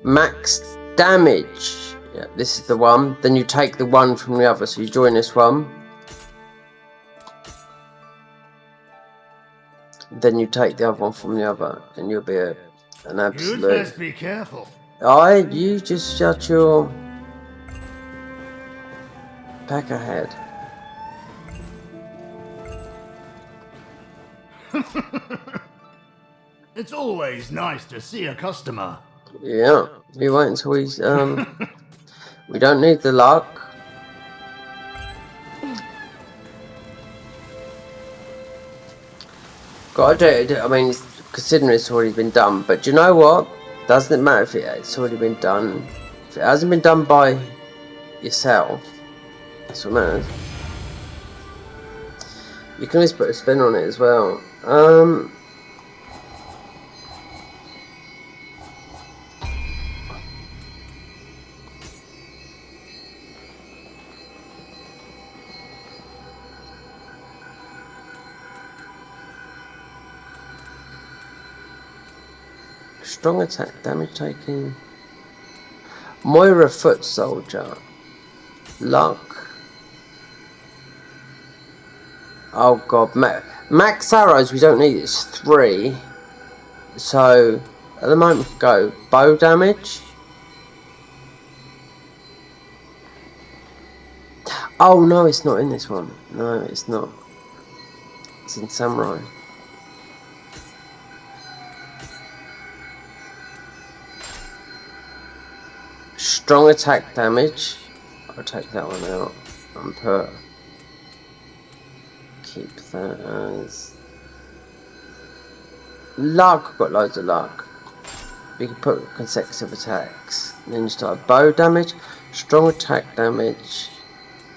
Speaker 1: max damage. Yeah, this is the one. Then you take the one from the other. So you join this one. Then you take the other one from the other, and you'll be an absolute.
Speaker 2: You'd best be careful.
Speaker 1: You just shut your pack ahead.
Speaker 2: It's always nice to see a customer.
Speaker 1: Yeah, you wait until he's we don't need the luck. Gotta do it. I mean, considering it's already been done, but do you know what? Doesn't it matter if it's already been done? If it hasn't been done by yourself, that's what matters. You can always put a spin on it as well. Strong attack, damage taking. Moira foot soldier. Luck. Oh god, max arrows we don't need, it's 3. So at the moment we can go bow damage. Oh no, it's not in this one. No, it's not. It's in samurai. Strong attack damage. I'll take that one out and keep that as luck. I've got loads of luck. We can put consecutive attacks. Ninja style bow damage, strong attack damage,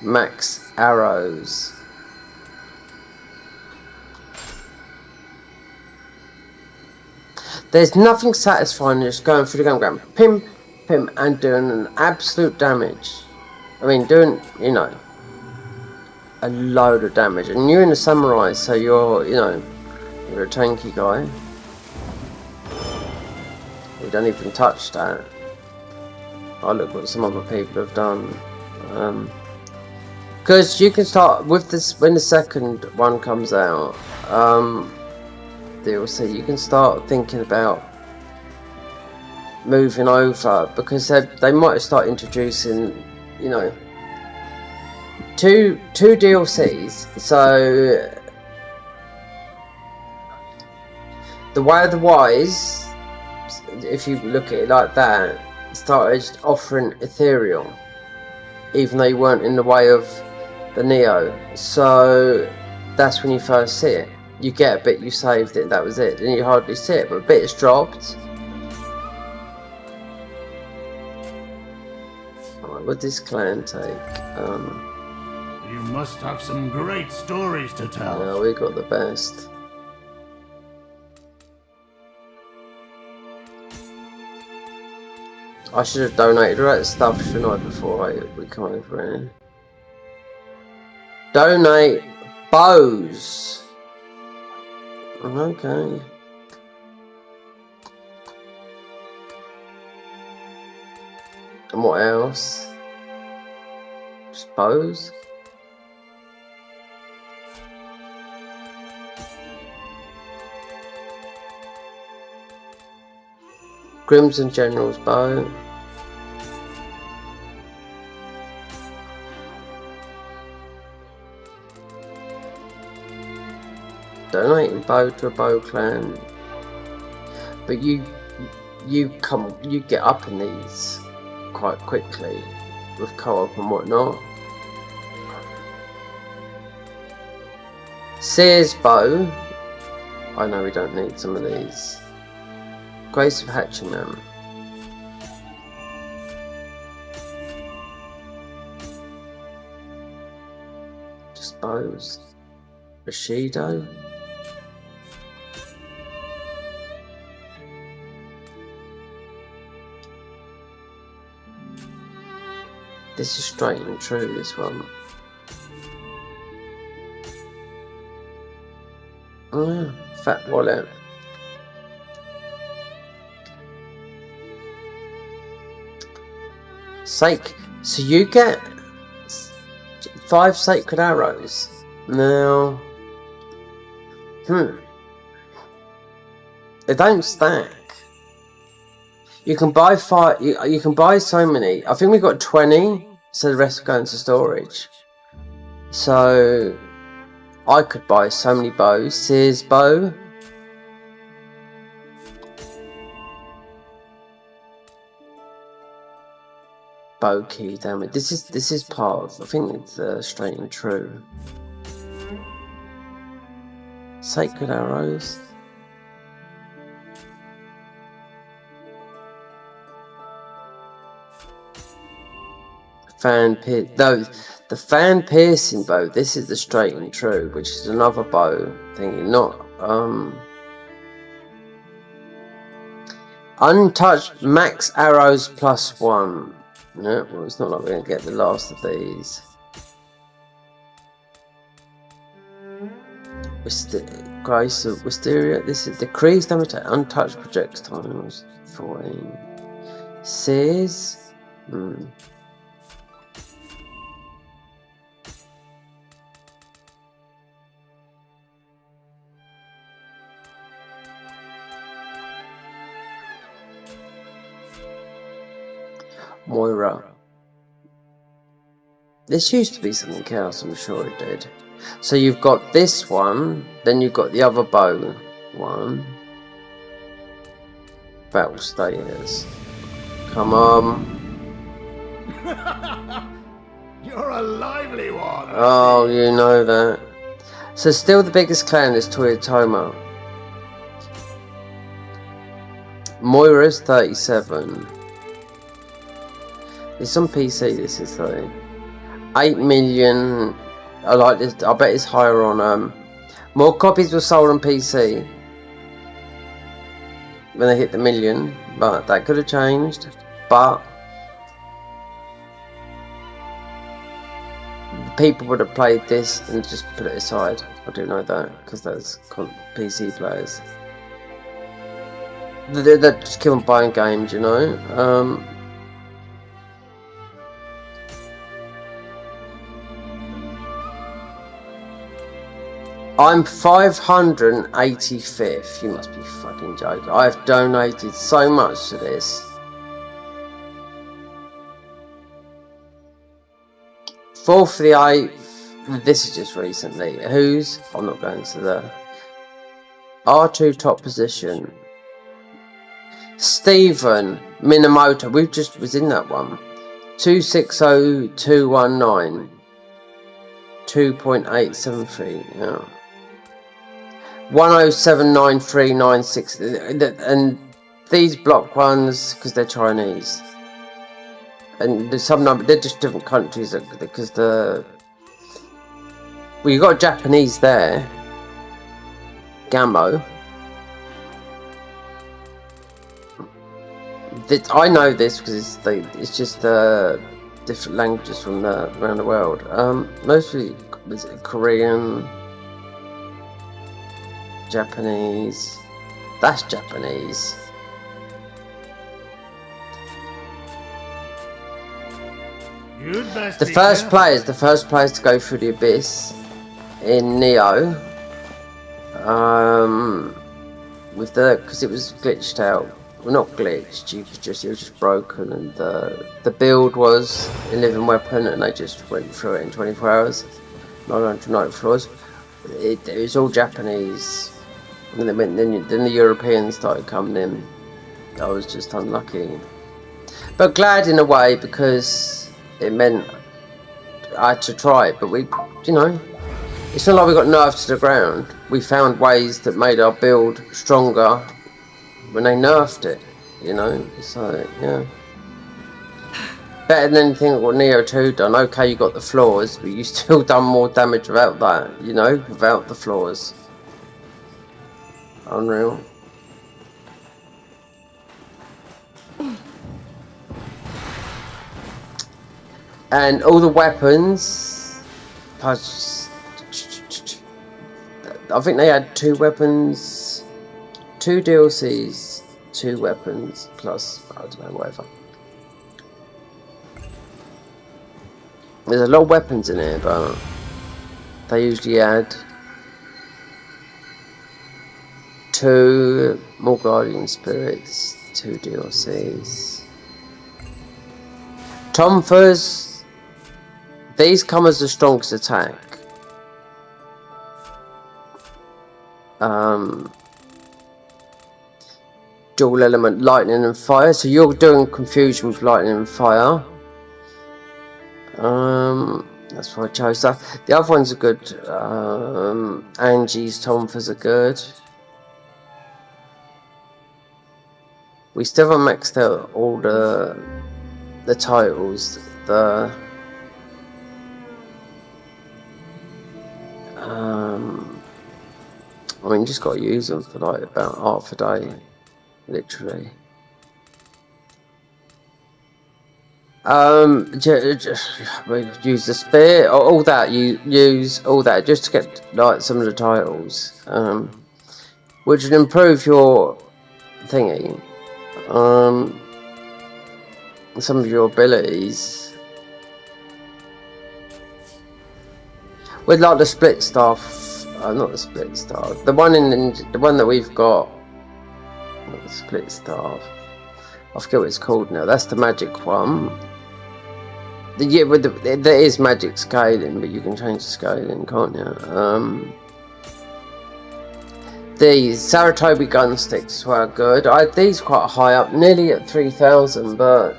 Speaker 1: max arrows. There's nothing satisfying in just going through the gun, going pim, pim, and doing an absolute damage. I mean, doing, you know, a load of damage. And you're in the samurai, so you're, you know, you're a tanky guy. We don't even touch that. Oh, look what some other people have done. Because you can start with this when the second one comes out. DLC, you can start thinking about moving over because they might start introducing, you know, two DLCs. So the Way of the Wise, if you look at it like that, started offering ethereal, even though you weren't in the way of the Nioh. So that's when you first see it. You get a bit, you saved it, that was it, and you hardly see it, but a bit is dropped. Alright, what does this clan take?
Speaker 2: You must have some great stories to tell.
Speaker 1: Yeah, we got the best. I should have donated all that stuff, shouldn't I, before we come over here. Donate bows. Okay. And what else? Just bows? Crimson General's bow. Donating bow to a bow clan, but you get up in these quite quickly with co-op and whatnot. Sears bow. I know we don't need some of these. Grace of Hatching Man. Just bows. Bushido. This is straight and true, this one. Oh, fat wallet. So you get 5 sacred arrows. Now, they don't stack. You can buy 5. You can buy so many. I think we got 20, so the rest go into storage. So I could buy so many bows. Sears bow. Bow key damage. This is part of. I think it's straight and true. Sacred arrows. Fan pit. Those The fan piercing bow. This is the straight and true, which is another bow thingy. Not untouched max arrows +1. No, well, it's not like we're gonna get the last of these. Grace of Wisteria. This is decreased damage to untouched projectiles. 14. Sears. Moira. This used to be something else, I'm sure it did. So you've got this one, then you've got the other bow one. Battle status. Come on.
Speaker 2: You're a lively one.
Speaker 1: Oh, you know that. So still the biggest clan is Toyotoma. Moira's 37. It's on PC, this is though. 8 million. I like this. I bet it's higher on more copies were sold on PC when they hit the million, but that could have changed. But people would have played this and just put it aside. I do know that because that's PC players. They just keep on buying games, you know. I'm 585th. You must be fucking joking. I've donated so much to this. 4th for the 8th. This is just recently. Who's? I'm not going to the R2 top position. Stephen Minamoto. We just was in that one. 260219. 2.873. Yeah. 1079,396, and these block ones because they're Chinese, and there's some number. They're just different countries because well, you got Japanese there. Gamo. I know this because it's just different languages from around the world. Mostly is it Korean. Japanese. That's Japanese. The first players to go through the abyss in Nioh. Because it was glitched out. Well, not glitched. It was just broken, and the build was 11 weapon, and they just went through it in 24 hours. 990 floors. It was all Japanese. And then the Europeans started coming in. I was just unlucky, but glad in a way because it meant I had to try it. But it's not like we got nerfed to the ground. We found ways that made our build stronger when they nerfed it. So yeah, better than anything what Nioh 2 done. Okay, you got the floors, but you still done more damage without that. Without the floors. Unreal. And all the weapons. I think they had 2 weapons, 2 DLCs, 2 weapons, plus, I don't know, whatever. There's a lot of weapons in here, but they usually add 2 more Guardian Spirits, 2 DLCs. Tonfas. These come as the strongest attack. Dual element lightning and fire. So you're doing confusion with lightning and fire. That's why I chose that. The other ones are good. Angie's Tonfas are good. We still haven't maxed out all the titles. I mean, you just got to use them for like about half a day, literally. Use the spear, all that. You use all that just to get like some of the titles, which would improve your thingy, some of your abilities. With like the split staff, not the split staff, the one that we've got, not the split staff. I forget what it's called now. That's the magic one. Yeah, there is magic scaling, but you can change the scaling, can't you? These Saratobi gun sticks were good. I had these quite high up, nearly at 3,000, but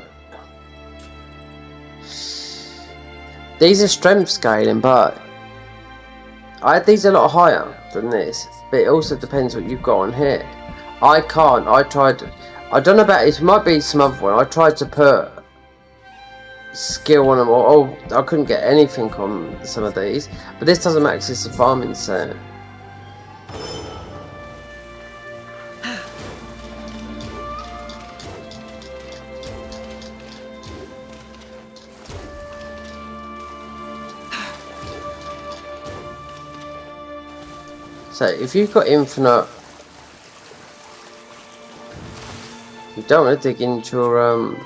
Speaker 1: these are strength scaling, but I had these a lot higher than this. But it also depends what you've got on here. I can't. I don't know about it. It might be some other one. I tried to put skill on them, or I couldn't get anything on some of these. But this doesn't matter, 'cause it's a farming set. So if you've got infinite, you don't want to dig into your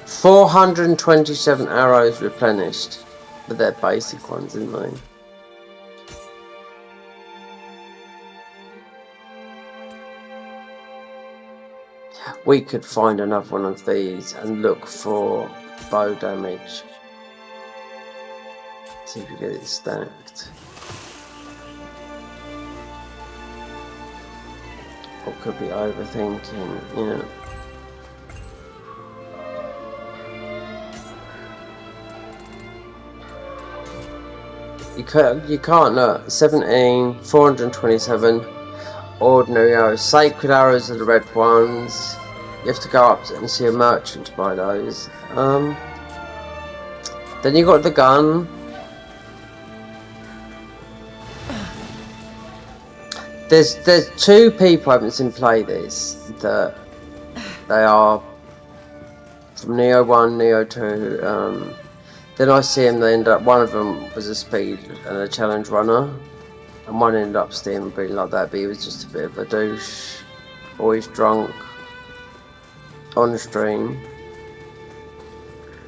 Speaker 1: 427 arrows replenished, but they're basic ones, isn't they? We could find another one of these and look for bow damage. See if we get it stacked. Or could be overthinking, yeah. You can't look. 17, 427 ordinary arrows. Sacred arrows are the red ones. You have to go up and see a merchant to buy those. Then you got the gun. There's two people I haven't seen play this. That they are from Nioh 1, Nioh 2. Then I see them. They end up. One of them was a speed and a challenge runner, and one ended up stealing and being like that. But he was just a bit of a douche, always drunk. On stream,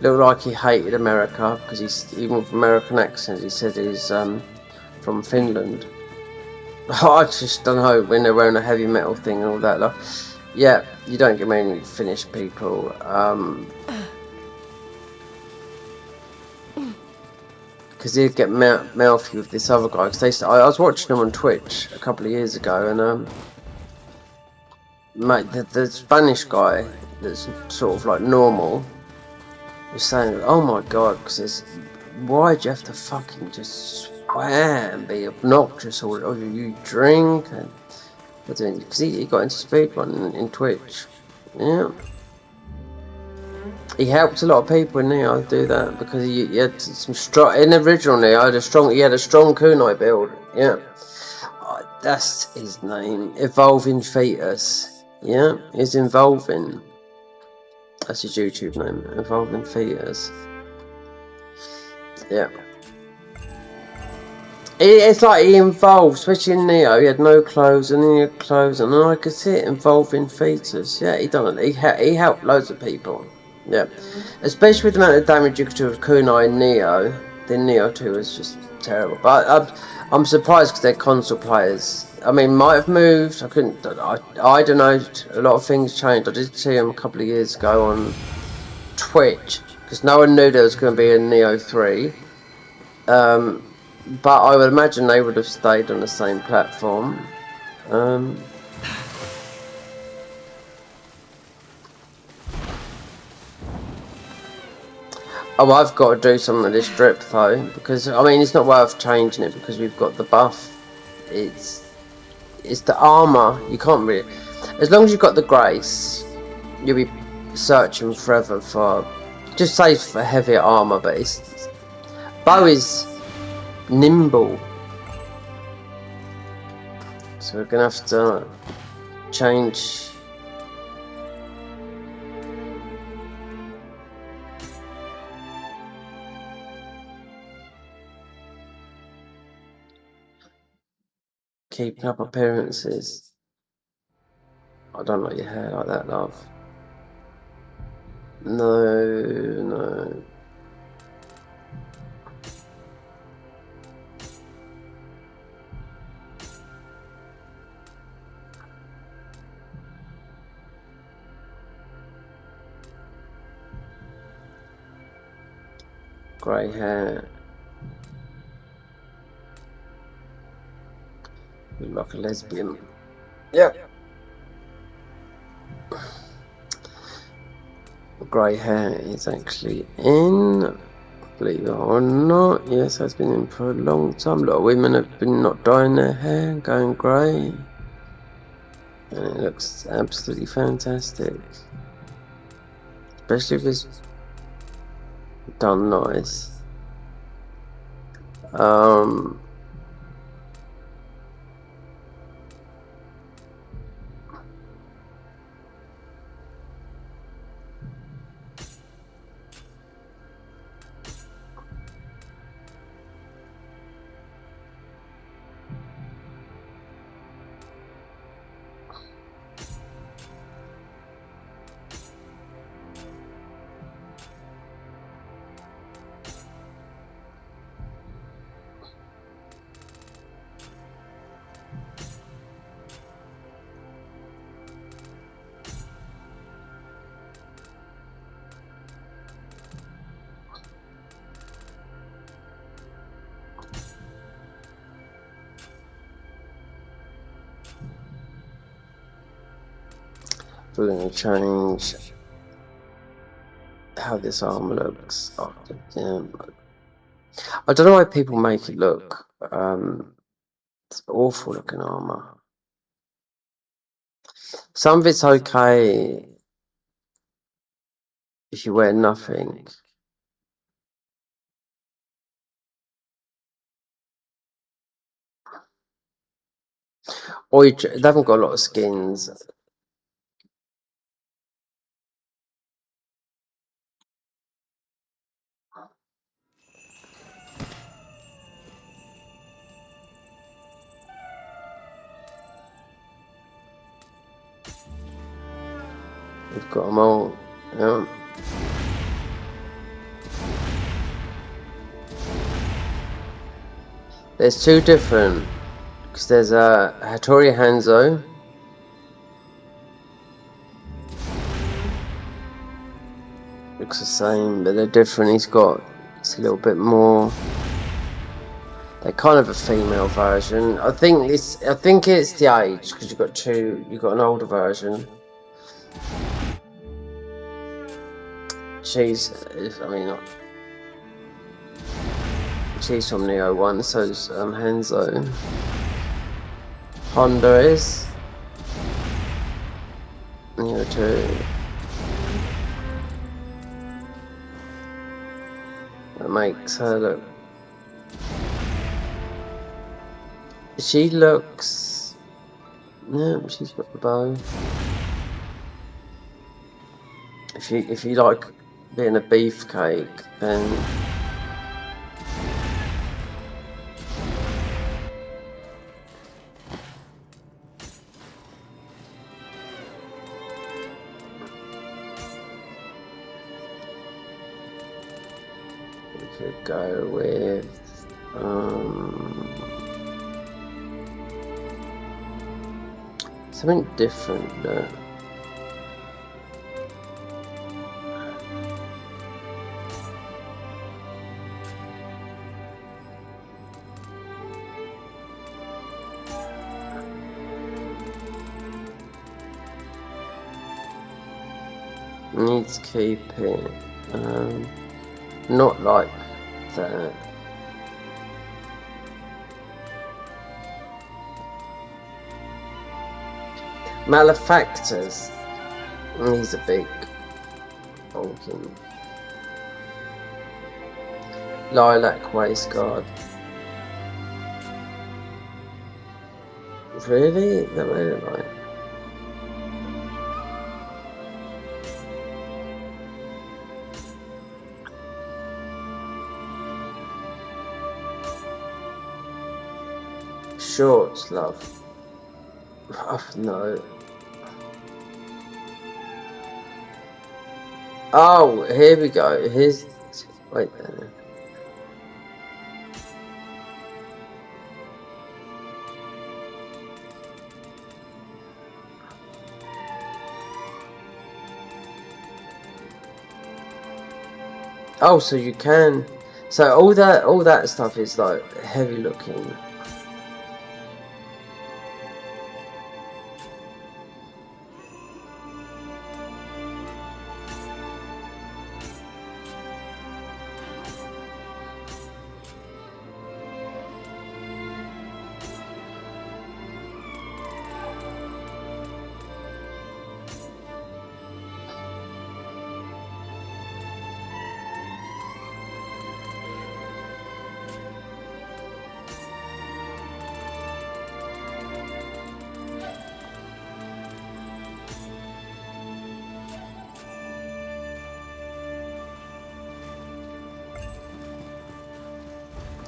Speaker 1: looked like he hated America because he's even with American accent. He said he's from Finland. I just don't know when they're wearing a heavy metal thing and all that. Like, yeah, you don't get many Finnish people. Because he'd get mouthy with this other guy. Because I was watching him on Twitch a couple of years ago, and mate, the Spanish guy that's sort of like normal was saying, "Oh my god, because why'd you have to fucking just swear and be obnoxious, or you drink?" And because he got into speedrun in Twitch, yeah. He helped a lot of people in Nioh do that because he had some strong. In the original Nioh, he had a strong kunai build, yeah. That's his name, Evolving Fetus. Yeah, he's involving. That's his YouTube name, Evolving Fetus. Yeah. It's like he involved, especially in Nioh. He had no clothes and then he had clothes, and then I could see it Evolving Fetus. Yeah, he done it. He helped loads of people. Yeah, especially with the amount of damage you could do with kunai in Nioh. Then Nioh 2 was just terrible. But I'm surprised because they're console players. I mean, might have moved. I don't know. A lot of things changed. I did see them a couple of years ago on Twitch because no one knew there was going to be a Nioh 3. But I would imagine they would have stayed on the same platform. Oh, I've got to do some of this drip though, because I mean it's not worth changing it because we've got the buff. It's the armor. You can't really, as long as you've got the grace, you'll be searching forever for Just safe for heavier armor, but it's bow is nimble, so we're gonna have to change. Keeping up appearances. I don't like your hair like that, love. No. Grey hair. You look like a lesbian. Yep. Grey hair is actually in, believe it or not. Yes, it's been in for a long time. A lot of women have been not dyeing their hair, going grey. And it looks absolutely fantastic. Especially if it's done nice. We're going to change how this arm looks. Oh, damn. I don't know why people make it look it's awful looking armor. Some of it's okay if you wear nothing. Or they haven't got a lot of skins. We've got them all. Yeah. There's two different, because there's a Hattori Hanzo. Looks the same, but they're different. It's a little bit more. They're kind of a female version. I think it's the age, because you've got an older version. She's from Nioh 1, so's Hanzo. Honda is Nioh 2. That makes her look. She looks. Yeah, she's got the bow. If you like being a beefcake, then we could go with something different. Needs keeping, not like that. Malefactors. He's a big honking. Lilac waistguard. Really? That made it right. Shorts, love. Oh, no. Oh, here we go. Here's... Wait there. Oh, so you can... So all that stuff is like heavy looking.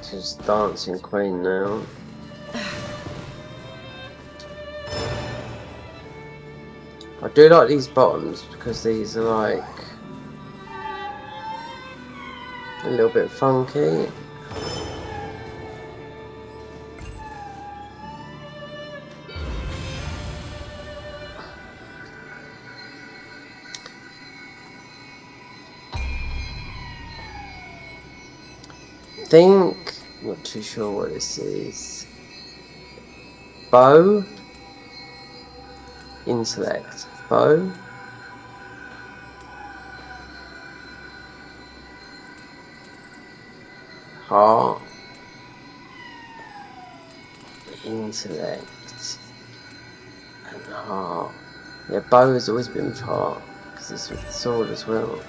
Speaker 1: She's dancing queen now. I do like these bottoms because these are like a little bit funky. Not too sure what this is. Bow. Intellect. Bow. Heart. Intellect. And heart. Yeah, bow has always been with heart because it's with the sword as well.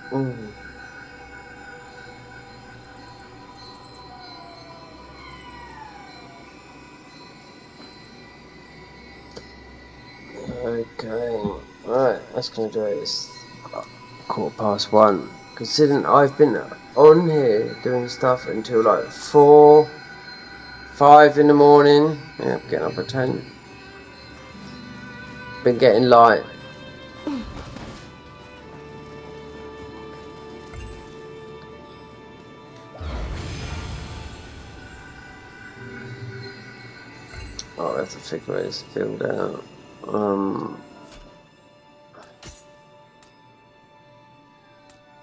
Speaker 1: Mm. Okay, right, that's gonna do it. It's 1:15. Considering I've been on here doing stuff until like 4, 5 in the morning. Yeah, getting up at 10. Been getting light. Oh, I have to figure this build out.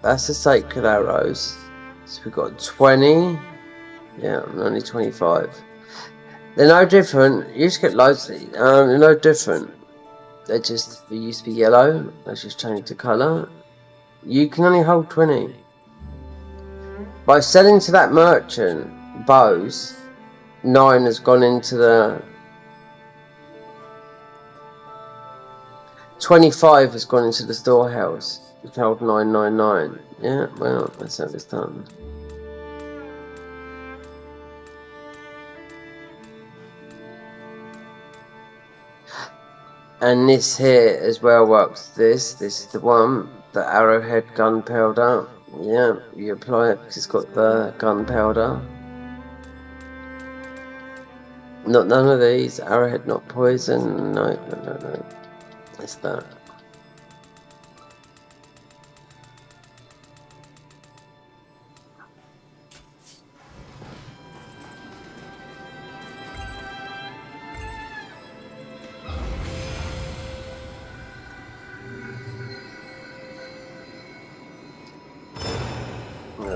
Speaker 1: That's the sacred arrows. So we've got 20. Yeah, I'm only 25. They're no different. You just get loads of these. They're no different. They used to be yellow. They just changed the colour. You can only hold 20. By selling to that merchant bows, 9 has gone into the 25 has gone into the storehouse. You can hold 999. Yeah, well, that's how it's done. And this here as well works. This is the one, the arrowhead gunpowder. Yeah, you apply it because it's got the gunpowder. None of these. Arrowhead not poison. No. It's that.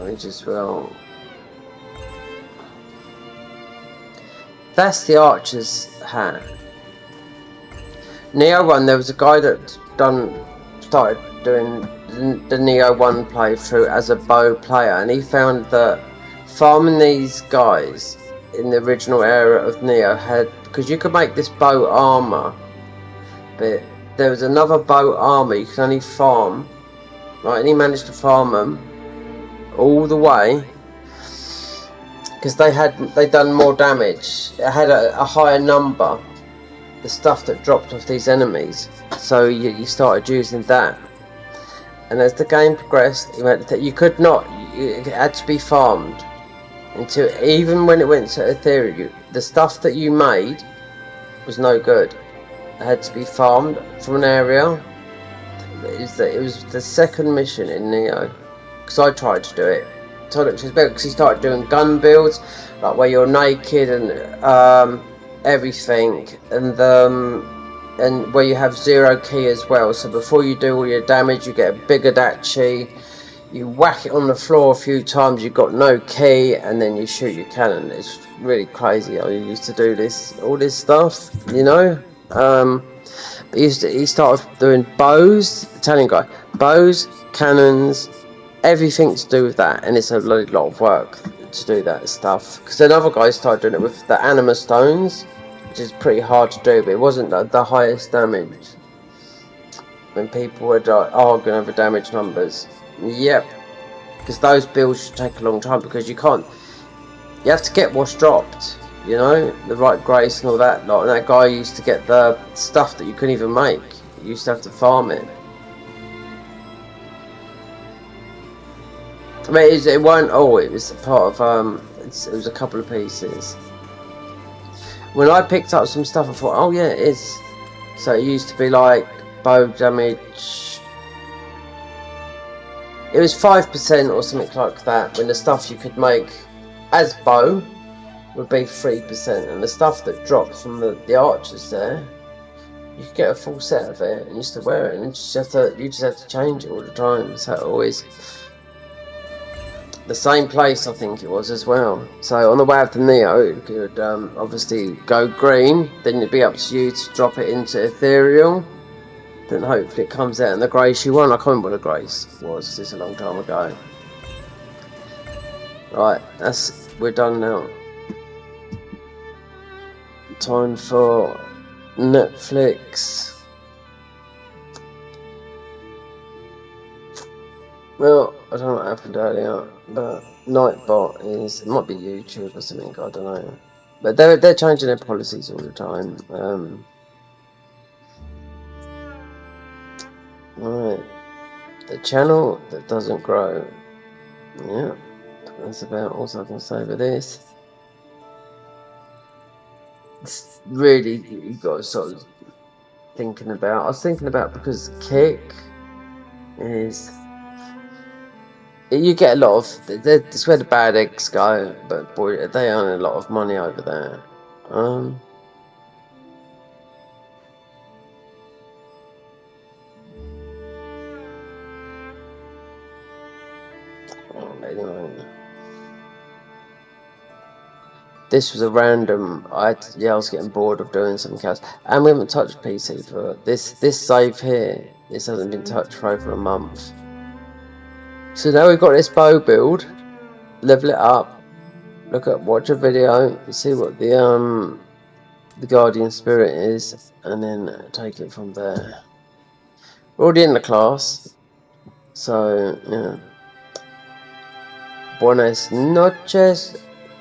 Speaker 1: damage as well. That's the Archer's hat. Nioh 1, there was a guy that started doing the Nioh 1 playthrough as a bow player, and he found that farming these guys in the original era of Nioh had, because you could make this bow armor, but there was another bow armor you could only farm, right, and he managed to farm them all the way because they'd done more damage. It had a higher number, the stuff that dropped off these enemies, so you started using that. And as the game progressed, you could not, it had to be farmed until, even when it went to Ethereal, the stuff that you made was no good. It had to be farmed from an area. It was the second mission in Nioh, because I tried to do it. So it was better because he started doing gun builds, like where you're naked and everything, and where you have 0 ki as well. So before you do all your damage, you get a bigger dachi. You whack it on the floor a few times, you've got no ki, and then you shoot your cannon. It's really crazy. I used to do all this stuff, you know. But he started doing bows, Italian guy, bows, cannons, everything to do with that, and it's a lot of work to do that stuff. Because then other guys started doing it with the anima stones, which is pretty hard to do, but it wasn't the highest damage. When people were arguing over damage numbers, yep, because those builds should take a long time, because you have to get what's dropped. You know, the right grace and all that lot. And that guy used to get the stuff that you couldn't even make. You used to have to farm it. I mean, it weren't all. It was part of it was a couple of pieces. When I picked up some stuff, I thought, oh yeah, it is. So it used to be like bow damage. It was 5% or something like that. When the stuff you could make as bow would be 3%, and the stuff that drops from the archers there, you could get a full set of it and you still wear it, and you just have to change it all the time. So it always the same place, I think it was as well. So on the way up to Nioh, it could obviously go green, then it'd be up to you to drop it into Ethereal, then hopefully it comes out in the grace you want. I can't remember what the grace was, it's a long time ago. Right, we're done now. Time for Netflix. Well, I don't know what happened earlier, but Nightbot it might be YouTube or something, I don't know. But they're changing their policies all the time. Right, the channel that doesn't grow. Yeah, that's about all I can say for this. It's really, you've got to sort of thinking about. I was thinking about, because Kick is, you get a lot of, that's where the bad eggs go, but boy, they earn a lot of money over there. Anyway. This was a random. I was getting bored of doing something else, and we haven't touched PC for this save here. This hasn't been touched for over a month. So now we've got this bow build. Level it up. Watch a video, see what the Guardian Spirit is, and then take it from there. We're already in the class, so yeah. Buenas noches.